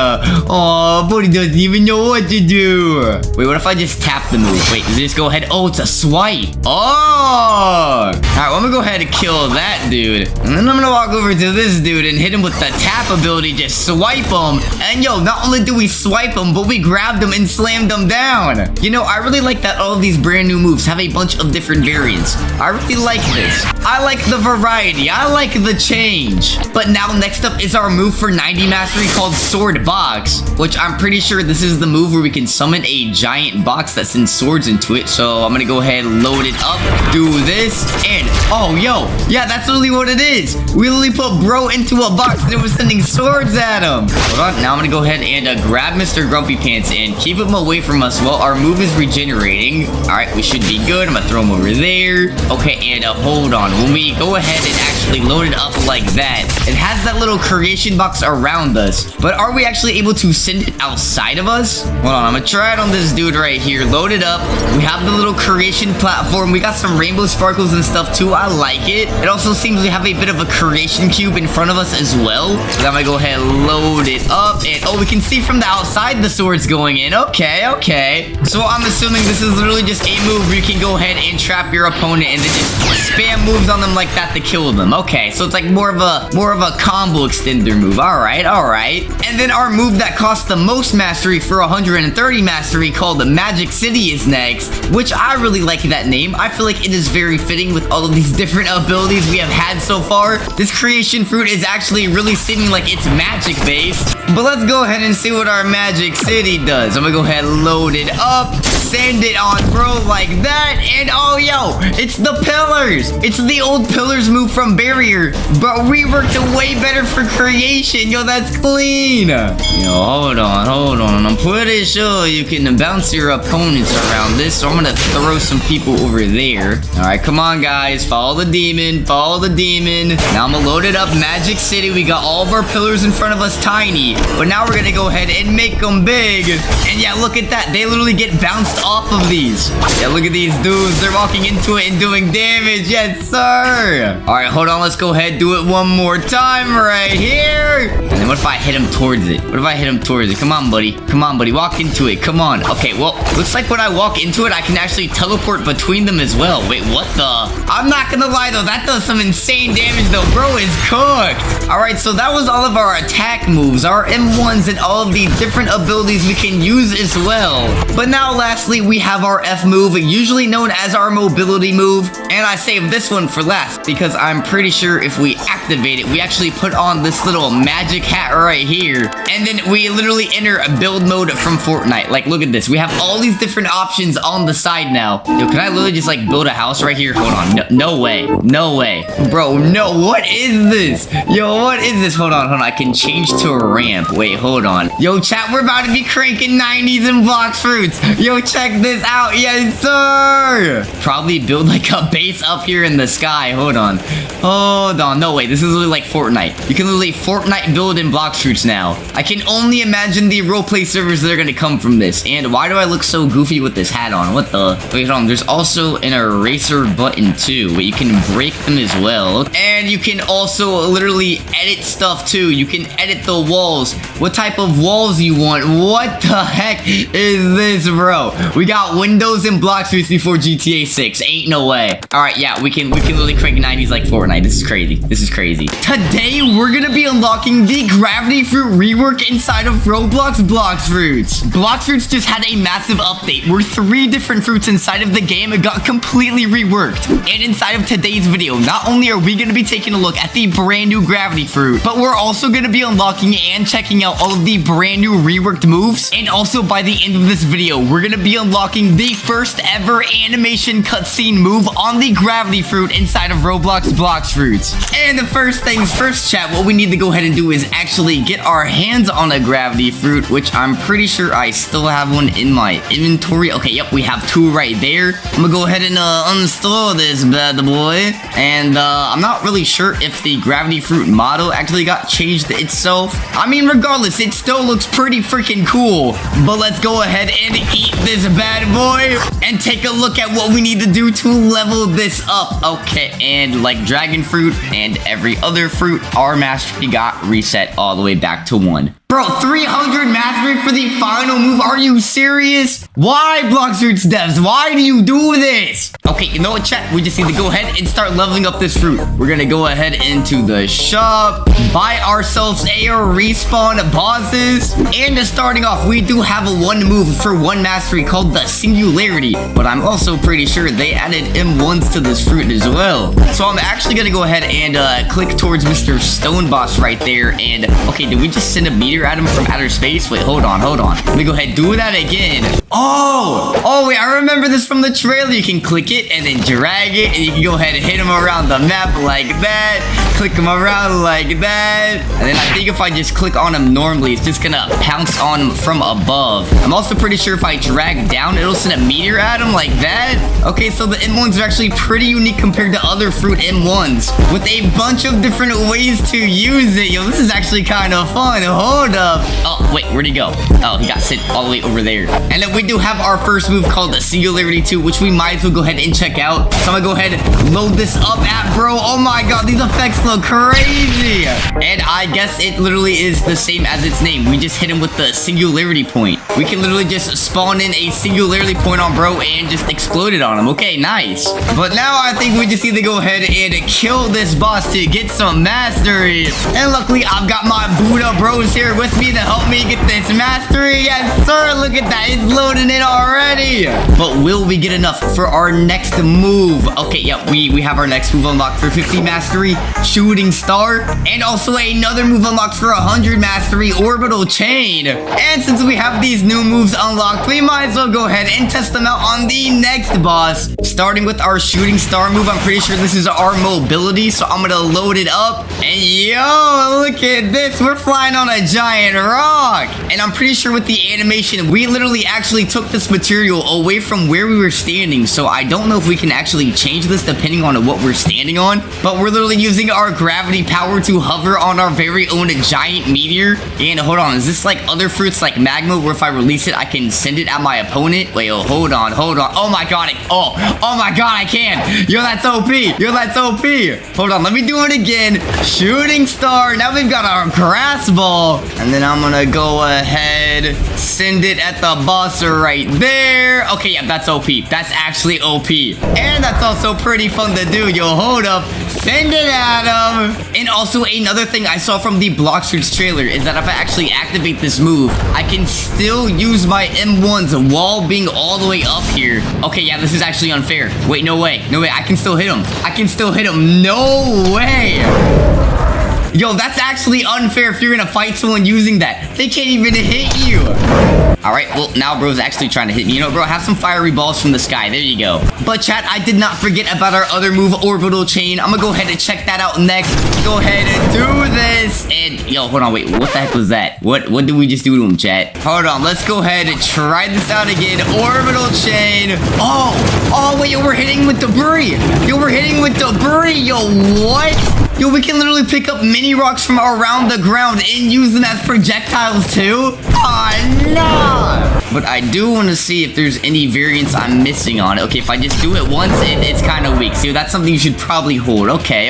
A: Oh, but he doesn't even know what to do. Wait, what if I just tap the move? Wait, does it just go ahead? Oh, it's a swipe. Oh. All right, well, I'm gonna go ahead and kill that dude. And then I'm gonna walk over to this dude and hit him with the tap ability. Just swipe him. And yo, not only do we swipe him, but we grabbed him and slammed him down. You know, I really like that all of these brand new moves have a bunch of different variants. I really like this. I like the variety. I like the change. But now next up is our move for 90 mastery called Sword Box, which I'm pretty sure this is the move where we can summon a giant box that sends swords into it. So I'm gonna go ahead and load it up, do this, and oh, yo, yeah, that's literally what it is. We literally put bro into a box and it was sending swords at him. Hold on, now I'm gonna go ahead and grab Mr. Grumpy Pants and keep him away from us while our move is regenerating. All right, we should be good. I'm gonna throw him over there. Okay, and hold on. When we go ahead and actually load it up like that, it has that little creation box around us, but are we actually able to send it outside of us? Hold on, I'm gonna try it on this dude right here. Load it up. We have the little creation platform. We got some rainbow sparkles and stuff too. I like it. It also seems we have a bit of a creation cube in front of us as well. So I'm gonna go ahead and load it up, and oh, we can see from the outside the swords going in. Okay. So I'm assuming this is literally just a move where you can go ahead and trap your opponent and then just spam moves on them like that to kill them. Okay, so it's like more of a combo extender move. All right. And then our move that costs the most mastery for 130 mastery called the Magic City is next, which I really like that name. I feel like it is very fitting with all of these different abilities we have had so far. This creation fruit is actually really seeming like it's magic based. But let's go ahead and see what our Magic City does. I'm gonna go ahead and load it up, send it on bro like that, and oh yo, it's the pillars. It's the old pillars move from barrier, but reworked it way better for creation. Yo, that's clean. Yo, hold on. I'm pretty sure you can bounce your opponents around this, so I'm gonna throw some people over there. All right, come on guys, follow the demon. Now I'm gonna load it up. Magic City, we got all of our pillars in front of us tiny, but now we're gonna go ahead and make them big. And yeah, look at that, they literally get bounced off of these. Yeah, look at these dudes, they're walking into it and doing damage. Yes sir. All right, hold on, let's go ahead, do it one more time right here, and then What if I hit him towards it? What if I hit him towards it? Come on, buddy. Come on, buddy. Walk into it. Come on. Okay, well, looks like when I walk into it, I can actually teleport between them as well. Wait, what the? I'm not gonna lie, though. That does some insane damage, though. Bro is cooked. All right, so that was all of our attack moves, our M1s, and all of the different abilities we can use as well. But now, lastly, we have our F move, usually known as our mobility move. And I saved this one for last because I'm pretty sure if we activate it, we actually put on this little magic hat right here. And then we literally enter a build mode from Fortnite. Like, look at this. We have all these different options on the side now. Yo, can I literally just, like, build a house right here? Hold on. No way. No way. Bro, no. What is this? Yo, what is this? Hold on. I can change to a ramp. Wait, hold on. Yo, chat, we're about to be cranking 90s and Blox fruits. Yo, check this out. Yes, sir. Probably build, like, a base up here in the sky. Hold on. Hold on. No way. This is literally like Fortnite. You can literally Fortnite build in Blox fruits now. I can only imagine the roleplay servers that are going to come from this. And why do I look so goofy with this hat on? What the? Wait, hold on. There's also an eraser button too, but you can break them as well. And you can also literally edit stuff too. You can edit the walls. What type of walls you want? What the heck is this, bro? We got windows and Blox fruits before GTA 6. Ain't no way. All right, yeah, we can literally crank 90s like Fortnite. This is crazy. This is crazy. Today, we're gonna be unlocking the gravity fruit rework inside of Roblox Blox fruits. Blox fruits just had a massive update where 3 different fruits inside of the game got completely reworked. And inside of today's video, not only are we gonna be taking a look at the brand new gravity fruit, but we're also gonna be unlocking and checking out all of the brand new reworked moves. And also by the end of this video, we're gonna be unlocking the first ever animation cutscene move on the gravity fruit inside of Roblox Blox fruits. And the first things first, chat, what we need to go ahead and do is actually get our hands on a gravity fruit, which I'm pretty sure I still have one in my inventory. Okay, yep, we have 2 right there. I'm gonna go ahead and uninstall this bad boy. And I'm not really sure if the gravity fruit model actually got changed itself. I mean, regardless, it still looks pretty freaking cool. But let's go ahead and eat this bad boy and take a look at what we need to do to level this up. Okay, and like dragon fruit and every other fruit, our mastery got reset all the way back to 1. Bro, 300 mastery for the final move? Are you serious? Why, Blox fruits devs? Why do you do this? Okay, you know what, chat? We just need to go ahead and start leveling up this fruit. We're gonna go ahead into the shop, buy ourselves a respawn bosses, and just starting off, we do have a 1 move for 1 mastery called the singularity, but I'm also pretty sure they added M1s to this fruit as well. So I'm actually gonna go ahead and click towards Mr. Stone Boss right there, and okay, did we just send a meteor at him from outer space? Wait, hold on. Let me go ahead, do that again. Oh, wait, I remember this from the trailer. You can click it and then drag it, and you can go ahead and hit him around the map like that, click him around like that, and then I think if I just click on him normally, it's just gonna pounce on him from above. I'm also pretty sure if I drag down, it'll send a meteor at him like that. Okay, so the M1s are actually pretty unique compared to other fruit M1s, with a bunch of different ways to use it. Yo, this is actually kind of fun. Hold up. Oh, wait, where'd he go? Oh, he got sent all the way over there. And then we do have our first move called the Singularity 2, which we might as well go ahead and check out. So I'm gonna go ahead and load this up at, bro. Oh my god, these effects look crazy. And I guess it literally is the same as its name. We just hit him with the Singularity point. We can literally just spawn in a Singularity point on bro and just explode it on him. Okay, nice. But now I think we just need to go ahead and kill this boss to get some mastery. And luckily, I've got my Buddha bros here with me to help me get this mastery. Yes, sir. Look at that. It's loading it already. But will we get enough for our next move? Okay, yeah, we have our next move unlocked for 50 mastery, shooting star, and also another move unlocked for 100 mastery, orbital chain. And since we have these new moves unlocked, we might as well go ahead and test them out on the next boss. Starting with our shooting star move, I'm pretty sure this is our mobility, so I'm gonna load it up. And yo, look at this. We're flying on a giant rock. block. And I'm pretty sure with the animation, we literally actually took this material away from where we were standing. So I don't know if we can actually change this depending on what we're standing on. But we're literally using our gravity power to hover on our very own giant meteor. And hold on, is this like other fruits like magma where if I release it, I can send it at my opponent? Wait, oh, hold on. Oh my god, oh my god, I can. Yo, that's OP. Hold on, let me do it again. Shooting star. Now we've got our grass ball. And then I'm gonna go ahead, send it at the boss right there. Okay, yeah, that's OP. That's actually OP. And that's also pretty fun to do. Yo, hold up. Send it at him. And also another thing I saw from the Blox trailer is that if I actually activate this move, I can still use my M1s while being all the way up here. Okay, yeah, this is actually unfair. Wait, no way. I can still hit him. No way. Yo, that's actually unfair if you're gonna fight someone using that. They can't even hit you. All right, well, now bro's actually trying to hit me. You know, bro, have some fiery balls from the sky. There you go. But chat, I did not forget about our other move, orbital chain. I'm gonna go ahead and check that out next. Go ahead and do this. And yo, hold on, wait, what the heck was that? What did we just do to him, chat? Hold on, let's go ahead and try this out again. Orbital chain. Oh, wait, yo, we're hitting with debris. Yo, what? Yo, we can literally pick up mini rocks from around the ground and use them as projectiles too? Oh, no! But I do want to see if there's any variants I'm missing on it. Okay, if I just do it once, it's kind of weak. So that's something you should probably hold. Okay.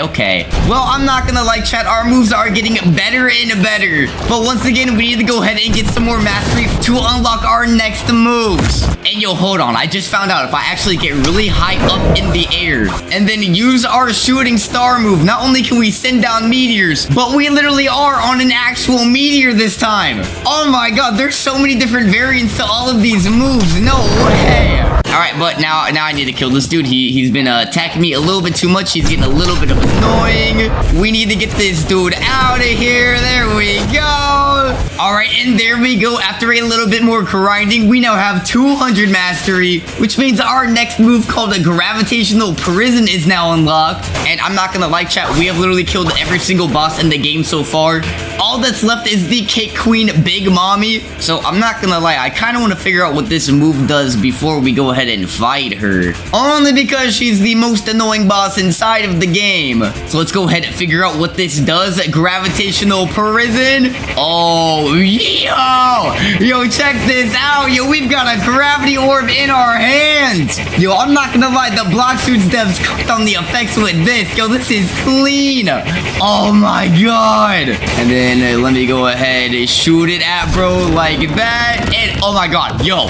A: Well, I'm not gonna lie, chat. Our moves are getting better and better. But once again, we need to go ahead and get some more mastery to unlock our next moves. And yo, hold on. I just found out if I actually get really high up in the air and then use our shooting star move, not only can we send down meteors, but we literally are on an actual meteor this time. Oh my god, there's so many different variants to all of these moves. No way. All right, but now I need to kill this dude. He's been attacking me a little bit too much. He's getting a little bit of annoying. We need to get this dude out of here. There we go. All right, and there we go. After a little bit more grinding, we now have 200 mastery, which means our next move called a gravitational prison is now unlocked. And I'm not gonna lie, chat, we have literally killed every single boss in the game so far. All that's left is the Cake Queen Big Mommy. So I'm not gonna lie, I kind of want to figure out what this move does before we go ahead and fight her. Only because she's the most annoying boss inside of the game. So let's go ahead and figure out what this does. Gravitational prison. Oh, yo, check this out. Yo, we've got a gravity orb in our hands. Yo, I'm not gonna lie, the Blox devs cooked on the effects with this. Yo, this is clean. Oh my god. And then let me go ahead and shoot it at bro like that. And oh my god, yo,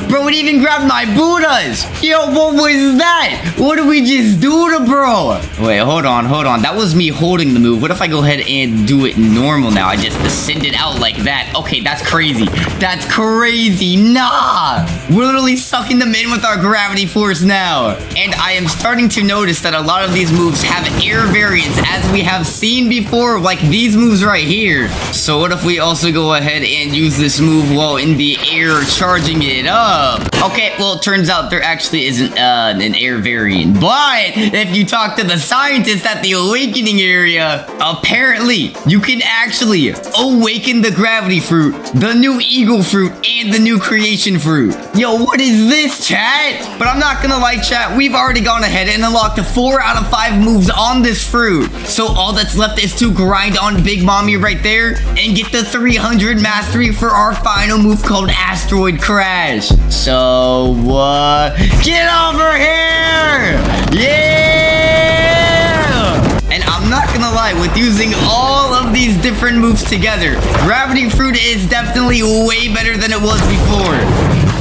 A: bro, it even grabbed my Buddhas. Yo, what was that? What did we just do to bro? Wait, hold on. That was me holding the move. What if I go ahead and do it normal now? I just send it out like that. Okay, that's crazy. Nah. We're literally sucking them in with our gravity force now. And I am starting to notice that a lot of these moves have air variants, as we have seen before, like these moves right here. So what if we also go ahead and use this move while in the air, charging it up? Okay, well, it turns out there actually isn't an air variant. But if you talk to the scientists at the awakening area, apparently you can actually awaken the gravity fruit, the new eagle fruit, and the new creation fruit. Yo, what is this, chat? But I'm not gonna lie, chat, we've already gone ahead and unlocked 4 out of 5 moves on this fruit. So all that's left is to grind on Big Mommy right there and get the 300 mastery for our final move called Asteroid Crash. So, get over here! Yeah! And I'm not gonna lie, with using all of these different moves together, Gravity Fruit is definitely way better than it was before.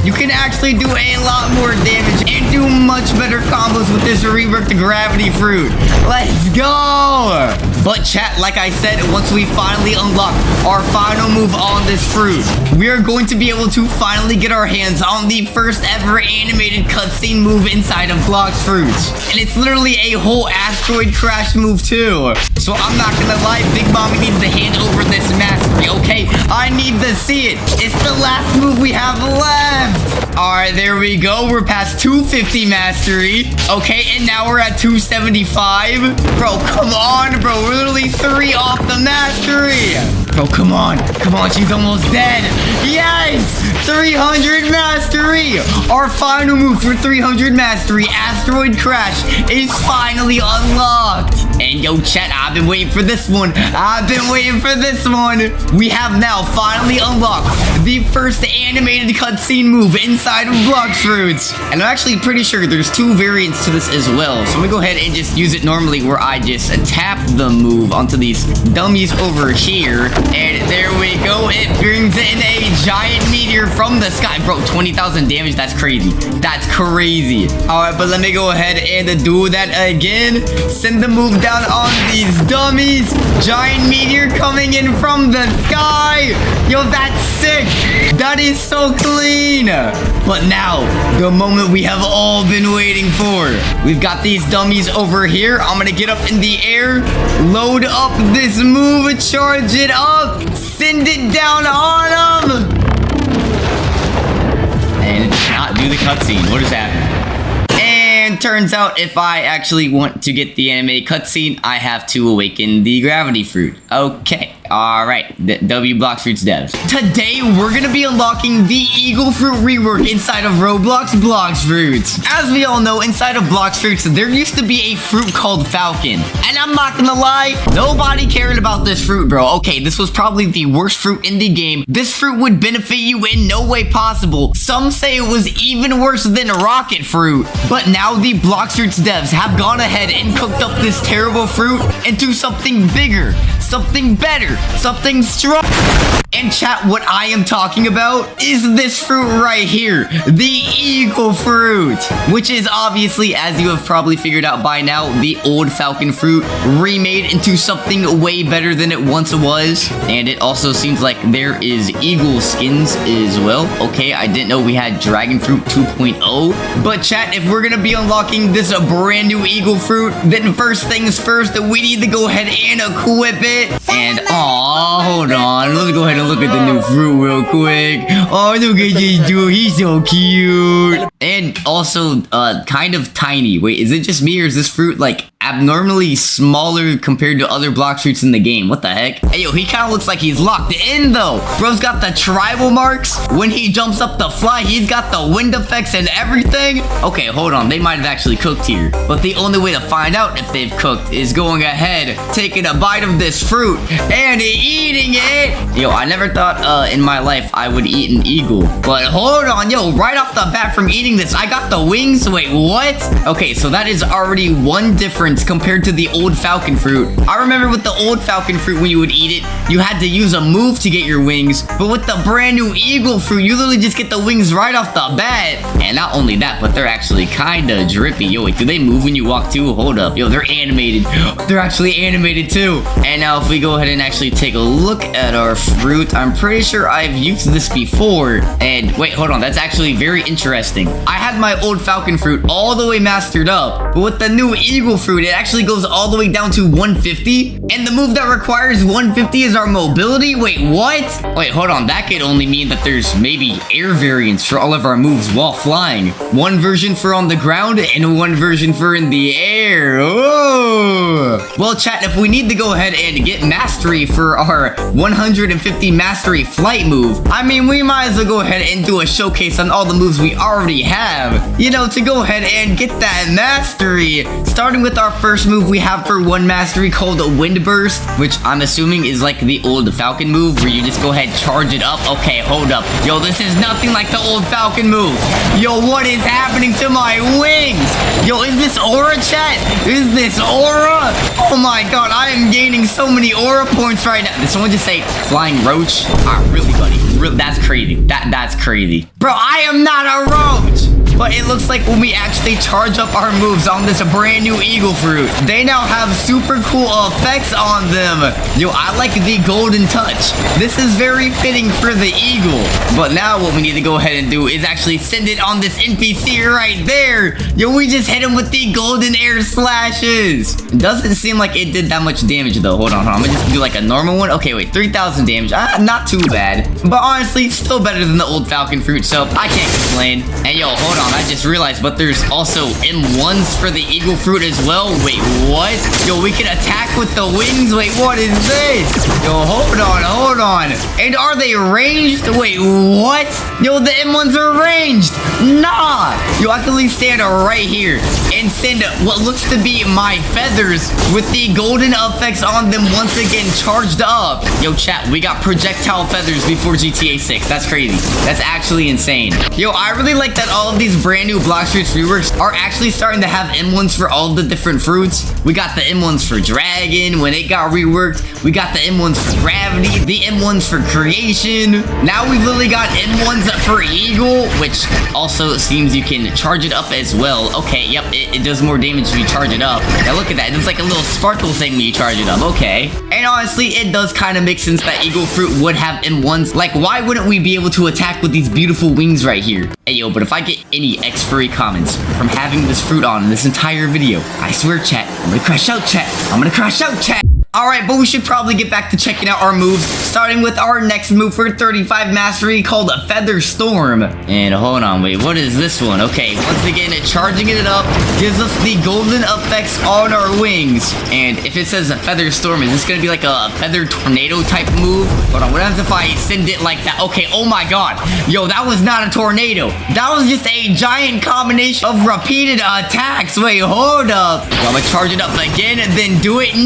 A: You can actually do a lot more damage and do much better combos with this reworked Gravity Fruit. Let's go! But chat, like I said, once we finally unlock our final move on this fruit, we are going to be able to finally get our hands on the first ever animated cutscene move inside of Blox Fruits. And it's literally a whole asteroid crash move too. So I'm not gonna lie, Big Mommy needs to hand over this mastery, okay? I need to see it. It's the last move we have left. Alright, there we go. We're past 250 mastery. Okay, and now we're at 275. Bro, come on, bro. We're literally 3 off the mastery. Oh, come on. Come on, she's almost dead. Yes! 300 mastery! Our final move for 300 mastery, Asteroid Crash, is finally unlocked. And yo, chat, I've been waiting for this one. We have now finally unlocked the first animated cutscene move inside of Blox Fruits. And I'm actually pretty sure there's 2 variants to this as well. So I'm gonna go ahead and just use it normally where I just tap the move onto these dummies over here. And there we go. It brings in a giant meteor from the sky. Bro, 20,000 damage. That's crazy. That's crazy. All right, but let me go ahead and do that again. Send the move down on these dummies. Giant meteor coming in from the sky. Yo, that's sick. That is so clean. But now, the moment we have all been waiting for. We've got these dummies over here. I'm gonna get up in the air, load up this move, charge it up, send it down on them. And it does not do the cutscene. What is happening? And turns out if I actually want to get the anime cutscene, I have to awaken the gravity fruit. Okay. Alright, W Blox Fruits devs. Today, we're gonna be unlocking the Eagle Fruit rework inside of Roblox Blox Fruits. As we all know, inside of Blox Fruits, there used to be a fruit called Falcon. And I'm not gonna lie, nobody cared about this fruit, bro. Okay, this was probably the worst fruit in the game. This fruit would benefit you in no way possible. Some say it was even worse than rocket fruit. But now the Blox Fruits devs have gone ahead and cooked up this terrible fruit into something bigger, something better, something strong. And chat, what I am talking about is this fruit right here, the Eagle Fruit, which is obviously, as you have probably figured out by now, the old Falcon fruit remade into something way better than it once was. And it also seems like there is eagle skins as well. Okay, I didn't know we had Dragon Fruit 2.0. But chat, if we're gonna be unlocking this brand new Eagle Fruit, then first things first, we need to go ahead and equip it. And hold on, let's go ahead and look at the new fruit real quick. Oh, look at this dude, he's so cute. And also, kind of tiny. Wait, is it just me or is this fruit like abnormally smaller compared to other Blox Fruits in the game? What the heck? Hey, yo, he kind of looks like he's locked in though. Bro's got the tribal marks. When he jumps up the fly, he's got the wind effects and everything. Okay, hold on, they might have actually cooked here. But the only way to find out if they've cooked is going ahead, taking a bite of this fruit and eating it. Yo, I never thought in my life I would eat an eagle. But hold on, yo, right off the bat from eating this, I got the wings. Wait, what? Okay, so that is already one difference compared to the old Falcon fruit. I remember with the old Falcon fruit, when you would eat it, you had to use a move to get your wings. But with the brand new Eagle fruit, you literally just get the wings right off the bat. And not only that, but they're actually kind of drippy. Yo, wait, do they move when you walk too? Hold up. Yo, they're animated. They're actually animated too. And now if we go ahead and actually take a look at our fruit, I'm pretty sure I've used this before. And wait, hold on. That's actually very interesting. I had my old Falcon fruit all the way mastered up. But with the new Eagle fruit, it actually goes all the way down to 150. And the move that requires 150 is our mobility. Wait, what? Wait, hold on. That could only mean that there's maybe air variants for all of our moves while flying. One version for on the ground and one version for in the air. Oh. Well, chat, if we need to go ahead and get mastery for our 150 mastery flight move, I mean, we might as well go ahead and do a showcase on all the moves we already have, you know, to go ahead and get that mastery. Starting with our first move we have for 1 mastery called Wind Burst, which I'm assuming is like the old Falcon move where you just go ahead, charge it up. Okay, hold up. Yo, this is nothing like the old Falcon move. Yo, what is happening to my wings? Yo, is this aura, chat? Is this aura? Oh my god, I am gaining so many aura points right now. Did someone just say flying roach? Really, buddy? Really, that's crazy. That's crazy. Bro, I am not a roach! But it looks like when we actually charge up our moves on this brand new Eagle fruit, they now have super cool effects on them. Yo, I like the golden touch. This is very fitting for the eagle. But now what we need to go ahead and do is actually send it on this NPC right there. Yo, we just hit him with the golden air slashes. It doesn't seem like it did that much damage though. Hold on. I'm gonna just do like a normal one. Okay, wait, 3,000 damage. Not too bad. But honestly, still better than the old Falcon fruit, so I can't complain. And yo, hold on. I just realized, but there's also M1s for the eagle fruit as well. Wait, what? Yo, we can attack with the wings. Wait, what is this? Yo, hold on. And are they ranged? Wait, what? Yo, the M1s are ranged. Nah. Yo, I can at least stand right here and send what looks to be my feathers with the golden effects on them once again charged up. Yo, chat, we got projectile feathers before GTA 6. That's crazy. That's actually insane. Yo, I really like that all of these brand new Blox Fruits reworks are actually starting to have M1s for all the different fruits. We got the M1s for Dragon when it got reworked. We got the M1s for Gravity, the M1s for Creation. Now we've literally got M1s for Eagle, which also seems you can charge it up as well. Okay, yep, it does more damage if you charge it up. Now look at that. It's like a little sparkle thing when you charge it up. Okay. And honestly, it does kind of make sense that Eagle Fruit would have M1s. Like, why wouldn't we be able to attack with these beautiful wings right here? Hey, yo, but if I get any X-Furry comments from having this fruit on in this entire video, I swear, chat, I'm gonna crash out, chat. I'm gonna crash out, chat. Alright, but we should probably get back to checking out our moves, starting with our next move for 35 mastery called a Feather Storm. And hold on, wait, what is this one? Okay, once again, charging it up gives us the golden effects on our wings. And if it says a Feather Storm, is this gonna be like a Feather Tornado type move? Hold on, what happens if I send it like that? Okay, oh my god. Yo, that was not a tornado. That was just a giant combination of repeated attacks. Wait, hold up. Yo, I'm gonna charge it up again and then do it.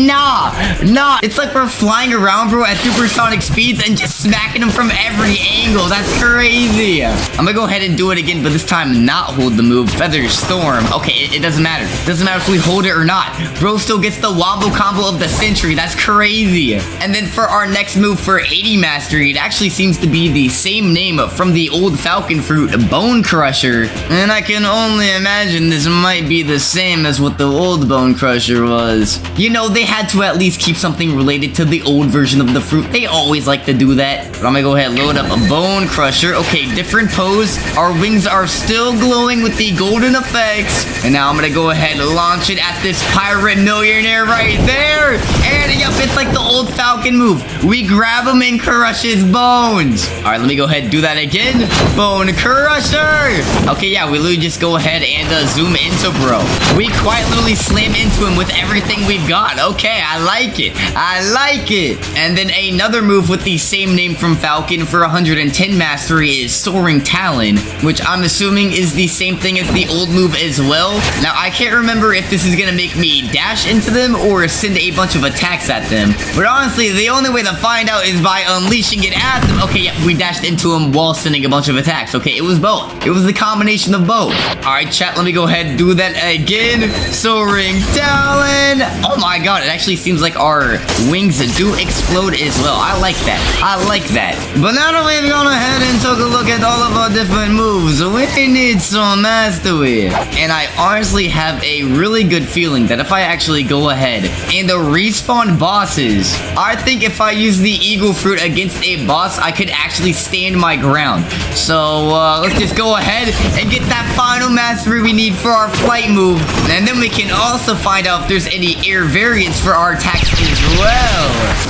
A: Nah, it's like we're flying around, bro, at supersonic speeds and just smacking them from every angle. That's crazy. I'm gonna go ahead and do it again, but this time not hold the move. Feather Storm. Okay, it doesn't matter. It doesn't matter if we hold it or not. Bro still gets the wombo combo of the century. That's crazy. And then for our next move for 80 mastery, it actually seems to be the same name from the old Falcon Fruit, Bone Crusher. And I can only imagine this might be the same as what the old Bone Crusher was. You know, they had to at least keep something related to the old version of the fruit. They always like to do that. But I'm gonna go ahead and load up a Bone Crusher. Okay, different pose. Our wings are still glowing with the golden effects. And now I'm gonna go ahead and launch it at this pirate millionaire right there. And yep, it's like the old Falcon move. We grab him and crush his bones. All right, let me go ahead and do that again. Bone Crusher. Okay, yeah, we literally just go ahead and zoom into bro. We quite literally slam into him with everything we've got. Okay, I like it. I like it. And then another move with the same name from Falcon for 110 mastery is Soaring Talon, which I'm assuming is the same thing as the old move as well. Now, I can't remember if this is gonna make me dash into them or send a bunch of attacks at them. But honestly, the only way to find out is by unleashing it at them. Okay, yeah, we dashed into him while sending a bunch of attacks. Okay, it was both. It was the combination of both. All right, chat, let me go ahead and do that again. Soaring Talon. Oh my god, it actually seems like our wings do explode as well. I like that. I like that. But now that we've gone ahead and took a look at all of our different moves, we need some mastery. And I honestly have a really good feeling that if I actually go ahead and respawn bosses, I think if I use the Eagle Fruit against a boss, I could actually stand my ground. So let's just go ahead and get that final mastery we need for our flight move. And then we can also find out if there's any air variants for our attacks as well.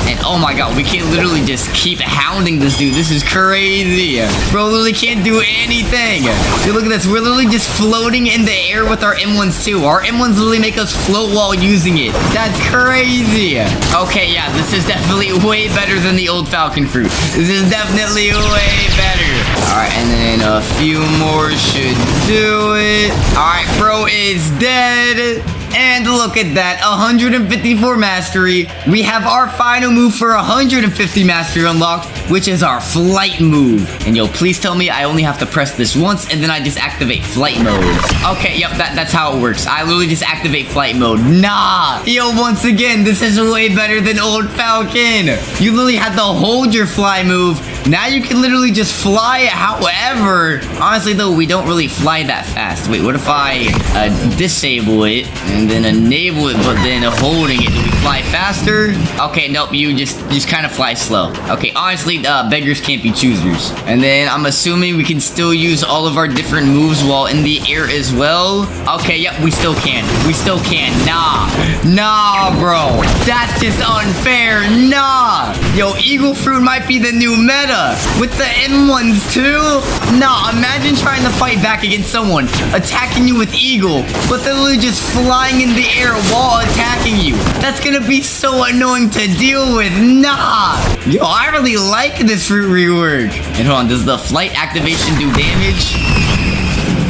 A: And oh my god, we can literally just keep hounding this dude. This is crazy. Bro literally can't do anything. Dude, look at this. We're literally just floating in the air with our M1s too. Our M1s literally make us float while using it. That's crazy. Okay, yeah, this is definitely way better than the old Falcon Fruit. This is definitely way better. Alright, and then a few more should do it. Alright, bro is dead. And look at that, 154 mastery. We have our final move for 150 mastery unlocked, which is our flight move. And yo, please tell me I only have to press this once and then I just activate flight mode. Okay, yep, that's how it works. I literally just activate flight mode. Nah! Yo, once again, this is way better than old Falcon. You literally had to hold your fly move. Now you can literally just fly. However, honestly though, we don't really fly that fast. Wait, what if I disable it and then enable it, but then holding it? Do we fly faster. Okay, nope, you just kind of fly slow. Okay, honestly, beggars can't be choosers. And then I'm assuming we can still use all of our different moves while in the air as well. Okay, yep, we still can. We still can. Nah, bro. That's just unfair. Nah. Yo, eagle fruit might be the new meta. With the M1s too? Nah, imagine trying to fight back against someone attacking you with eagle, but they're literally just flying in the air while attacking you. That's gonna be so annoying to deal with. Nah. Yo, I really like this fruit rework. And hold on, does the flight activation do damage?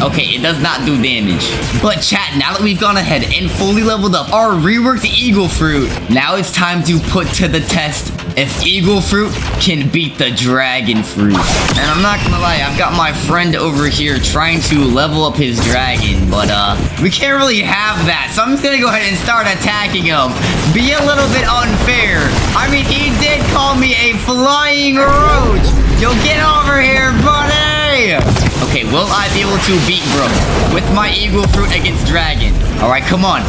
A: Okay, it does not do damage. But chat, now that we've gone ahead and fully leveled up our reworked eagle fruit, now it's time to put to the test if eagle fruit can beat the dragon fruit. And I'm not gonna lie, I've got my friend over here trying to level up his dragon, but we can't really have that. So I'm just gonna go ahead and start attacking him. Be a little bit unfair. I mean, he did call me a flying roach. Yo, get over here, buddy. Okay, will I be able to beat bro with my eagle fruit against dragon? All right, come on.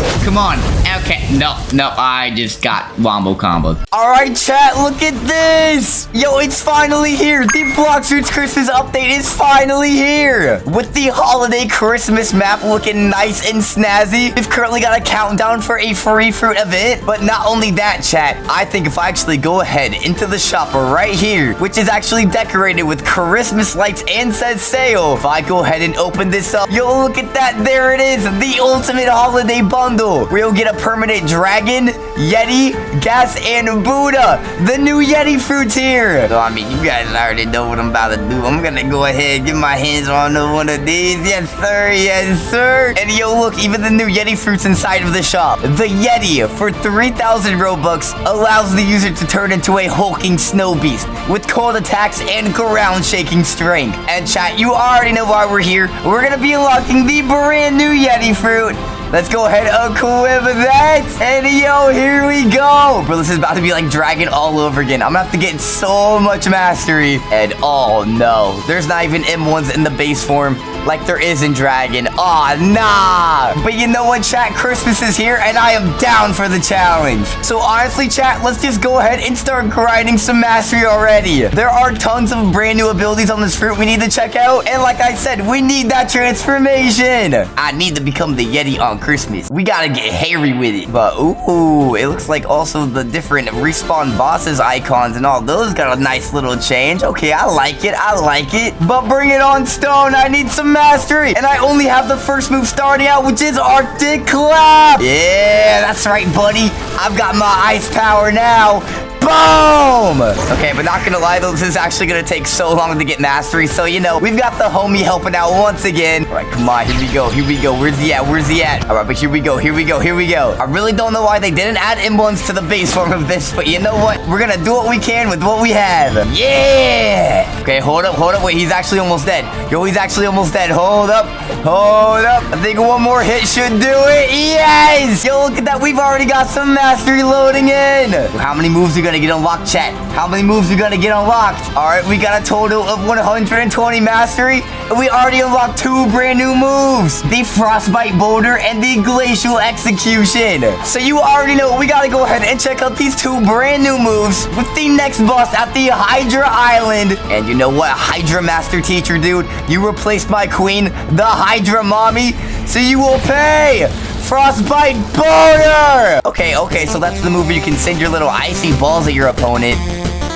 A: Okay, no, I just got wombo combo. All right, chat, look at this. Yo, it's finally here. The Blox Fruits Christmas update is finally here. With the holiday Christmas map looking nice and snazzy, we've currently got a countdown for a free fruit event. But not only that, chat, I think if I actually go ahead into the shop right here, which is actually decorated with Christmas lights and says sale, if I go ahead and open this up, yo, look at that. There it is, the ultimate holiday bundle, where you'll get a permanent dragon, yeti, gas, and Buddha. The new yeti fruits here. So I mean, you guys already know what I'm about to do. I'm gonna go ahead and get my hands on one of these. Yes sir. And yo, look, even the new yeti fruits inside of the shop. The yeti for 3,000 robux allows the user to turn into a hulking snow beast with cold attacks and ground shaking strength. And chat, you already know why we're here. We're gonna be unlocking the brand new yeti fruit. Let's go ahead and equip that. And yo, here we go. Bro, this is about to be like dragon all over again. I'm gonna have to get so much mastery. And oh no, there's not even M1s in the base form like there is in dragon. Aw, nah. But you know what, chat? Christmas is here and I am down for the challenge. So honestly, chat, let's just go ahead and start grinding some mastery already. There are tons of brand new abilities on this fruit we need to check out. And like I said, we need that transformation. I need to become the yeti on Christmas. We gotta get hairy with it. But ooh, it looks like also the different respawn bosses icons and all those got a nice little change. Okay, I like it. But bring it on, Stone. I need some mastery. And I only have the first move starting out, which is Arctic Clap. Yeah, that's right, buddy. I've got my ice power now. Boom! Okay, but not gonna lie though, this is actually gonna take so long to get mastery. So, you know, we've got the homie helping out once again. All right, come on, here we go. Where's he at? All right, but here we go. I really don't know why they didn't add emblems to the base form of this, but you know what? We're gonna do what we can with what we have. Yeah! Okay, hold up. Wait, he's actually almost dead. Yo, he's actually almost dead. Hold up. I think one more hit should do it. Yes! Yo, look at that. We've already got some mastery loading in. How many moves are gonna get unlocked, chat? How many moves are gonna get unlocked? All right, we got a total of 120 mastery, and we already unlocked 2 brand new moves: the Frostbite Boulder and the Glacial Execution. So you already know we gotta go ahead and check out these 2 brand new moves with the next boss at the Hydra Island. And you know what, Hydra Master Teacher, dude? You replaced my queen, the Hydra Mommy, so you will pay. Frostbite Boulder! Okay, so that's the move where you can send your little icy balls at your opponent.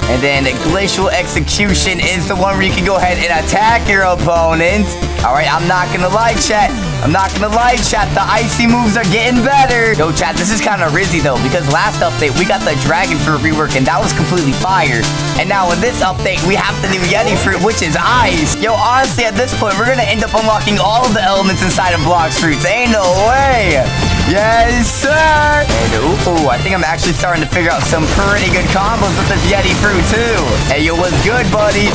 A: And then Glacial Execution is the one where you can go ahead and attack your opponent. All right, I'm not gonna lie, chat. The icy moves are getting better. Yo, chat, this is kind of rizzy, though, because last update, we got the dragon fruit rework, and that was completely fire. And now with this update, we have the new yeti fruit, which is ice. Yo, honestly, at this point, we're gonna end up unlocking all of the elements inside of Blox Fruits. Ain't no way. Yes, sir. And ooh, I think I'm actually starting to figure out some pretty good combos with this yeti fruit, too. Hey, yo, what's good, buddy?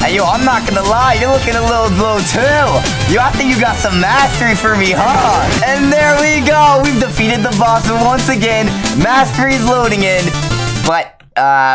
A: Hey, yo, I'm not gonna lie, you're looking a little low, too. Yo, I think you got some mastery for me, huh? And there we go. We've defeated the boss once again. Mastery's loading in. But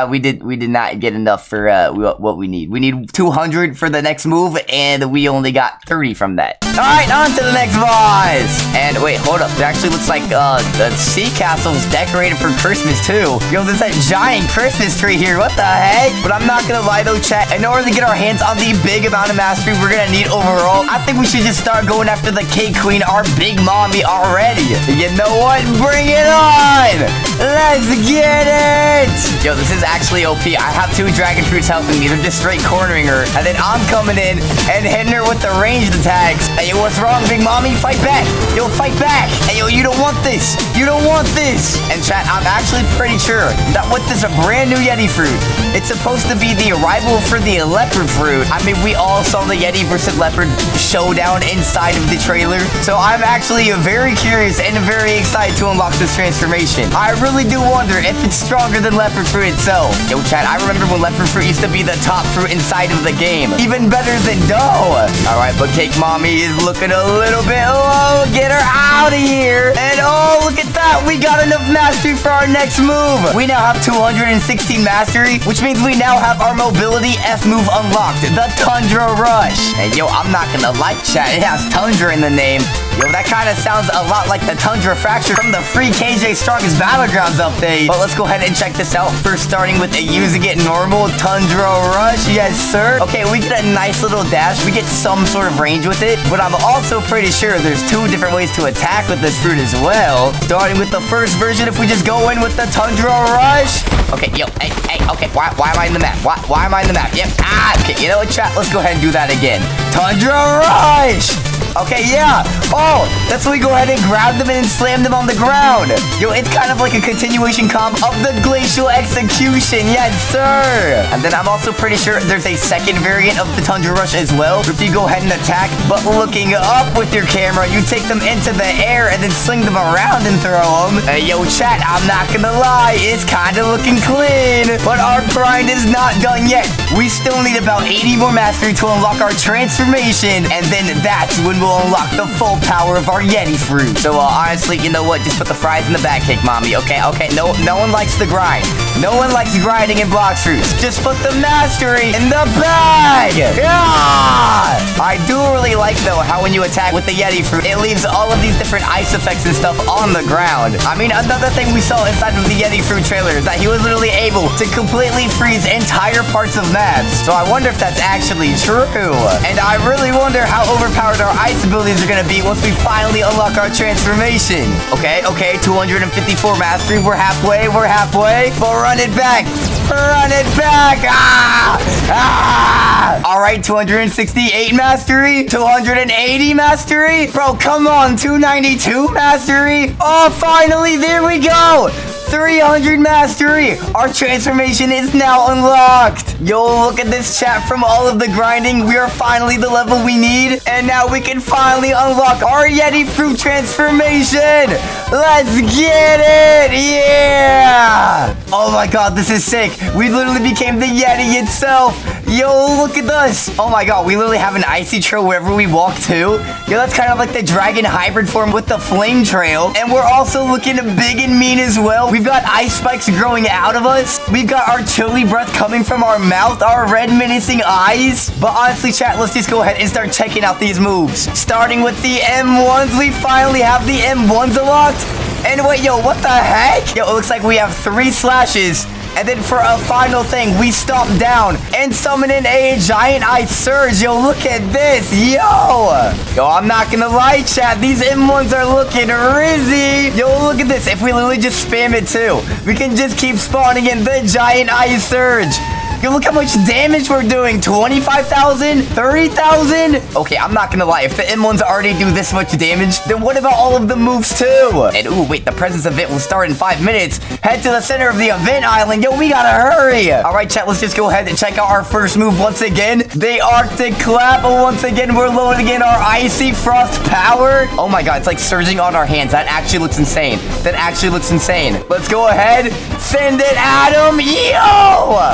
A: we did not get enough for what we need. We need 200 for the next move, and we only got 30 from that. Alright, on to the next boss. And wait, hold up. It actually looks like the sea castle is decorated for Christmas too. Yo, there's that giant Christmas tree here. What the heck? But I'm not gonna lie though, chat. In order to get our hands on the big amount of mastery we're gonna need overall, I think we should just start going after the cake queen, our big mommy already. You know what? Bring it on! Let's get it! Yo, this is actually OP. I have 2 dragon fruits helping me. They're just straight cornering her. And then I'm coming in and hitting her with the ranged attacks. Hey, yo, what's wrong, big mommy? Fight back. Yo, fight back. Hey, yo, you don't want this. You don't want this. And chat, I'm actually pretty sure that with this brand new Yeti fruit, it's supposed to be the arrival for the leopard fruit. I mean, we all saw the Yeti versus leopard showdown inside of the trailer. So I'm actually very curious and very excited to unlock this transformation. I really do wonder if it's stronger than leopard fruit itself. Yo, chat, I remember when leopard fruit used to be the top fruit inside of the game. Even better than dough. All right, but cake mommy is looking a little bit low. Get her out of here. And oh, look at that. We got enough mastery for our next move. We now have 216 mastery, which means we now have our mobility F move unlocked, the Tundra Rush. And yo, I'm not gonna lie, chat, it has Tundra in the name. Yo, that kind of sounds a lot like the Tundra Fracture from the free KJ Strongest Battlegrounds update. But let's go ahead and check this out. First, starting with using it normal, Tundra Rush. Yes, sir. Okay, we get a nice little dash. We get some sort of range with it. But I'm also pretty sure there's 2 different ways to attack with this fruit as well. Starting with the first version, if we just go in with the Tundra Rush. Okay, yo, hey, okay, why am I in the map? Why am I in the map? Yep, okay, you know what, chat? Let's go ahead and do that again. Tundra Rush! Okay, yeah. Oh, that's when we go ahead and grab them and slam them on the ground. Yo, it's kind of like a continuation comp of the Glacial Execution. Yes, sir. And then I'm also pretty sure there's a second variant of the Tundra Rush as well. If you go ahead and attack, but looking up with your camera, you take them into the air and then sling them around and throw them. Hey, yo, chat, I'm not gonna lie. It's kind of looking clean. But our grind is not done yet. We still need about 80 more mastery to unlock our transformation. And then that's when we'll unlock the full power of our Yeti fruit. So honestly, you know what? Just put the fries in the bag, cake mommy. Okay. No one likes the grind. No one likes grinding in Blox fruits. Just put the mastery in the bag. Yeah! I do really like though how when you attack with the Yeti fruit, it leaves all of these different ice effects and stuff on the ground. I mean, another thing we saw inside of the Yeti fruit trailer is that he was literally able to completely freeze entire parts of maps. So I wonder if that's actually true. And I really wonder how overpowered our ice abilities are gonna be once we finally unlock our transformation. Okay, 254 mastery. We're halfway. But run it back. All right, 268 mastery, 280 mastery. Bro, come on, 292 mastery. Oh, finally, there we go. 300 mastery. Our transformation is now unlocked. Yo, look at this, chat. From all of the grinding, we are finally the level we need. And now we can finally unlock our Yeti fruit transformation. Let's get it. Yeah. Oh my god, this is sick. We literally became the Yeti itself. Yo, look at this. Oh my god, we literally have an icy trail wherever we walk to. Yo, that's kind of like the dragon hybrid form with the flame trail. And we're also looking big and mean as well. We've got ice spikes growing out of us. We've got our chilly breath coming from our mouth, our red menacing eyes. But honestly, chat, let's just go ahead and start checking out these moves. Starting with the M1s, we finally have the M1s unlocked. And wait, yo, what the heck? Yo, it looks like we have 3 slashes. And then for a final thing, we stomp down and summon in a giant ice surge. Yo, look at this. Yo, I'm not gonna lie, chat. These M1s are looking rizzy. Yo, look at this. If we literally just spam it too, we can just keep spawning in the giant ice surge. Yo, look how much damage we're doing. 25,000? 30,000? Okay, I'm not gonna lie. If the M1s already do this much damage, then what about all of the moves too? And ooh, wait, the presence event will start in 5 minutes. Head to the center of the event island. Yo, we gotta hurry. All right, chat, let's just go ahead and check out our first move once again. The Arctic Clap. Once again, we're loading in our Icy Frost power. Oh my god, it's like surging on our hands. That actually looks insane. Let's go ahead. Send it at him.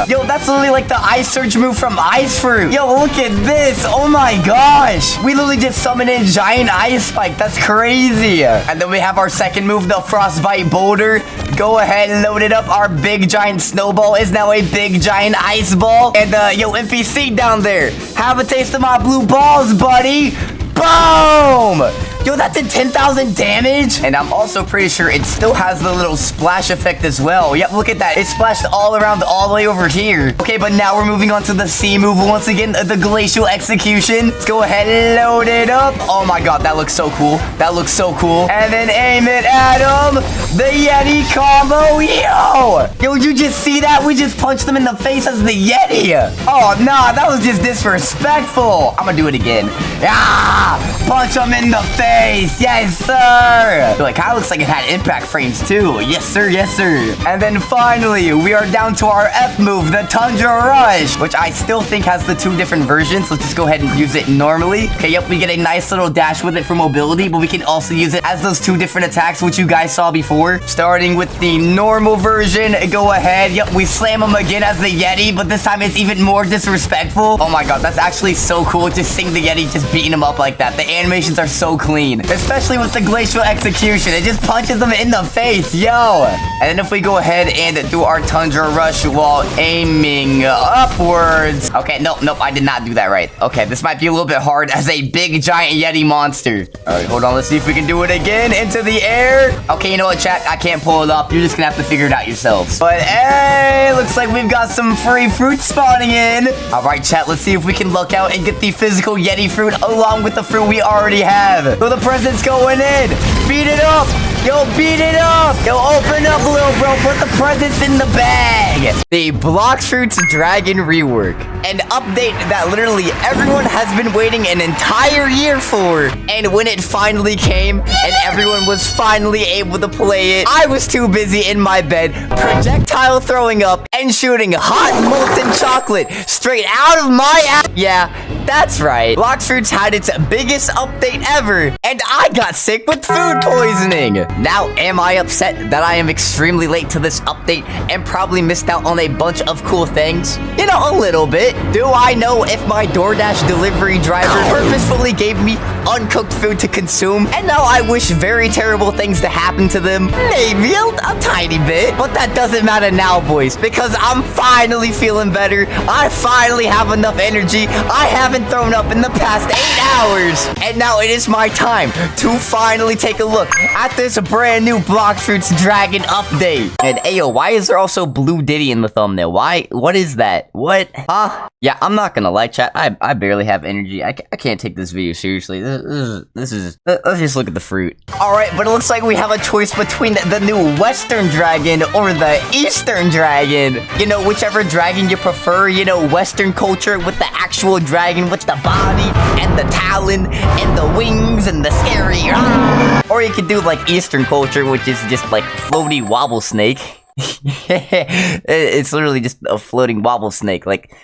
A: Yo, that's literally like the ice surge move from Ice Fruit. Yo, look at this. Oh my gosh. We literally just summoned in giant ice spike. That's crazy. And then we have our second move, the Frostbite Boulder. Go ahead and load it up. Our big giant snowball is now a big giant ice ball. And yo, NPC down there, have a taste of my blue balls, buddy. Boom! Yo, that did 10,000 damage. And I'm also pretty sure it still has the little splash effect as well. Yep, look at that. It splashed all around, all the way over here. Okay, but now we're moving on to the sea move once again, the glacial execution. Let's go ahead and load it up. Oh my god, that looks so cool. That looks so cool. And then aim it at him. The Yeti combo. Yo, you just see that? We just punched them in the face as the Yeti. Oh, nah, that was just disrespectful. I'm gonna do it again. Ah, punch him in the face. Yes, sir. Like, kind of looks like it had impact frames too. Yes, sir. Yes, sir. And then finally, we are down to our F move, the Tundra Rush, which I still think has the 2 different versions. Let's just go ahead and use it normally. Okay, yep, we get a nice little dash with it for mobility, but we can also use it as those 2 different attacks, which you guys saw before. Starting with the normal version, go ahead. Yep, we slam him again as the Yeti, but this time it's even more disrespectful. Oh my god, that's actually so cool. Just seeing the Yeti just beating him up like that. The animations are so clean. Especially with the glacial execution. It just punches them in the face, yo. And then if we go ahead and do our Tundra Rush while aiming upwards. Okay, nope, I did not do that right. Okay, this might be a little bit hard as a big giant Yeti monster. All right, hold on. Let's see if we can do it again into the air. Okay, you know what, chat? I can't pull it off. You're just gonna have to figure it out yourselves. But hey, looks like we've got some free fruit spawning in. All right, chat, let's see if we can luck out and get the physical Yeti fruit along with the fruit we already have. So the present's going in. Beat it up. Yo, beat it up. Yo, open up, little bro. Put the presents in the bag. The Blox Fruits Dragon rework. An update that literally everyone has been waiting an entire year for. And when it finally came and everyone was finally able to play it, I was too busy in my bed projectile throwing up and shooting hot molten chocolate straight out of my ass. Yeah, that's right. Blox Fruits had its biggest update ever, and I got sick with food poisoning. Now, am I upset that I am extremely late to this update and probably missed out on a bunch of cool things? You know, a little bit. Do I know if my DoorDash delivery driver purposefully gave me uncooked food to consume, and now I wish very terrible things to happen to them? Maybe a tiny bit, but that doesn't matter now, boys, because I'm finally feeling better. I finally have enough energy. I haven't thrown up in the past 8 hours, and now it is my time to finally take a look at this brand new Blox Fruits Dragon update. And ayo, why is there also Blue Diddy in the thumbnail? Why? What is that? What? Huh? Yeah, I'm not gonna lie, chat. I barely have energy. I can't take this video seriously. This is let's just look at the fruit. All right, but it looks like we have a choice between the new Western Dragon or the Eastern Dragon. You know, whichever dragon you prefer. You know, Western culture with the actual dragon with the body and the talon and the wings and the scary. Or you could do like Eastern culture, which is just like floaty wobble snake. It's literally just a floating wobble snake, like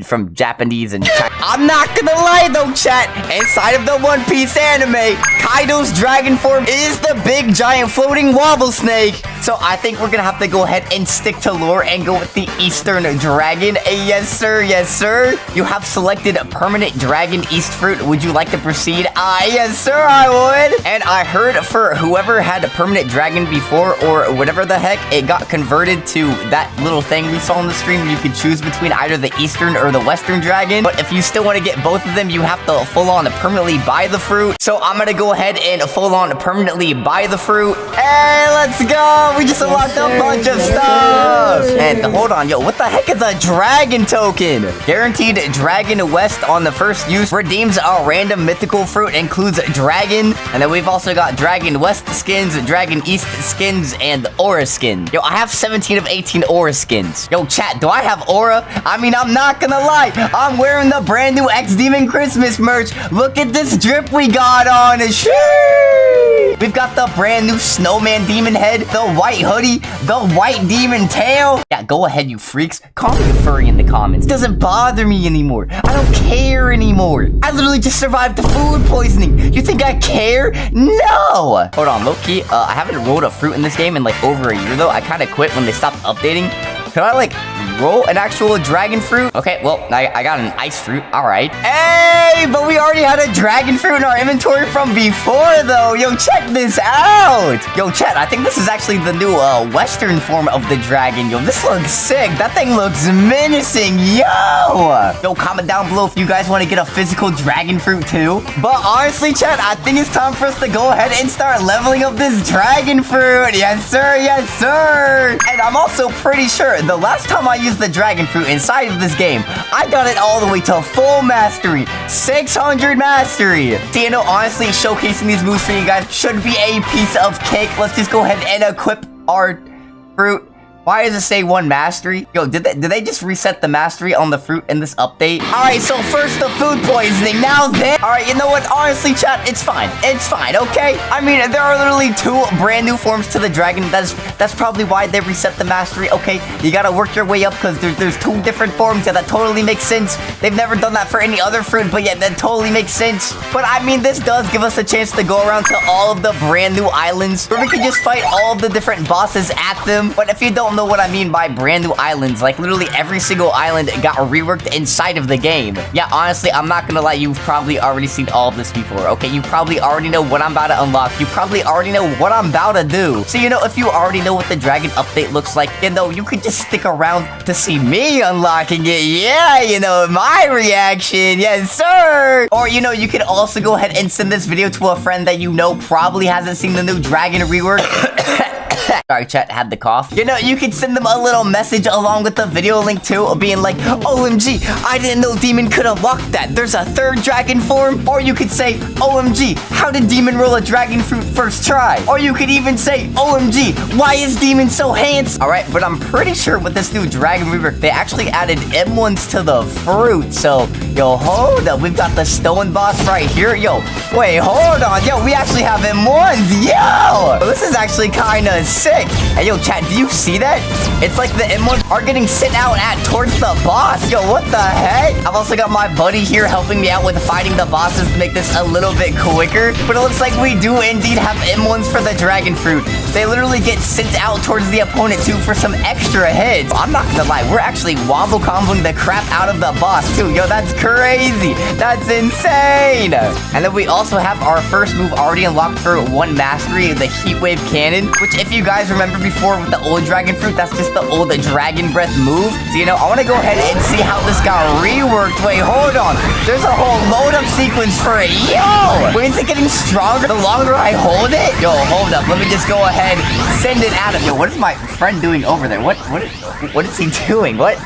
A: from Japanese and China. I'm not gonna lie though, chat. Inside of the One Piece anime, Kaido's dragon form is the big giant floating wobble snake. So I think we're gonna have to go ahead and stick to lore and go with the Eastern Dragon. Yes, sir. Yes, sir. You have selected a permanent Dragon East fruit. Would you like to proceed? Yes, sir, I would. And I heard for whoever had a permanent dragon before or whatever the heck, it got converted to that little thing we saw on the screen where you could choose between either the Eastern or the Western Dragon. But if you still want to get both of them, you have to full-on permanently buy the fruit. So I'm gonna go ahead and full-on permanently buy the fruit. Hey, let's go! We just unlocked a bunch of stuff! And hold on, yo, what the heck is a dragon token? Guaranteed Dragon West on the first use redeems a random mythical fruit, includes dragon. And then we've also got Dragon West skins, Dragon East skins, and Aura skin. Yo, I have 17 of 18 Aura skins. Yo, chat, do I have Aura? I mean, I'm not gonna lie, I'm wearing the brand new xDemon Christmas merch. Look at this drip we got on. We've got the brand new snowman demon head, the white hoodie, the white demon tail. Yeah, go ahead, you freaks. Call me a furry in the comments. It doesn't bother me anymore. I don't care anymore. I literally just survived the food poisoning. You think I care? No. Hold on, low-key, I haven't rolled a fruit in this game in like over a year though. I kind of quit when they stopped updating. Could I like roll an actual dragon fruit. Okay, well, I got an ice fruit. All right. Hey, but we already had a dragon fruit in our inventory from before, though. Yo, check this out. Yo, chat, I think this is actually the new western form of the dragon. Yo, this looks sick. That thing looks menacing. Yo, comment down below if you guys want to get a physical dragon fruit too. But honestly, chat, I think it's time for us to go ahead and start leveling up this dragon fruit. Yes, sir. Yes, sir. And I'm also pretty sure the last time I used the dragon fruit inside of this game, I got it all the way to full mastery. 600 mastery. So, you know, honestly, showcasing these moves for you guys should be a piece of cake. Let's just go ahead and equip our fruit. Why does it say 1 mastery? Yo, did they just reset the mastery on the fruit in this update? Alright, so first the food poisoning, now this. Alright, you know what? Honestly, chat, it's fine. It's fine, okay? I mean, there are literally 2 brand new forms to the dragon. That's probably why they reset the mastery, okay? You gotta work your way up because there's 2 different forms. Yeah, that totally makes sense. They've never done that for any other fruit, but yeah, that totally makes sense. But I mean, this does give us a chance to go around to all of the brand new islands where we can just fight all of the different bosses at them. But if you don't know what I mean by brand new islands, like literally every single island got reworked inside of the game. Yeah, honestly, I'm not gonna lie, you've probably already seen all of this before, okay? You probably already know what I'm about to unlock. You probably already know what I'm about to do. So, you know, if you already know what the dragon update looks like, you know, you could just stick around to see me unlocking it. Yeah, you know, my reaction. Yes, sir. Or, you know, you could also go ahead and send this video to a friend that you know probably hasn't seen the new dragon rework. Sorry, chat, had the cough. You know, you could send them a little message along with the video link too, being like, OMG, I didn't know Demon could unlock that. There's a 3rd dragon form. Or you could say, OMG, how did Demon roll a dragon fruit first try? Or you could even say, OMG, why is Demon so handsome? Alright, but I'm pretty sure with this new dragon rework, they actually added M1s to the fruit. So, yo, hold up. We've got the stone boss right here. Yo, wait, hold on. Yo, we actually have M1s. Yo, this is actually kind of sick. Hey, yo, chat, do you see that? It's like the M1s are getting sent out towards the boss. Yo, what the heck? I've also got my buddy here helping me out with fighting the bosses to make this a little bit quicker. But it looks like we do indeed have M1s for the dragon fruit. They literally get sent out towards the opponent too for some extra hits. I'm not gonna lie, we're actually wombo comboing the crap out of the boss too. Yo, that's crazy. That's insane. And then we also have our first move already unlocked for 1 mastery, the heat wave cannon, which if you guys remember before with the old dragon fruit, that's just the old dragon breath move. So, you know, I want to go ahead and see how this got reworked. Wait, hold on. There's a whole load up sequence for it. Yo! Wait, is it getting stronger the longer I hold it? Yo, hold up. Let me just go ahead, send it at him. Yo, what is my friend doing over there? What is he doing? What?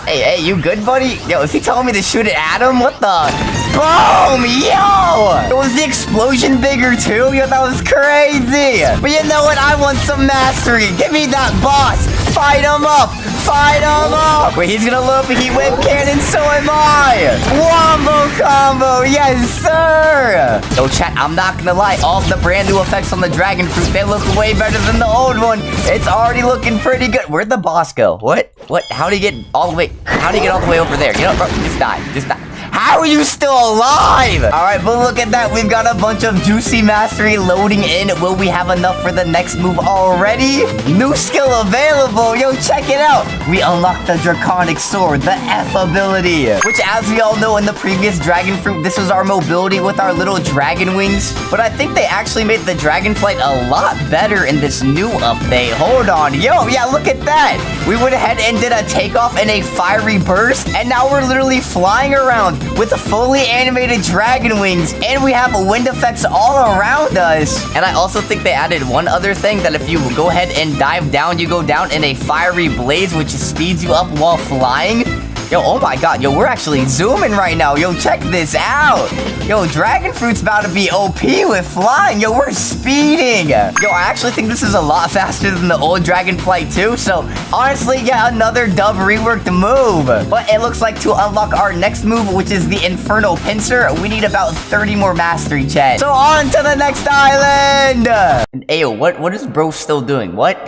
A: Hey, you good, buddy? Yo, is he telling me to shoot it at him? What the? Boom! Yo! Was the explosion bigger too? Yo, that was crazy. But you know what? I want some mastery. Give me that boss. Fight him up. Fight him up. Wait, he's gonna load up a heat wave cannon. So am I. Wombo combo. Yes, sir. Yo, chat, I'm not gonna lie. All of the brand new effects on the dragon fruit, they look way better than the old one. It's already looking pretty good. Where'd the boss go? What? How'd he get all the way? How'd he get all the way over there? You know, bro, just die. Just die. How are you still alive? Alright, but look at that. We've got a bunch of juicy mastery loading in. Will we have enough for the next move already? New skill available. Yo, check it out. We unlocked the draconic sword, the F ability. Which, as we all know in the previous dragon fruit, this was our mobility with our little dragon wings. But I think they actually made the dragon flight a lot better in this new update. Hold on. Yo, yeah, look at that. We went ahead and did a takeoff in a fiery burst. And now we're literally flying around with fully animated dragon wings, and we have wind effects all around us. And I also think they added one other thing, that if you go ahead and dive down, you go down in a fiery blaze, which speeds you up while flying. Yo, oh my god, yo, we're actually zooming right now. Yo, check this out. Yo, dragon fruit's about to be OP with flying. Yo, we're speeding. Yo, I actually think this is a lot faster than the old dragon flight too. So, honestly, yeah, another dub reworked move. But it looks like to unlock our next move, which is the Inferno Pincer, we need about 30 more mastery, chat. So, on to the next island. And, ayo, what is bro still doing? What?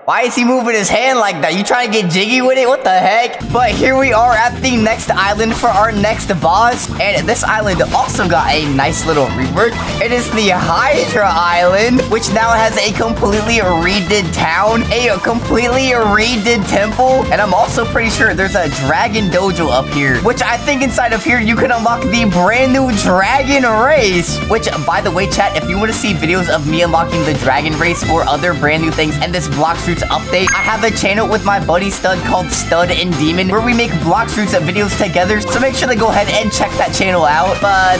A: Why is he moving his hand like that? You trying to get jiggy with it? What the heck? But here we are at the next island for our next boss. And this island also got a nice little rework. It is the Hydra Island, which now has a completely redid town, a completely redid temple. And I'm also pretty sure there's a dragon dojo up here, which I think inside of here you can unlock the brand new dragon race. Which, by the way, chat, if you want to see videos of me unlocking the dragon race or other brand new things and this Blox Fruits update, I have a channel with my buddy Stud called Stud and Demon where we make Blox Fruits videos together, so make sure to go ahead and check that channel out. But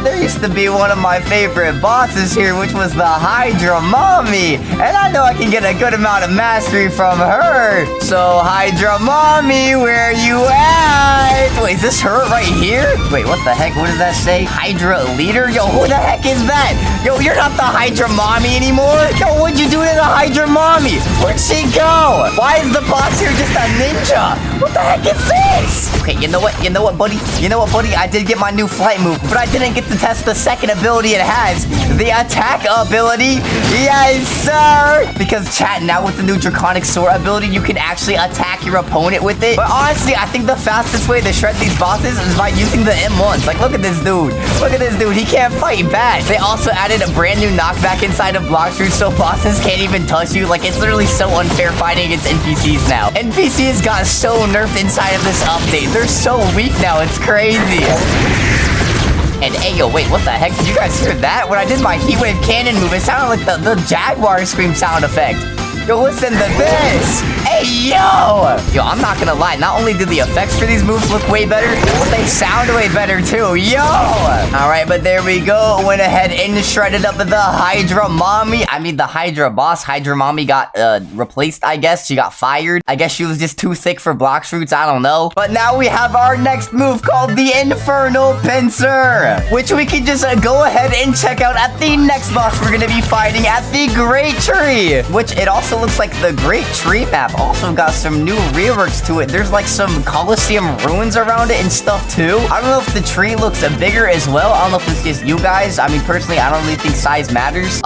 A: there used to be one of my favorite bosses here, which was the Hydra Mommy, and I know I can get a good amount of mastery from her. So Hydra Mommy, where you at? Wait, is this her right here? Wait, what the heck? What does that say? Hydra leader? Yo, who the heck is that? Yo, you're not the Hydra Mommy anymore. Yo, what'd you do to the Hydra Mommy? Where'd she go? Why is the boss here just a ninja? What the heck is this? Okay, you know what, buddy? I did get my new flight move, but I didn't get to test the second ability it has, the attack ability. Yes, sir! Because chat, now with the new Draconic Sword ability, you can actually attack your opponent with it. But honestly, I think the fastest way to shred these bosses is by using the M1s. Like, look at this dude. Look at this dude. He can't fight back. They also added a brand new knockback inside of Blox Fruits, so bosses can't even touch you. Like, it's literally so unfair fighting against NPCs now. NPCs got so nerfed inside of this update. They're so weak now. It's crazy. And hey, yo, wait, what the heck? Did you guys hear that? When I did my heat wave cannon move, it sounded like the Jaguar scream sound effect. Yo, listen to this. Hey, yo! Yo, I'm not gonna lie. Not only do the effects for these moves look way better, but they sound way better, too. Yo! Alright, but there we go. Went ahead and shredded up the Hydra Mommy. I mean, the Hydra boss. Hydra Mommy got replaced, I guess. She got fired. I guess she was just too thick for Blox Fruits. I don't know. But now we have our next move called the Infernal Pincer, which we can just go ahead and check out at the next boss we're gonna be fighting at the Great Tree, which it also looks like the Great Tree map also got some new reworks to it. There's like some Colosseum ruins around it and stuff too. I don't know if the tree looks bigger as well. I don't know if it's just you guys. I mean, personally, I don't really think size matters.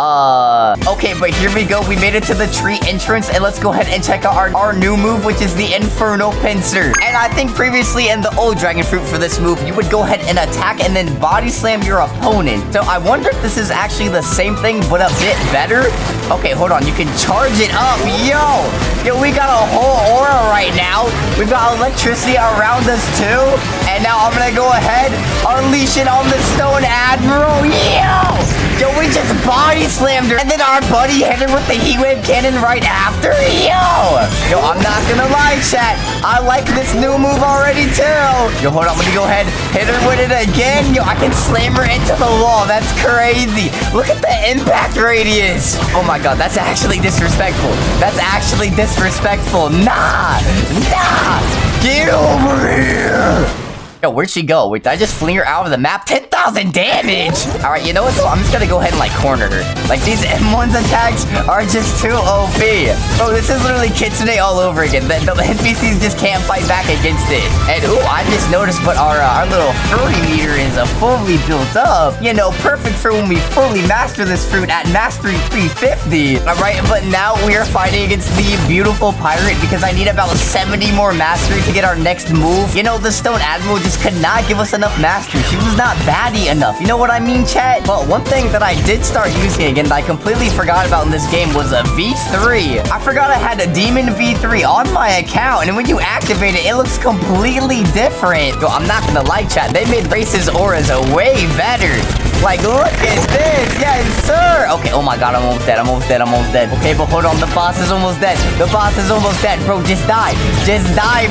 A: Okay, but here we go. We made it to the tree entrance, and let's go ahead and check out our new move, which is the Infernal Pincer. And I think previously in the old Dragon Fruit for this move, you would go ahead and attack and then body slam your opponent. So I wonder if this is actually the same thing, but a bit better. Okay, hold on. You can charge it up. Yo, we got a whole aura right now. We've got electricity around us too. And now I'm gonna go ahead, unleash it on the Stone Admiral. Yo, we just body slammed her. And then our buddy hit her with the heat wave cannon right after. Yo, I'm not gonna lie, chat. I like this new move already too. Yo, hold on, let me go ahead, hit her with it again. Yo, I can slam her into the wall. That's crazy. Look at the impact radius. Oh my god, that's actually disrespectful. That's actually disrespectful. Nah. Get over here. Yo, where'd she go? Wait, did I just fling her out of the map? 10,000 damage! Alright, you know what though? I'm just gonna go ahead and like corner her. Like these M1's attacks are just too OP. Bro, this is literally Kitsune all over again. The NPCs just can't fight back against it. And ooh, I just noticed, but our little furry meter is fully built up. You know, perfect for when we fully master this fruit at mastery 350. Alright, but now we are fighting against the beautiful pirate because I need about 70 more mastery to get our next move. You know, the Stone Admiral just could not give us enough mastery. She was not baddie enough. You know what I mean, chat? But one thing that I did start using again that I completely forgot about in this game was a V3. I forgot I had a Demon V3 on my account, and when you activate it, it looks completely different. Yo, I'm not gonna lie, chat. They made Race's auras way better. Like, look at this. Yes, sir. Okay, oh my god, I'm almost dead. Okay, but hold on. The boss is almost dead. Bro, just die.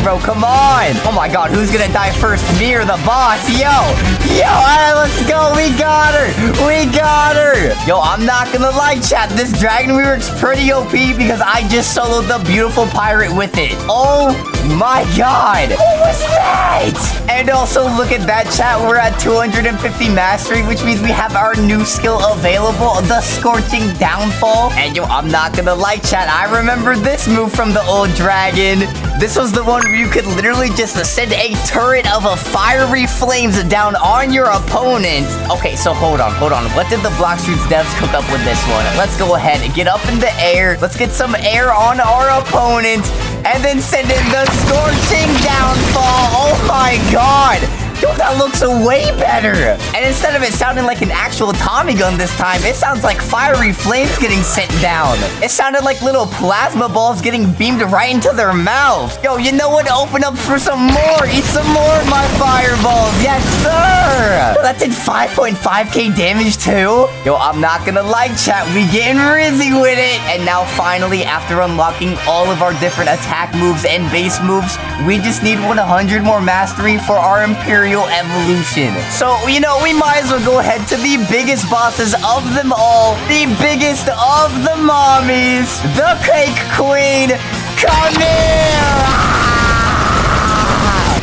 A: Bro. Come on. Oh my god, who's gonna die first? Me or the boss? Yo, alright, let's go. We got her. Yo, I'm not gonna lie, chat. This dragon rework's pretty OP because I just soloed the beautiful pirate with it. Oh my god! What was that? And also, look at that, chat. We're at 250 mastery, which means we have our new skill available, the Scorching Downfall. And yo, I'm not gonna lie, chat. I remember this move from the old dragon. This was the one where you could literally just send a turret of a fiery flames down on your opponent. Okay, so hold on. What did the Blox Fruits devs cook up with this one? Let's go ahead and get up in the air. Let's get some air on our opponent and then send in the Scorching Downfall. Oh my god. Yo, that looks way better. And instead of it sounding like an actual Tommy gun this time, it sounds like fiery flames getting sent down. It sounded like little plasma balls getting beamed right into their mouths. Yo, you know what? Open up for some more. Eat some more of my fireballs. Yes, sir. Yo, that did 5.5k damage too. Yo, I'm not gonna lie, chat. We getting rizzy with it. And now finally, after unlocking all of our different attack moves and base moves, we just need 100 more mastery for our Imperial evolution. So, you know, we might as well go ahead to the biggest bosses of them all, the biggest of the mommies, the Cake Queen. Come here!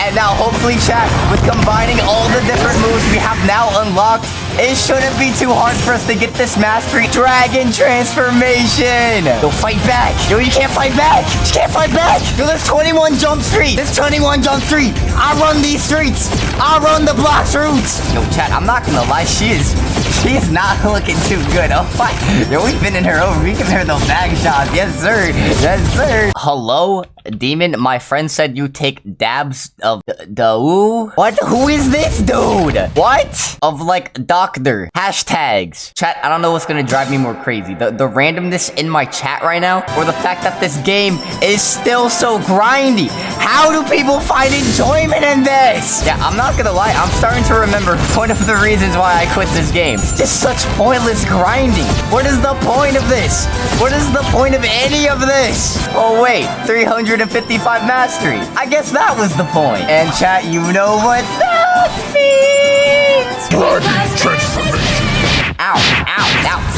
A: And now, hopefully, chat, with combining all the different moves we have now unlocked, it shouldn't be too hard for us to get this mastery. Dragon transformation. Yo, fight back. Yo, you can't fight back. You can't fight back. Yo, there's 21 jump street. There's 21 jump street. I run these streets. I run the Blox routes. Yo, chat, I'm not gonna lie. She's not looking too good. Oh, my. Yo, we've been in her over. We give her those bag shots. Yes, sir. Yes, sir. Hello, Demon. My friend said you take dabs of the who? What? Who is this dude? What? Of like doctor. Hashtags. Chat, I don't know what's gonna drive me more crazy. The randomness in my chat right now, or the fact that this game is still so grindy. How do people find enjoyment in this? Yeah, I'm not gonna lie. I'm starting to remember one of the reasons why I quit this game. It's just such pointless grinding. What is the point of this? What is the point of any of this? Oh wait, 355 mastery. I guess that was the point. And chat, you know what that means.
D: Dragon transformation.
A: Ow,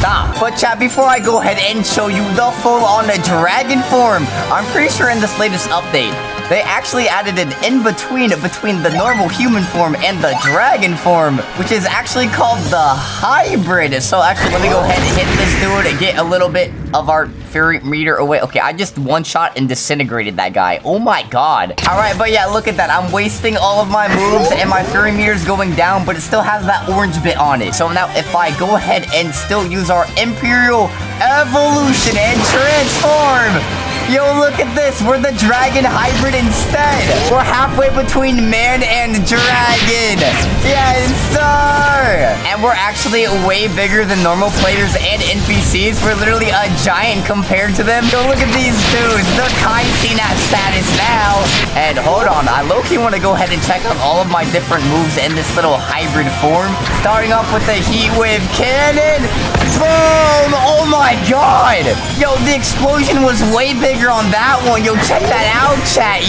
A: stop. But chat, before I go ahead and show you the full-on dragon form, I'm pretty sure in this latest update, they actually added an in-between between the normal human form and the dragon form, which is actually called the hybrid. So actually, let me go ahead and hit this dude and get a little bit of our fury meter away. Okay, I just one-shot and disintegrated that guy. Oh my god. All right, but yeah, look at that. I'm wasting all of my moves and my fury meter's going down, but it still has that orange bit on it. So now if I go ahead and still use our Imperial evolution and transform, yo, look at this. We're the dragon hybrid instead. We're halfway between man and dragon. Yes, sir. And we're actually way bigger than normal players and NPCs. We're literally a giant compared to them. Yo, look at these dudes. They're kind of at status now. And hold on. I low-key want to go ahead and check out all of my different moves in this little hybrid form. Starting off with the heat wave cannon. Boom. Oh my god. Yo, the explosion was way bigger on that one. Yo, check that out, chat.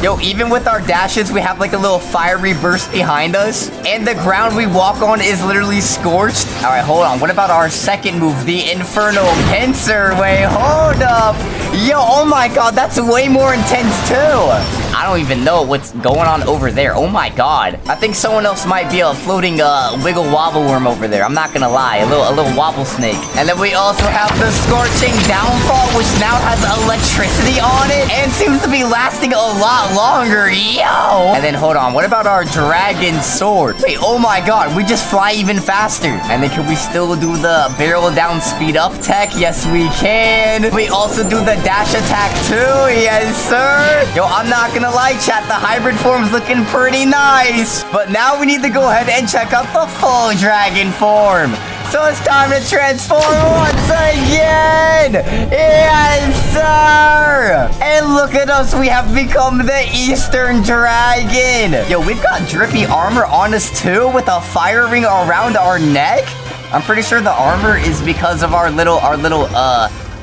A: Yo, even with our dashes, we have like a little fiery burst behind us, and the ground we walk on is literally scorched. All right, hold on. What about our second move, the infernal pincer? Wait, hold up. Yo, oh my god, that's way more intense too. I don't even know what's going on over there. Oh my god. I think someone else might be a floating wiggle wobble worm over there. I'm not gonna lie. A little wobble snake. And then we also have the Scorching Downfall, which now has electricity on it and seems to be lasting a lot longer. Yo. And then hold on. What about our dragon sword? Wait, oh my god. We just fly even faster. And then can we still do the barrel down speed up tech? Yes, we can. We also do the dash attack too. Yes, sir. Yo, I'm not gonna lie, chat. The hybrid form's looking pretty nice. But now we need to go ahead and check out the full dragon form. So it's time to transform once again! Yes, sir! And look at us, we have become the Eastern Dragon! Yo, we've got drippy armor on us too, with a fire ring around our neck? I'm pretty sure the armor is because of our little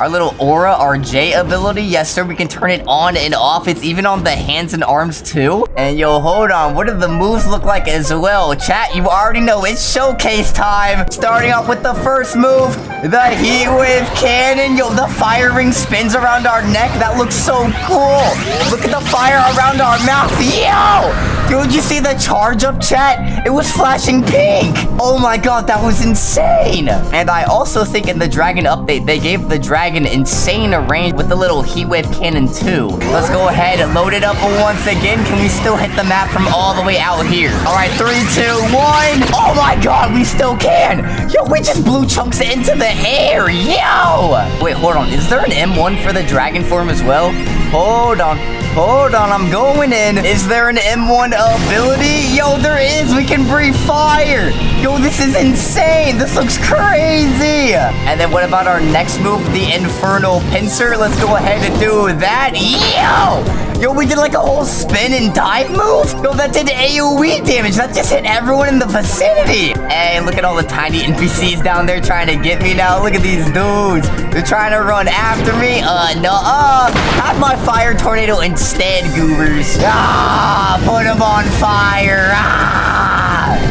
A: Our little aura, our J ability. Yes, sir. We can turn it on and off. It's even on the hands and arms too. And yo, hold on. What do the moves look like as well? Chat, you already know it's showcase time. Starting off with the first move, the heat wave cannon. Yo, the fire ring spins around our neck. That looks so cool. Look at the fire around our mouth. Yo, did you see the charge up, chat? It was flashing pink. Oh my god, that was insane. And I also think in the dragon update, they gave the dragon insane range with the little heat wave cannon too. Let's go ahead and load it up once again. Can we still hit the map from all the way out here? All right, 3, 2, 1. Oh my god, we still can. Yo, we just blew chunks into the air. Yo. Wait, hold on. Is there an M1 for the dragon form as well? Hold on. Hold on, I'm going in. Is there an M1 ability? Yo, there is. We can breathe fire. Yo, this is insane. This looks crazy. And then what about our next move, the infernal pincer? Let's go ahead and do that. Yo, we did like a whole spin and dive move. Yo, that did AoE damage. That just hit everyone in the vicinity. Hey, look at all the tiny NPCs down there trying to get me now. Look at these dudes. They're trying to run after me. Nuh-uh. Have my fire tornado instead, goobers. Put them on fire.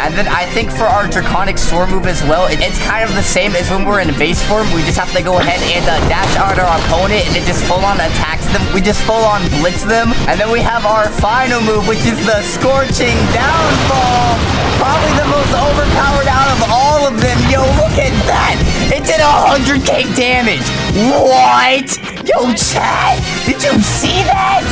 A: And then I think for our draconic sword move as well, it's kind of the same as when we're in base form. We just have to go ahead and dash out our opponent, and it just full-on attacks them. We just full-on blitz them. And then we have our final move, which is the scorching downfall. Probably the most overpowered out of all of them. Yo, look at that. It did 100k damage. What? Yo, chat, did you see that?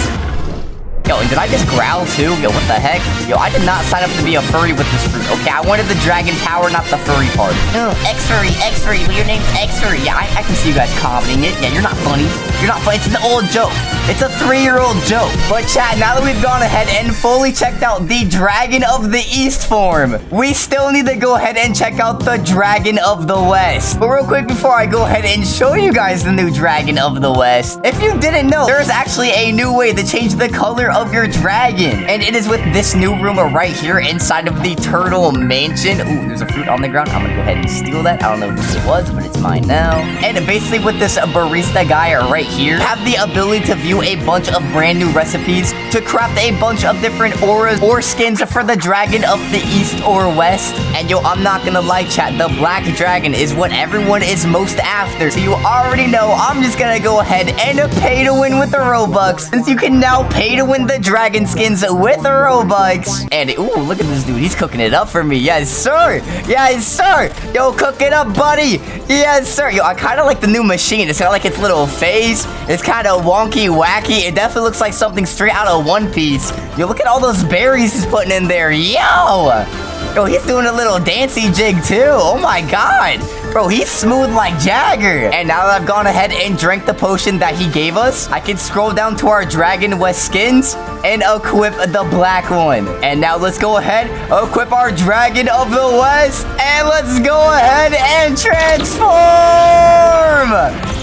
A: Yo, did I just growl too? Yo, what the heck? Yo, I did not sign up to be a furry with this fruit. Okay, I wanted the dragon power, not the furry part. Oh, X-furry, X-furry. Well, your name's X-furry. Yeah, I can see you guys commenting it. Yeah, you're not funny. You're not funny. It's an old joke. It's a 3-year-old joke. But chat, now that we've gone ahead and fully checked out the Dragon of the East form, we still need to go ahead and check out the Dragon of the West. But real quick, before I go ahead and show you guys the new Dragon of the West, if you didn't know, there's actually a new way to change the color of your dragon. And it is with this new room right here inside of the turtle mansion. Ooh, there's a fruit on the ground. I'm gonna go ahead and steal that. I don't know who it was, but it's mine now. And basically with this barista guy right here, have the ability to view a bunch of brand new recipes to craft a bunch of different auras or skins for the Dragon of the East or West. And yo, I'm not gonna lie, chat, the black dragon is what everyone is most after. So you already know I'm just gonna go ahead and pay to win with the Robux, since you can now pay to win the dragon skins with the Robux. And ooh, look at this dude. He's cooking it up for me. Yes, sir. Yes, sir. Yo, cook it up, buddy. Yes, sir. Yo, I kind of like the new machine. It's got like its little face. It's kind of wonky, wacky. It definitely looks like something straight out of One Piece. Yo, look at all those berries he's putting in there. Yo, he's doing a little dancey jig too. Oh my god. Bro, he's smooth like Jagger. And now that I've gone ahead and drank the potion that he gave us, I can scroll down to our Dragon West skins and equip the black one. And now let's go ahead, equip our Dragon of the West, and let's go ahead and transform.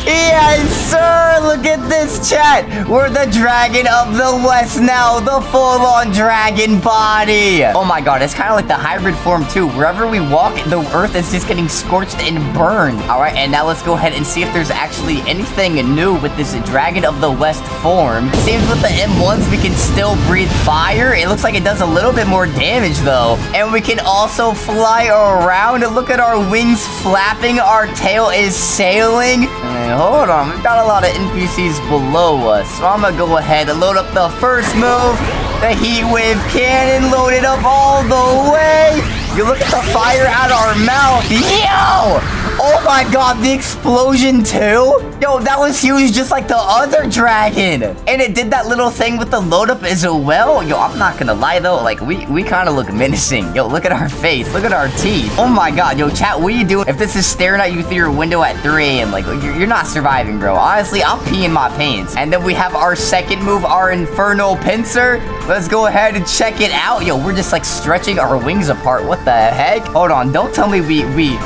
A: Yes, sir. Look at this, chat. We're the Dragon of the West now, the full-on dragon body. Oh my god, it's kind of like the hybrid form too. Wherever we walk, the earth is just getting scorched and burned. All right, and now let's go ahead and see if there's actually anything new with this Dragon of the West form. It seems with the M1s, we can still breathe fire. It looks like it does a little bit more damage though. And we can also fly around. Look at our wings flapping. Our tail is sailing. Hold on, we've got a lot of NPCs below us, so I'm gonna go ahead and load up the first move, the heat wave cannon, load it up all the way. You look at the fire out our mouth. Yo! Oh my god, the explosion too? Yo, that was huge, just like the other dragon. And it did that little thing with the load up as well. Yo, I'm not gonna lie though, like we kind of look menacing. Yo, look at our face, look at our teeth. Oh my god, yo, chat, what are you doing? If this is staring at you through your window at 3 a.m., like you're not surviving, bro. Honestly, I'm peeing my pants. And then we have our second move, our infernal pincer. Let's go ahead and check it out. Yo, we're just like stretching our wings apart. What the heck? Hold on, don't tell me we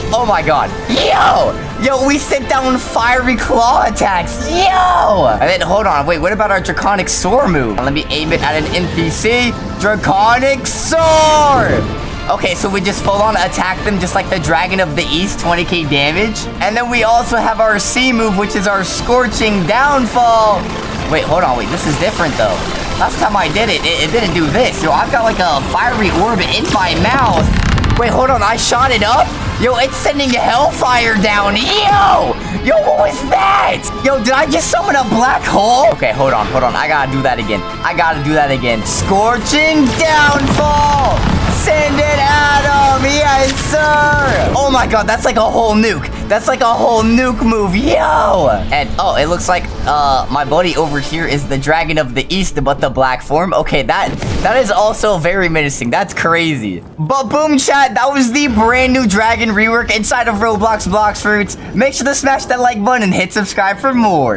A: oh my god. Yo, we sent down fiery claw attacks. Yo! And then, hold on. Wait, what about our draconic sword move? Let me aim it at an NPC. Draconic sword! Okay, so we just full on attack them just like the Dragon of the East, 20k damage. And then we also have our C move, which is our Scorching Downfall. Wait, hold on, wait, this is different though. Last time I did it, it didn't do this. Yo, I've got like a fiery orb in my mouth. Wait, hold on, I shot it up? Yo, it's sending hellfire down. Yo, what was that? Yo, did I just summon a black hole? Okay, hold on. I gotta do that again. Scorching Downfall. Send it at him. Yes, sir. Oh my god, that's like a whole nuke. That's like a whole nuke move. Yo. And, oh, it looks like, my buddy over here is the Dragon of the East, but the black form. Okay, that is also very menacing. That's crazy. But boom, chat, that was the brand new Dragon rework inside of Roblox Blox Fruits. Make sure to smash that like button and hit subscribe for more.